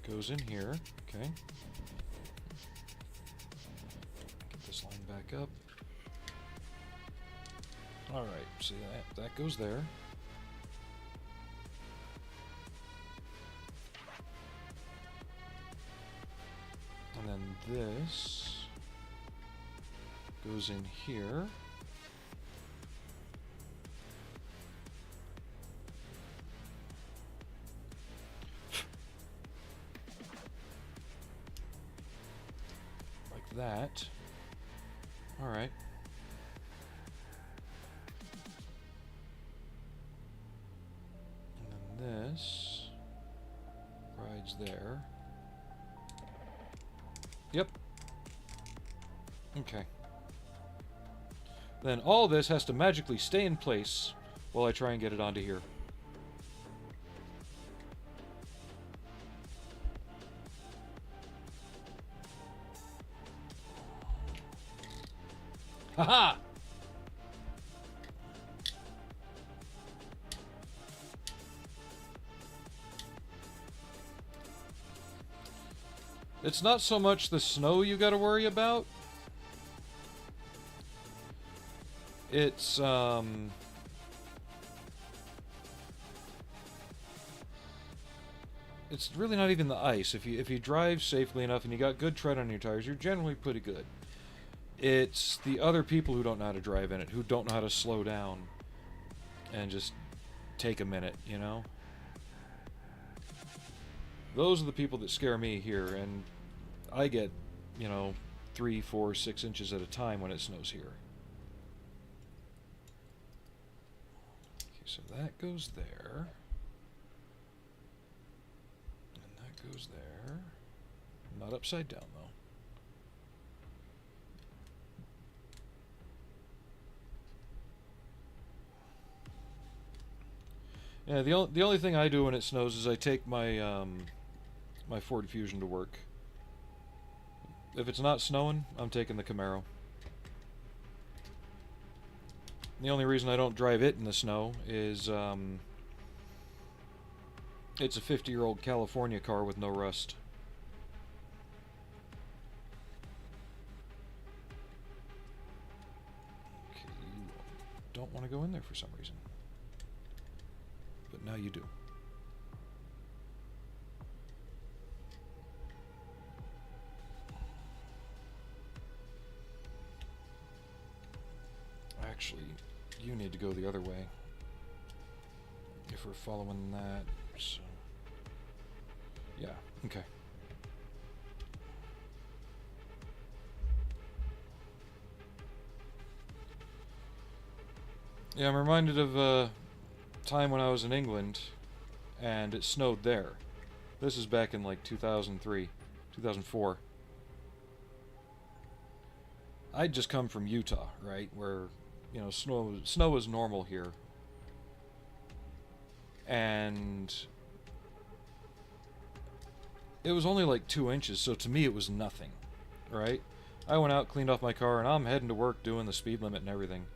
goes in here. Okay. Get this line back up. Alright, see that goes there. And then this goes in here. Like that. Alright. This rides there. Yep. Okay. Then all this has to magically stay in place while I try and get it onto here. Haha! It's not so much the snow you gotta worry about. It's, it's really not even the ice. If you drive safely enough and you got good tread on your tires, you're generally pretty good. It's the other people who don't know how to drive in it, who don't know how to slow down and just take a minute, you know? Those are the people that scare me here, and I get, you know, 3, 4, 6 inches at a time when it snows here. so that goes there. And that goes there. Not upside down, though. Yeah, the only thing I do when it snows is I take my my Ford Fusion to work. If it's not snowing, I'm taking the Camaro. The only reason I don't drive it in the snow is it's a 50-year-old California car with no rust. Okay, you don't want to go in there for some reason. But now you do. Actually, you need to go the other way. If we're following that, so... Yeah, okay. Yeah, I'm reminded of a time when I was in England, and it snowed there. This is back in like 2003, 2004. I'd just come from Utah, right, where, you know, snow is normal here. And it was only like 2 inches, so to me it was nothing, right? I went out, cleaned off my car, and I'm heading to work doing the speed limit and everything.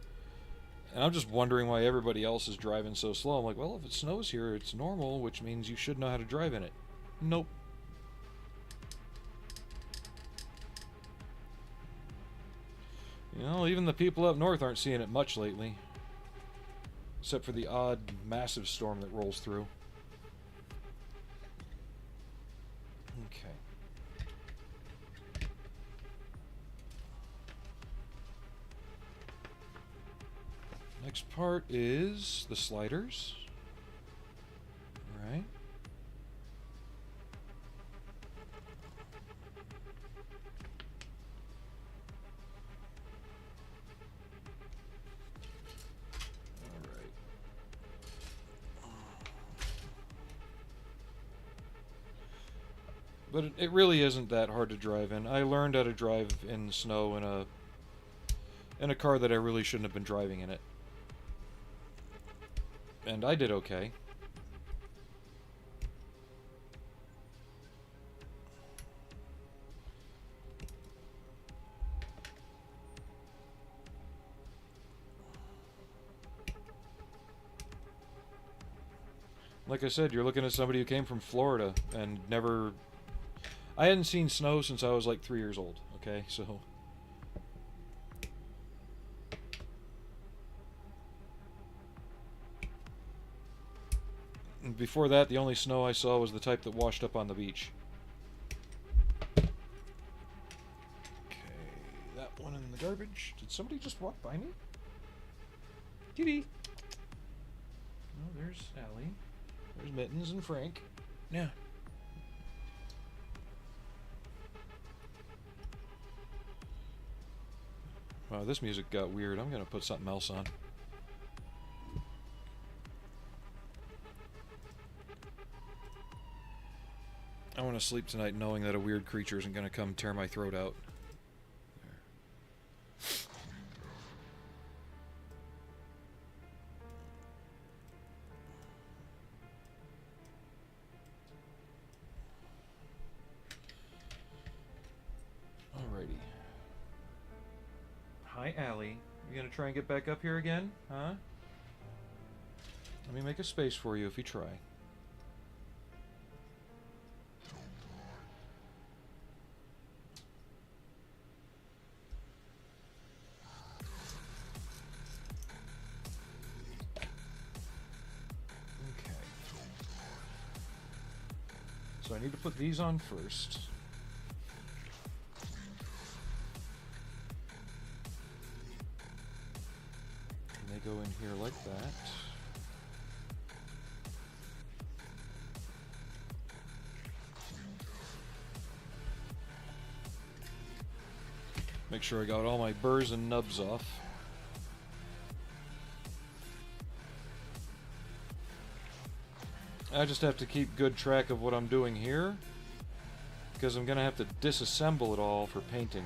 And I'm just wondering why everybody else is driving so slow. I'm like, well, if it snows here, it's normal, which means you should know how to drive in it. Nope. You know, even the people up north aren't seeing it much lately. Except for the odd, massive storm that rolls through. Okay. Next part is the sliders. Right. But it really isn't that hard to drive in. I learned how to drive in snow in a car that I really shouldn't have been driving in it. And I did okay. Like I said, you're looking at somebody who came from Florida and never... I hadn't seen snow since I was like 3 years old, okay? So... And before that, the only snow I saw was the type that washed up on the beach. Okay, that one in the garbage. Did somebody just walk by me? Kitty! Oh, there's Allie. There's Mittens and Frank. Yeah. Wow, this music got weird. I'm gonna put something else on. I want to sleep tonight knowing that a weird creature isn't gonna come tear my throat out. Alrighty. Hi, Allie. You gonna try and get back up here again? Huh? Let me make a space for you if you try. Okay. So I need to put these on first. Go in here like that. Make sure I got all my burrs and nubs off. I just have to keep good track of what I'm doing here, because I'm going to have to disassemble it all for painting.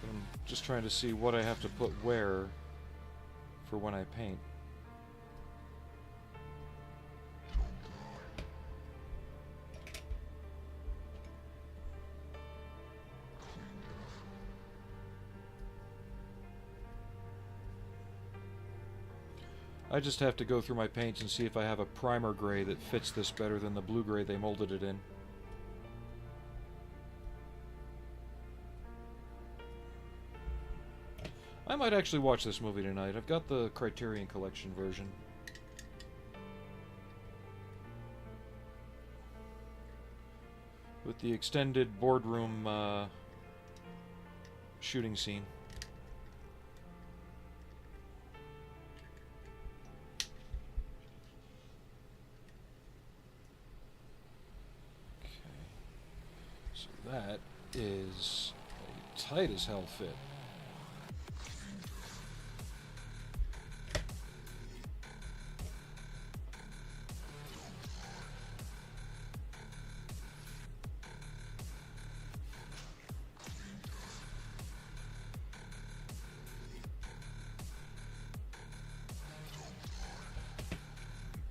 But I'm just trying to see what I have to put where for when I paint. I just have to go through my paints and see if I have a primer gray that fits this better than the blue gray they molded it in. I might actually watch this movie tonight. I've got the Criterion Collection version. With the extended boardroom shooting scene. That is a tight as hell fit.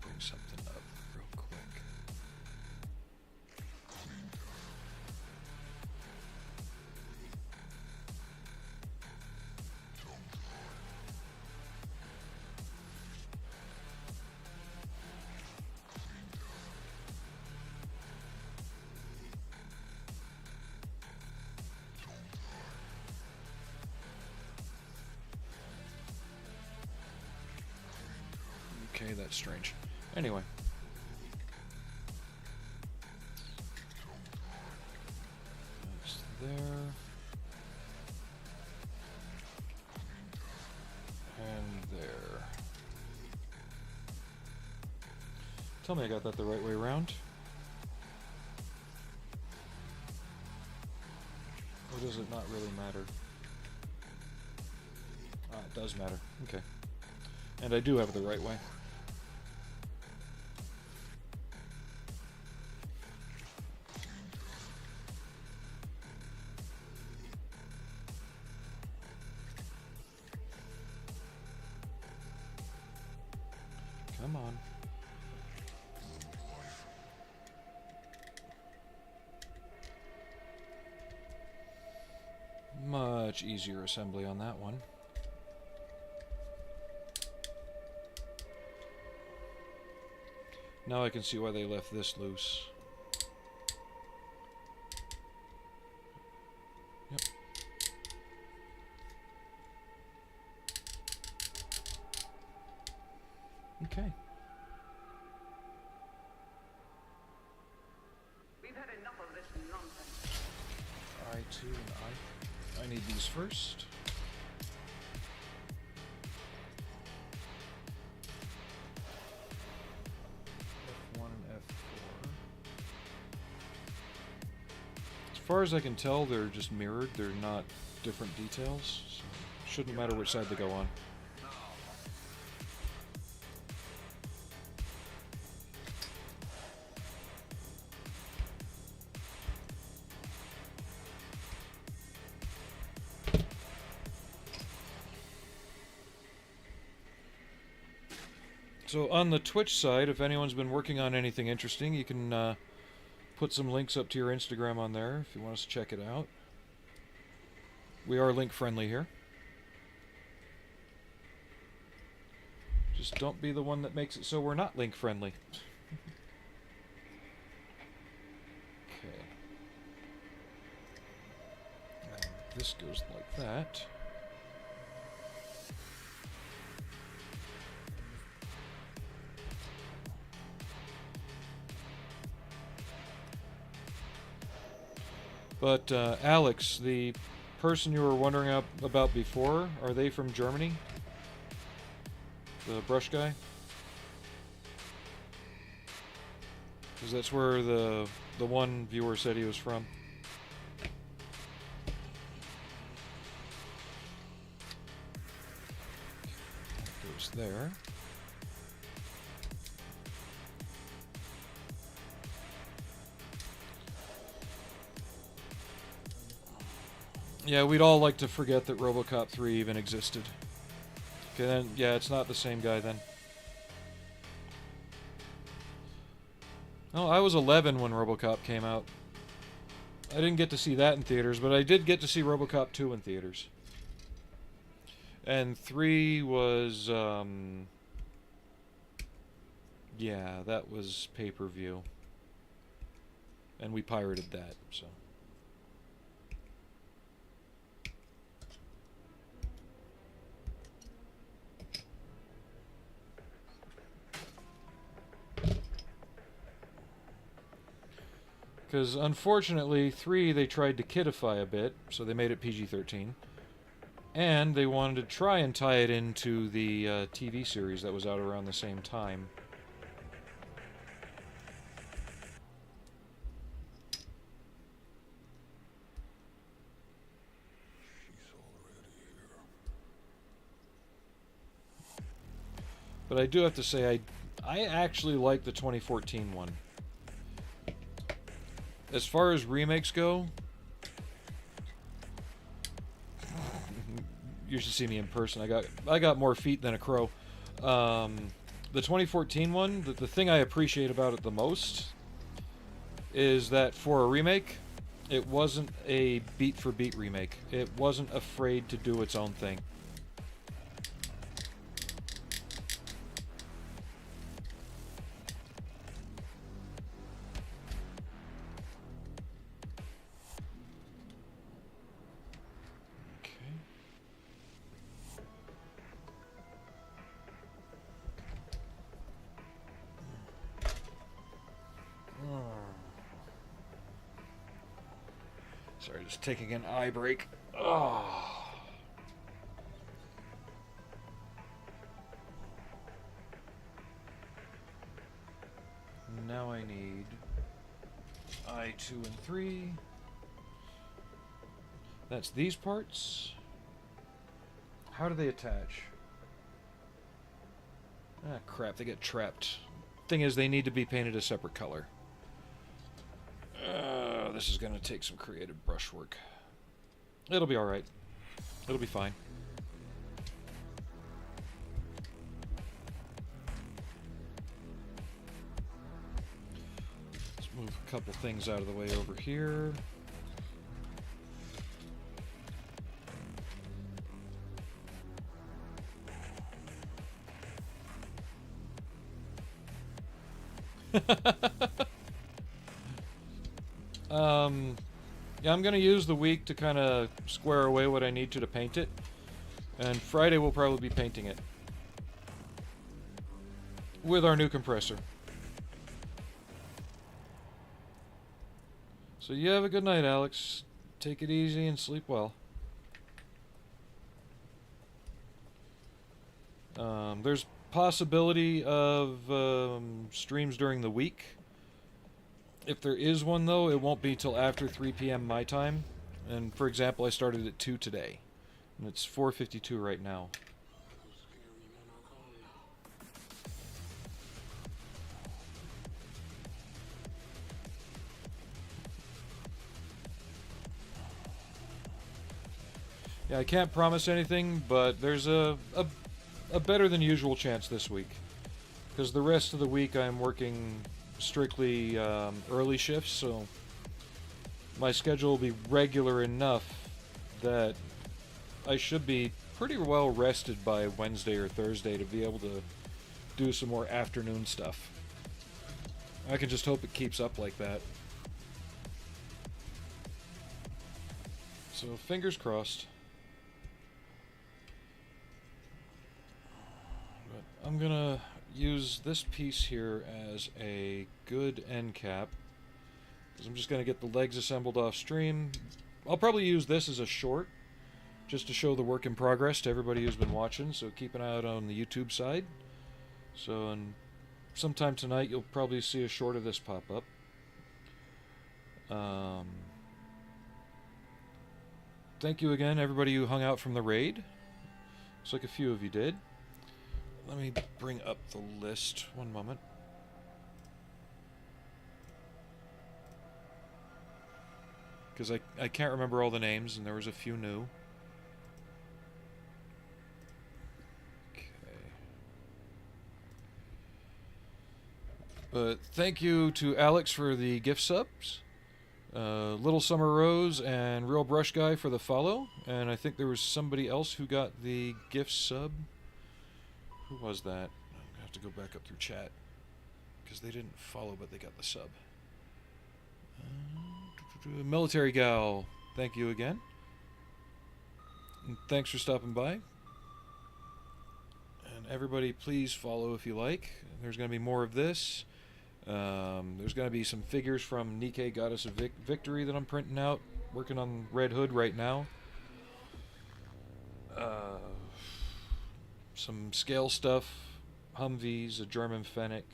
Bring something up real quick. Okay, that's strange. Anyway. That's there. And there. Tell me I got that the right way around. Or does it not really matter? Ah, it does matter. Okay. And I do have it the right way. Come on. Much easier assembly on that one. Now I can see why they left this loose. Yep. Okay. We've had enough of this nonsense. I2 and I need these first. F1 and F4. As far as I can tell, they're just mirrored. They're not different details. So shouldn't matter which side they go on. So on the Twitch side, if anyone's been working on anything interesting, you can put some links up to your Instagram on there if you want us to check it out. We are link friendly here. Just don't be the one that makes it so we're not link friendly. Okay. And this goes like that. But Alex, the person you were wondering about before, are they from Germany? The brush guy? Because that's where the one viewer said he was from. That goes there. Yeah, we'd all like to forget that Robocop 3 even existed. Okay, then, yeah, it's not the same guy then. Oh, I was 11 when Robocop came out. I didn't get to see that in theaters, but I did get to see Robocop 2 in theaters. And 3 was, yeah, that was pay-per-view. And we pirated that, so. Because unfortunately, 3 they tried to kidify a bit, so they made it PG-13. And they wanted to try and tie it into the TV series that was out around the same time. But I do have to say, I actually like the 2014 one. As far as remakes go, you should see me in person. I got more feet than a crow. The 2014 one, the thing I appreciate about it the most is that for a remake, it wasn't a beat-for-beat remake. It wasn't afraid to do its own thing. Sorry, just taking an eye break. Oh. Now I need I2 and 3. That's these parts. How do they attach? Ah, crap, they get trapped. Thing is, they need to be painted a separate color. This is going to take some creative brushwork. It'll be alright. It'll be fine. Let's move a couple things out of the way over here. Yeah, I'm going to use the week to kind of square away what I need to paint it. And Friday we'll probably be painting it. With our new compressor. So you have a good night, Alex. Take it easy and sleep well. There's possibility of streams during the week. If there is one, though, it won't be till after 3 p.m. my time. And, for example, I started at 2 today. And it's 4:52 right now. Yeah, I can't promise anything, but there's a better than usual chance this week. Because the rest of the week I'm working strictly early shifts, so my schedule will be regular enough that I should be pretty well rested by Wednesday or Thursday to be able to do some more afternoon stuff. I can just hope it keeps up like that. So fingers crossed. But I'm gonna use this piece here as a good end cap, because I'm just going to get the legs assembled off stream. I'll probably use this as a short, just to show the work in progress to everybody who's been watching, so keep an eye out on the YouTube side. So sometime tonight you'll probably see a short of this pop up. Thank you again, everybody who hung out from the raid. Looks like a few of you did. Let me bring up the list. One moment. because I can't remember all the names, and there was a few new. But thank you to Alex for the gift subs, Little Summer Rose and Real Brush Guy for the follow, and I think there was somebody else who got the gift sub. Who was that? I'm gonna have to go back up through chat because they didn't follow, but they got the sub. Military Gal, thank you again, and thanks for stopping by. And everybody, please follow if you like. There's going to be more of this. There's going to be some figures from Nikkei Goddess of Victory that I'm printing out. Working on Red Hood right now. Some scale stuff. Humvees, a German Fennec.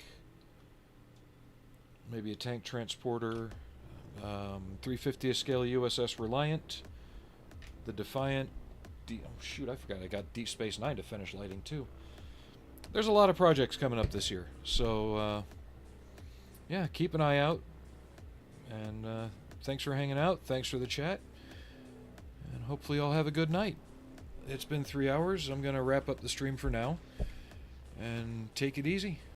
Maybe a tank transporter. 350th scale USS Reliant. The Defiant. Oh shoot, I forgot I got Deep Space Nine to finish lighting too. There's a lot of projects coming up this year. So, yeah, keep an eye out. And thanks for hanging out. Thanks for the chat. And hopefully y'all have a good night. It's been 3 hours. I'm going to wrap up the stream for now. And take it easy.